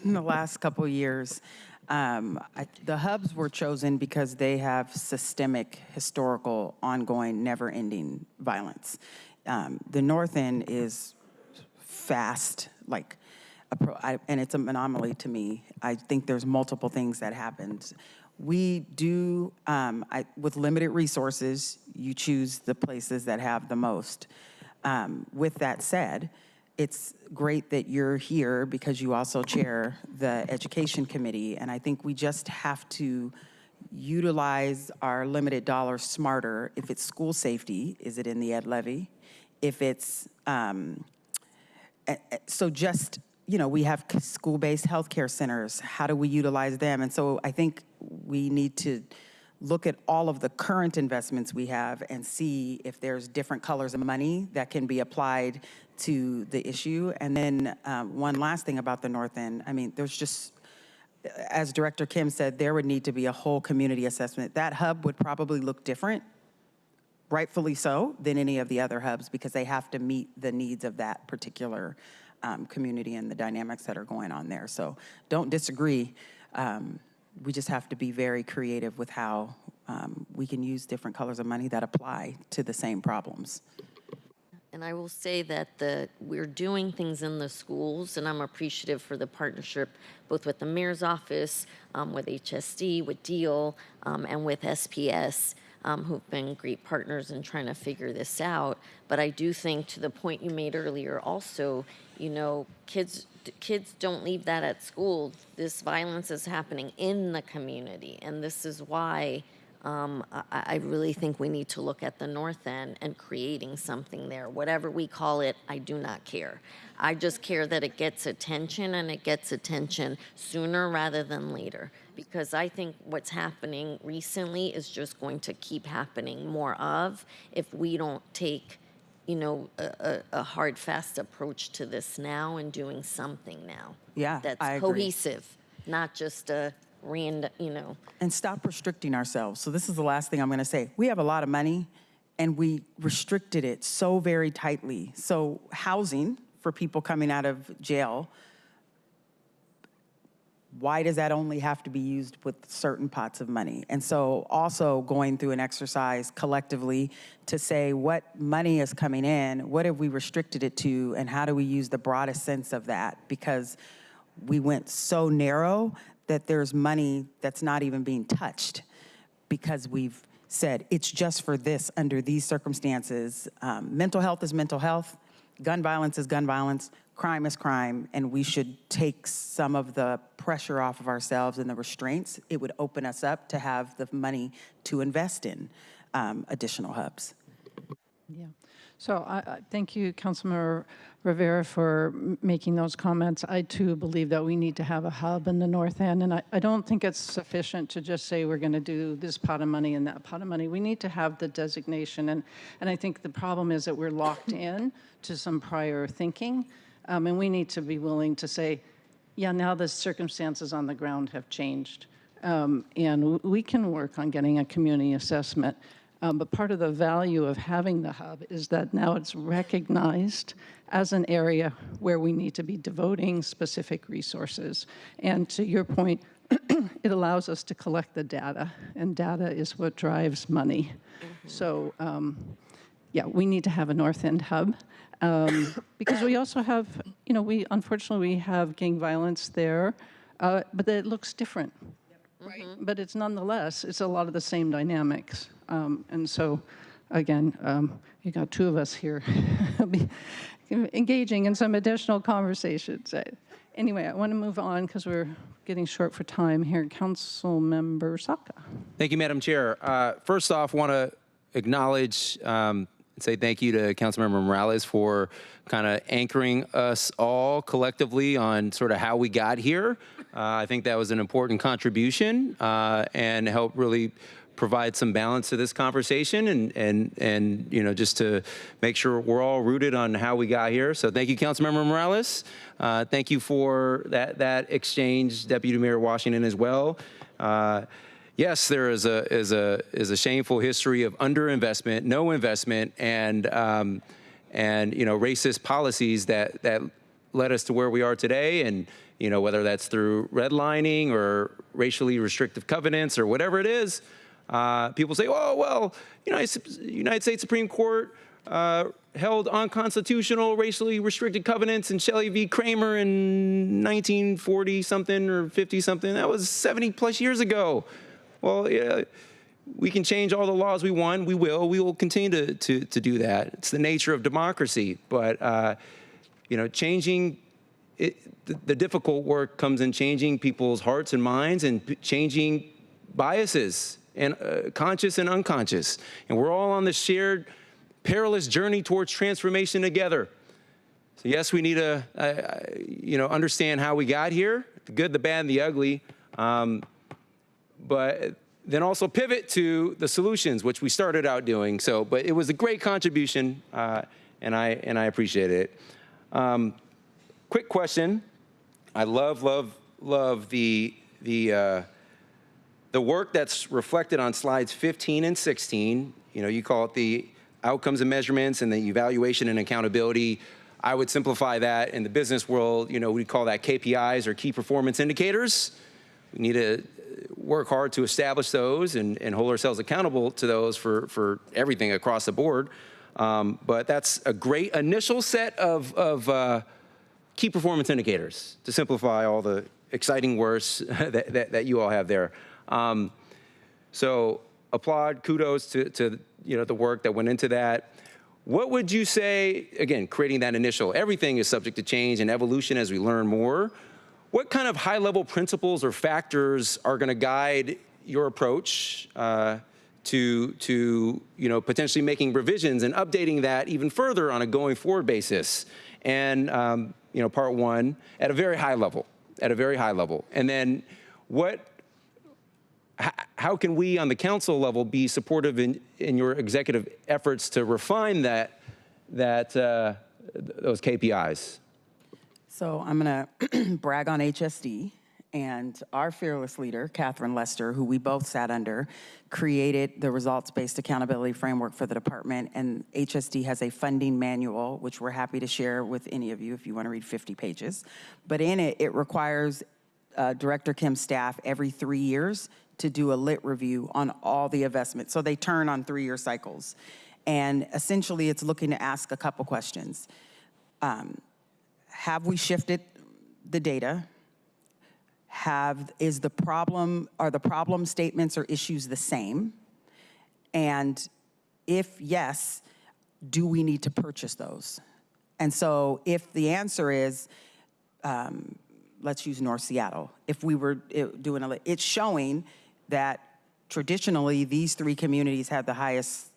in the last couple of years. The hubs were chosen because they have systemic, historical, ongoing, never-ending violence. The north end is fast, and it's an anomaly to me. I think there's multiple things that happened. We do, with limited resources, you choose the places that have the most. With that said, it's great that you're here because you also chair the Education Committee, and I think we just have to utilize our limited dollars smarter. If it's school safety, is it in the ed levy? If it's, we have school-based healthcare centers. How do we utilize them? And so I think we need to look at all of the current investments we have and see if there's different colors of money that can be applied to the issue. And then one last thing about the north end, there's just, as Director Kim said, there would need to be a whole community assessment. That hub would probably look different, rightfully so, than any of the other hubs because they have to meet the needs of that particular community and the dynamics that are going on there. So don't disagree. We just have to be very creative with how we can use different colors of money that apply to the same problems. And I will say that we're doing things in the schools, and I'm appreciative for the partnership both with the mayor's office, with HSD, with DEAL, and with SPS, who've been great partners in trying to figure this out. But I do think, to the point you made earlier also, kids don't leave that at school. This violence is happening in the community, and this is why I really think we need to look at the north end and creating something there. Whatever we call it, I do not care. I just care that it gets attention, and it gets attention sooner rather than later, because I think what's happening recently is just going to keep happening more of if we don't take a hard, fast approach to this now and doing something now. Yeah, that's I agree. Cohesive, not just a random, And stop restricting ourselves. So this is the last thing I'm going to say. We have a lot of money, and we restricted it so very tightly. So housing for people coming out of jail, why does that only have to be used with certain pots of money? And so also going through an exercise collectively to say what money is coming in, what have we restricted it to, and how do we use the broadest sense of that? Because we went so narrow that there's money that's not even being touched because we've said it's just for this under these circumstances. Mental health is mental health, gun violence is gun violence, crime is crime, and we should take some of the pressure off of ourselves and the restraints. It would open us up to have the money to invest in additional hubs. Yeah. So I thank you, Councilmember Rivera, for making those comments. I too believe that we need to have a hub in the north end, and I don't think it's sufficient to just say we're going to do this pot of money and that pot of money. We need to have the designation, and I think the problem is that we're locked in to some prior thinking, and we need to be willing to say, yeah, now the circumstances on the ground have changed, and we can work on getting a community assessment. But part of the value of having the hub is that now it's recognized as an area where we need to be devoting specific resources. And to your point, it allows us to collect the data, and data is what drives money. Mm-hmm. So, yeah, we need to have a North End hub because we also have, unfortunately, we have gang violence there, but it looks different. Right. But it's nonetheless, it's a lot of the same dynamics. And so again, you got two of us here engaging in some additional conversations. Anyway, I want to move on because we're getting short for time here. Councilmember Saka. Thank you, Madam Chair. First off, want to acknowledge and say thank you to Councilmember Morales for kind of anchoring us all collectively on sort of how we got here. I think that was an important contribution and helped really provide some balance to this conversation and you know, just to make sure we're all rooted on how we got here. So thank you, Councilmember Morales. Thank you for that exchange, Deputy Mayor Washington, as well. Yes, there is a shameful history of underinvestment, no investment, and you know, racist policies that led us to where we are today. And you know, whether that's through redlining or racially restrictive covenants or whatever it is, people say, "Oh, well, United States Supreme Court held unconstitutional racially restricted covenants in Shelley v. Kramer in 1940 something or 50 something. That was 70 plus years ago." Well, yeah, we can change all the laws we want. We will continue to do that. It's the nature of democracy. But you know, changing it, the difficult work comes in changing people's hearts and minds and changing biases and conscious and unconscious. And we're all on this shared perilous journey towards transformation together. So yes, we need to you know, understand how we got here, the good, the bad, and the ugly. But then also pivot to the solutions, which we started out doing. So, but it was a great contribution, and I appreciate it. Quick question: I love the work that's reflected on slides 15 and 16. You know, you call it the outcomes and measurements and the evaluation and accountability. I would simplify that in the business world. You know, we call that KPIs or key performance indicators. We need to work hard to establish those and hold ourselves accountable to those for everything across the board. But that's a great initial set of key performance indicators to simplify all the exciting words that you all have there. So applaud, kudos to you know, the work that went into that. What would you say, again, creating that initial, everything is subject to change and evolution as we learn more. What kind of high-level principles or factors are going to guide your approach to you know, potentially making revisions and updating that even further on a going forward basis? And you know, part one at a very high level, and then how can we on the council level be supportive in your executive efforts to refine those KPIs? So I'm going to brag on HSD, and our fearless leader, Catherine Lester, who we both sat under, created the results-based accountability framework for the department, and HSD has a funding manual, which we're happy to share with any of you if you want to read 50 pages. But in it, it requires Director Kim's staff every 3 years to do a lit review on all the investments. So they turn on 3-year cycles. And essentially, it's looking to ask a couple questions. Have we shifted the data? Are the problem statements or issues the same? And if yes, do we need to purchase those? And so if the answer is, let's use North Seattle. If we were doing it's showing that traditionally these 3 communities had the highest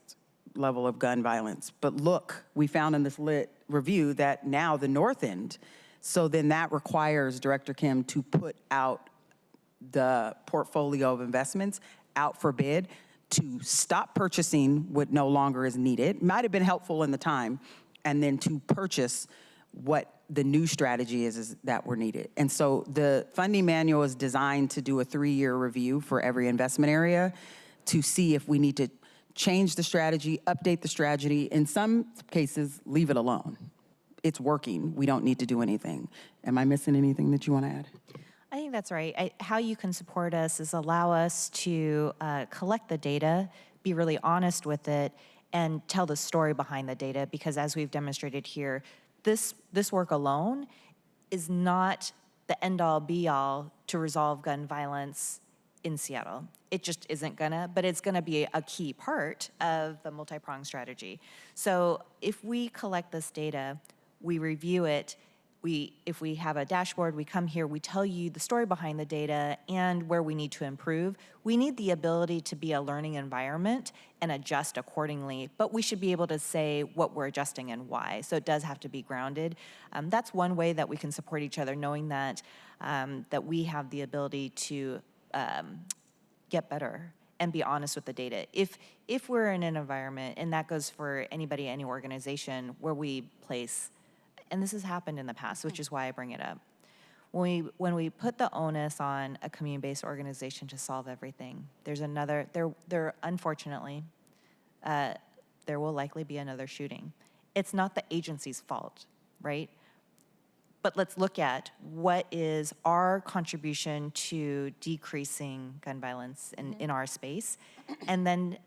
level of gun violence. But look, we found in this lit review that now the north end, so then that requires Director Kim to put out the portfolio of investments out for bid to stop purchasing what no longer is needed. Might have been helpful in the time, and then to purchase what the new strategy is that were needed. And so the funding manual is designed to do a 3-year review for every investment area to see if we need to change the strategy, update the strategy. In some cases, leave it alone. It's working. We don't need to do anything. Am I missing anything that you want to add? I think that's right. How you can support us is allow us to collect the data, be really honest with it, and tell the story behind the data, because as we've demonstrated here, this work alone is not the end-all be-all to resolve gun violence in Seattle. It just isn't gonna, but it's gonna be a key part of the multi-pronged strategy. So if we collect this data, we review it, if we have a dashboard, we come here, we tell you the story behind the data and where we need to improve. We need the ability to be a learning environment and adjust accordingly, but we should be able to say what we're adjusting and why. So it does have to be grounded. That's one way that we can support each other, knowing that, that we have the ability to get better and be honest with the data. If we're in an environment, and that goes for anybody, any organization, where we place, and this has happened in the past, which is why I bring it up. When we put the onus on a community-based organization to solve everything, there's another, there unfortunately, there will likely be another shooting. It's not the agency's fault, right? But let's look at what is our contribution to decreasing gun violence in our space, and then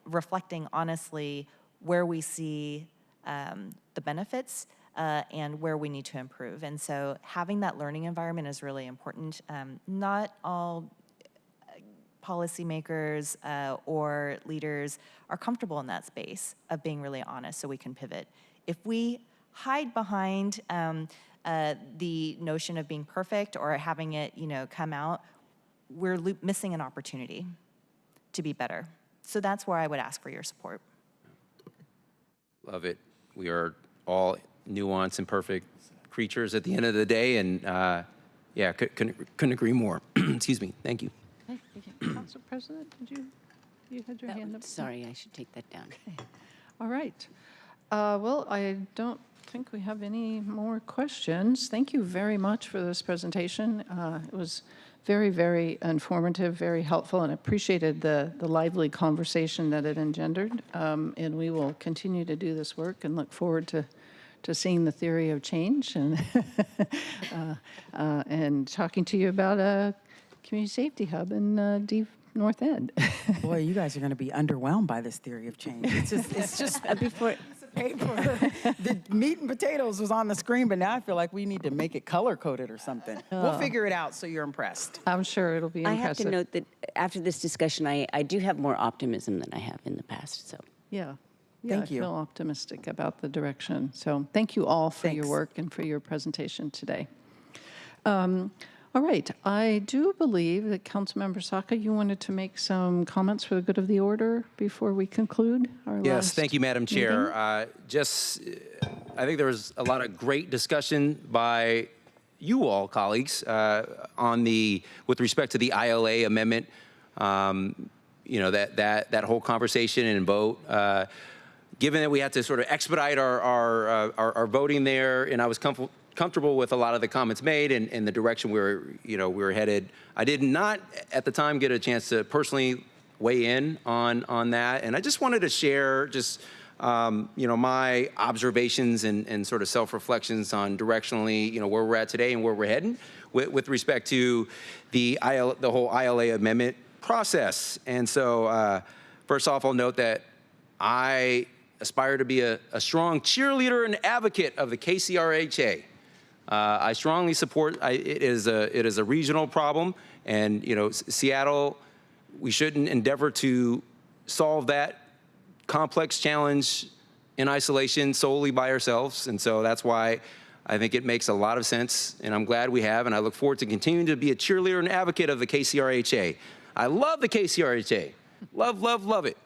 reflecting honestly where we see the benefits and where we need to improve. And so having that learning environment is really important. Not all policymakers or leaders are comfortable in that space of being really honest, so we can pivot. If we hide behind the notion of being perfect or having it, come out, we're missing an opportunity to be better. So that's where I would ask for your support. Love it. We are all nuanced and perfect creatures at the end of the day, and yeah, couldn't agree more. Excuse me. Thank you. Hey, Council President, you had your hand up? Sorry, I should take that down. Okay. All right. Well, I don't think we have any more questions. Thank you very much for this presentation. It was very, very informative, very helpful, and appreciated the lively conversation that it engendered. And we will continue to do this work and look forward to seeing the theory of change and and talking to you about a community safety hub in Deep North End. Boy, you guys are going to be underwhelmed by this theory of change. It's just before paper. The meat and potatoes was on the screen, but now I feel like we need to make it color-coded or something. We'll figure it out so you're impressed. I'm sure it'll be impressive. I have to note that after this discussion, I do have more optimism than I have in the past. So Yeah. Thank you. I feel optimistic about the direction. So thank you all for your Thanks. work and for your presentation today. All right. I do believe that Councilmember Saka, you wanted to make some comments for the good of the order before we conclude our last Yes, thank you, Madam Chair. meeting? I think there was a lot of great discussion by you all, colleagues, with respect to the ILA amendment. That whole conversation and vote. Given that we had to sort of expedite our voting there, and I was comfortable with a lot of the comments made and the direction we were headed. I did not at the time get a chance to personally weigh in on that, and I just wanted to share my observations and sort of self-reflections on directionally where we're at today and where we're heading with respect to the whole ILA amendment process. And so first off, I'll note that I aspire to be a strong cheerleader and advocate of the KCRHA. I strongly support. It is a regional problem, and Seattle. We shouldn't endeavor to solve that complex challenge in isolation solely by ourselves, and so that's why I think it makes a lot of sense, and I'm glad we have, and I look forward to continuing to be a cheerleader and advocate of the KCRHA. I love the KCRHA. Love it.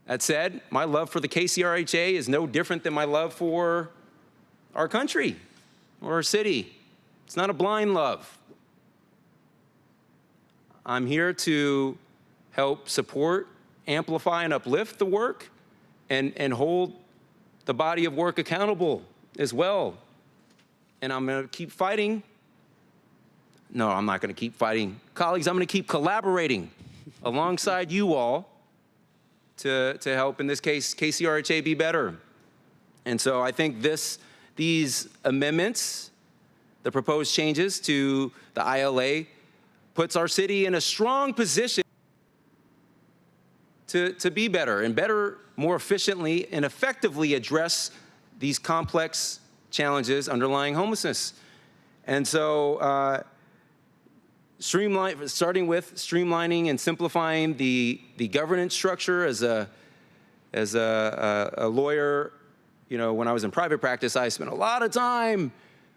That said, my love for the KCRHA is no different than my love for our country or our city. It's not a blind love. I'm here to help support, amplify, and uplift the work and hold the body of work accountable as well. And I'm going to keep fighting. No, I'm not going to keep fighting. Colleagues, I'm going to keep collaborating alongside you all to help, in this case, KCRHA be better. And so I think these amendments, the proposed changes to the ILA, puts our city in a strong position to be better and more efficiently and effectively address these complex challenges underlying homelessness. And so starting with streamlining and simplifying the governance structure. As a lawyer, you know, when I was in private practice, I spent a lot of time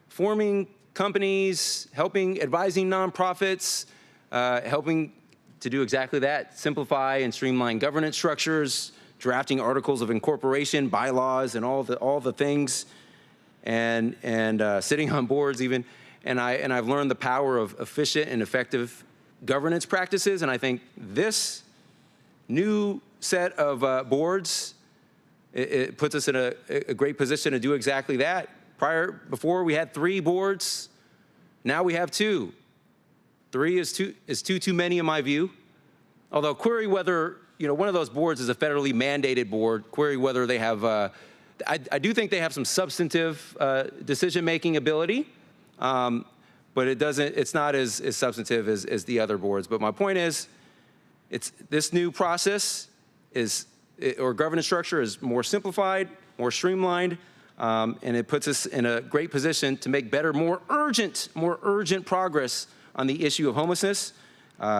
forming companies, advising nonprofits, helping to do exactly that, simplify and streamline governance structures, drafting articles of incorporation, bylaws, and all the things, and sitting on boards even. And I've learned the power of efficient and effective governance practices. And I think this new set of boards, it puts us in a great position to do exactly that. Before we had 3 boards, now we have 2. 3 is too many in my view. Although query whether, you know, one of those boards is a federally mandated board, query whether they have, I do think they have some substantive decision-making ability, but it's not as substantive as the other boards. But my point is, this new process or governance structure is more simplified, more streamlined, and it puts us in a great position to make better, more urgent progress on the issue of homelessness.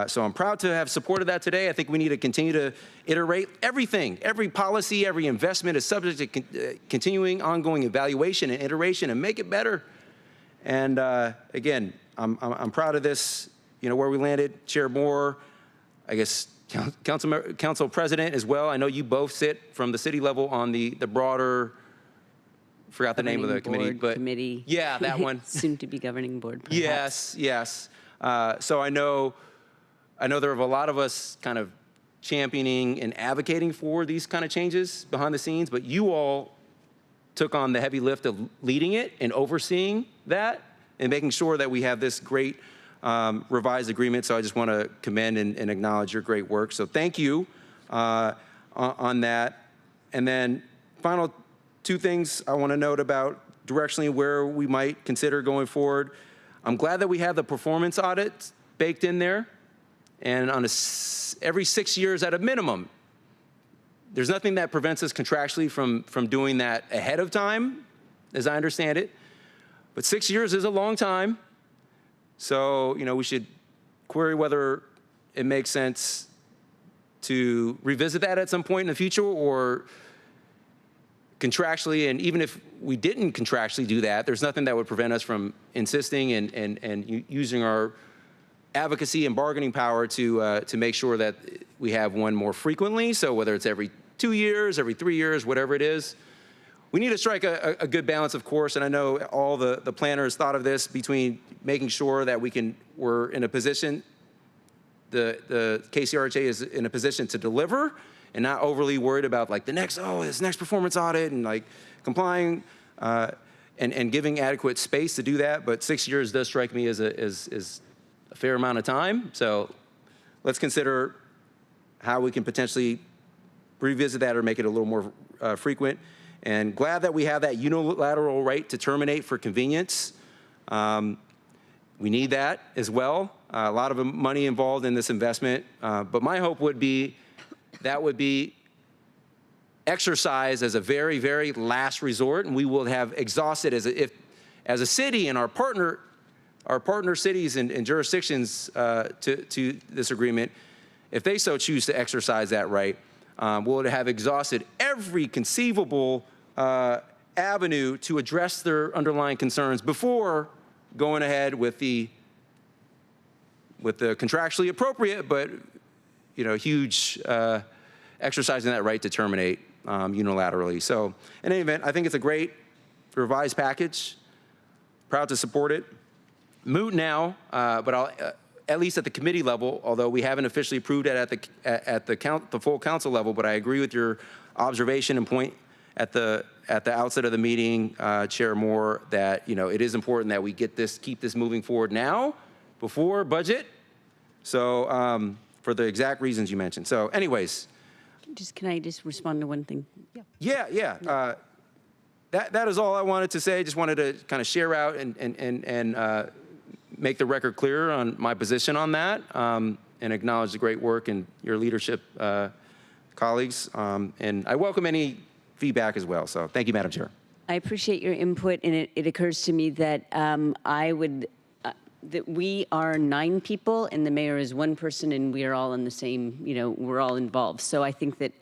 So I'm proud to have supported that today. I think we need to continue to iterate everything. Every policy, every investment is subject to continuing, ongoing evaluation and iteration, and make it better. And again, I'm proud of this. You know where we landed. Chair Moore, I guess Council President as well. I know you both sit from the city level on the broader. Forgot the name of the committee, but committee. Yeah, that one. Soon to be governing board. Perhaps. Yes. So I know there are a lot of us kind of championing and advocating for these kind of changes behind the scenes, but you all took on the heavy lift of leading it and overseeing that and making sure that we have this great revised agreement. So I just want to commend and acknowledge your great work. So thank you on that. And then final 2 things I want to note about directionally where we might consider going forward. I'm glad that we have the performance audit baked in there. And on every 6 years at a minimum, there's nothing that prevents us contractually from doing that ahead of time, as I understand it. But 6 years is a long time. So, you know, we should query whether it makes sense to revisit that at some point in the future, or contractually, and even if we didn't contractually do that, there's nothing that would prevent us from insisting and using our advocacy and bargaining power to make sure that we have one more frequently. So whether it's every 2 years, every 3 years, whatever it is, we need to strike a good balance, of course. And I know all the planners thought of this between making sure that we're in a position, the KCRHA is in a position to deliver and not overly worried about like this next performance audit and like complying and giving adequate space to do that. But 6 years does strike me as a fair amount of time. So let's consider how we can potentially revisit that or make it a little more frequent. And glad that we have that unilateral right to terminate for convenience. We need that as well. A lot of money involved in this investment. But my hope would be that would be exercised as a very, very last resort, and we will have exhausted as a city and our partner cities and jurisdictions to this agreement, if they so choose to exercise that right, will have exhausted every conceivable avenue to address their underlying concerns before going ahead with the contractually appropriate but huge exercising that right to terminate unilaterally. So in any event, I think it's a great revised package. Proud to support it. Moot now, but I'll, at least at the committee level, although we haven't officially approved it at the full council level, but I agree with your observation and point at the outset of the meeting, Chair Moore, that it is important that we keep this moving forward now before budget. So for the exact reasons you mentioned. So anyways. Can I just respond to one thing? Yeah. That is all I wanted to say. Just wanted to kind of share out and make the record clear on my position on that, and acknowledge the great work and your leadership, colleagues. And I welcome any feedback as well. So thank you, Madam Chair. I appreciate your input, and it occurs to me that I would that we are 9 people and the mayor is 1 person, and we are all in the same, we're all involved. So I think that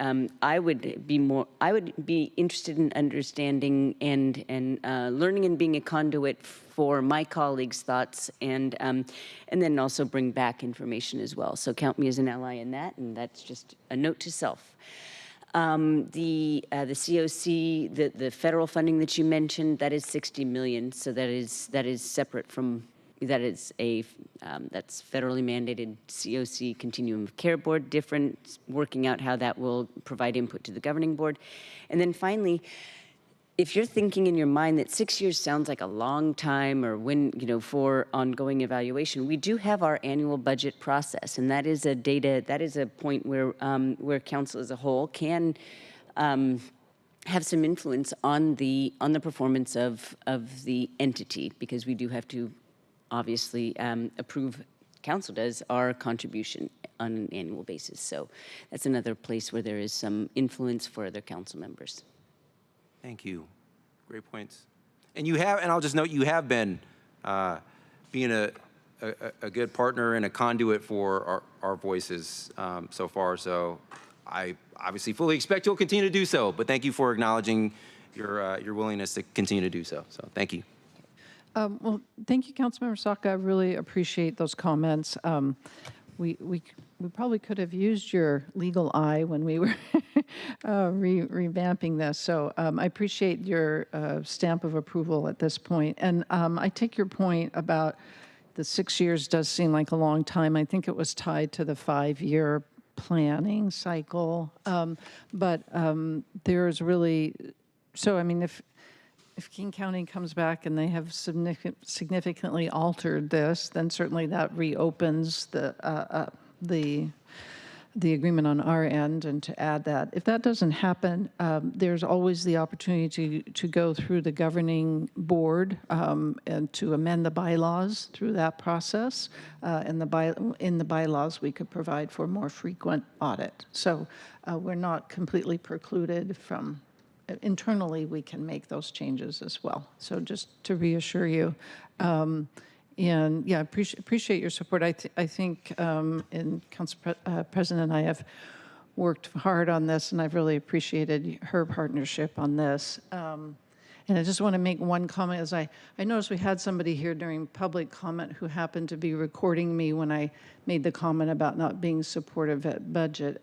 I would be interested in understanding and learning and being a conduit for my colleagues' thoughts, and then also bring back information as well. So count me as an ally in that, and that's just a note to self. The COC, the federal funding that you mentioned, that is 60 million. So that is separate from, that's federally mandated COC, Continuum of Care Board, different, working out how that will provide input to the governing board. And then finally, if you're thinking in your mind that 6 years sounds like a long time, or when, for ongoing evaluation, we do have our annual budget process, and that is a point where council as a whole can have some influence on the performance of the entity, because we do have to obviously approve, council does, our contribution on an annual basis. So that's another place where there is some influence for other council members. Thank you. Great points. And I'll just note, you have been being a good partner and a conduit for our voices so far. So I obviously fully expect you'll continue to do so, but thank you for acknowledging your willingness to continue to do so. So thank you. Well, thank you, Councilmember Saka. I really appreciate those comments. We probably could have used your legal eye when we were revamping this. So I appreciate your stamp of approval at this point. And I take your point about the 6 years does seem like a long time. I think it was tied to the 5-year planning cycle. But there's really, so I mean, if King County comes back and they have significantly altered this, then certainly that reopens the agreement on our end, and to add that. If that doesn't happen, there's always the opportunity to go through the governing board and to amend the bylaws through that process. In the bylaws, we could provide for more frequent audit. So we're not completely precluded from. Internally, we can make those changes as well. So just to reassure you, and yeah, appreciate your support. I think and Council President and I have worked hard on this, and I've really appreciated her partnership on this. And I just want to make one comment, as I noticed we had somebody here during public comment who happened to be recording me when I made the comment about not being supportive at budget.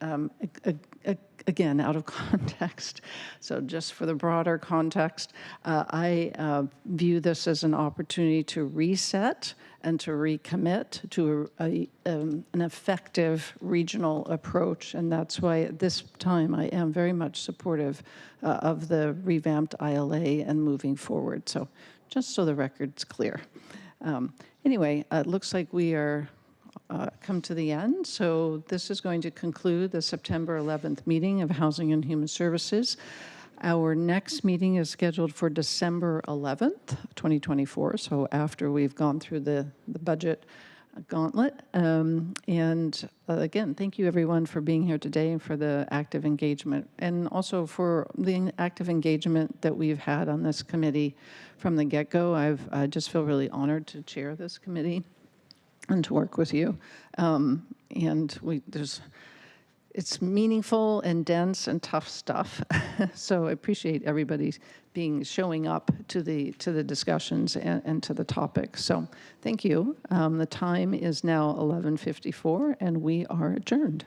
Again, out of context. So just for the broader context, I view this as an opportunity to reset and to recommit to an effective regional approach. And that's why at this time I am very much supportive of the revamped ILA and moving forward. So just so the record's clear. Anyway, it looks like we are come to the end. So this is going to conclude the September 11th meeting of Housing and Human Services. Our next meeting is scheduled for December 11th, 2024. So after we've gone through the budget gauntlet. Again, thank you everyone for being here today and for the active engagement, and also for the active engagement that we've had on this committee from the get-go. I just feel really honored to chair this committee and to work with you. It's meaningful and dense and tough stuff. So I appreciate everybody showing up to the discussions and to the topics. So thank you. The time is now 11:54 and we are adjourned.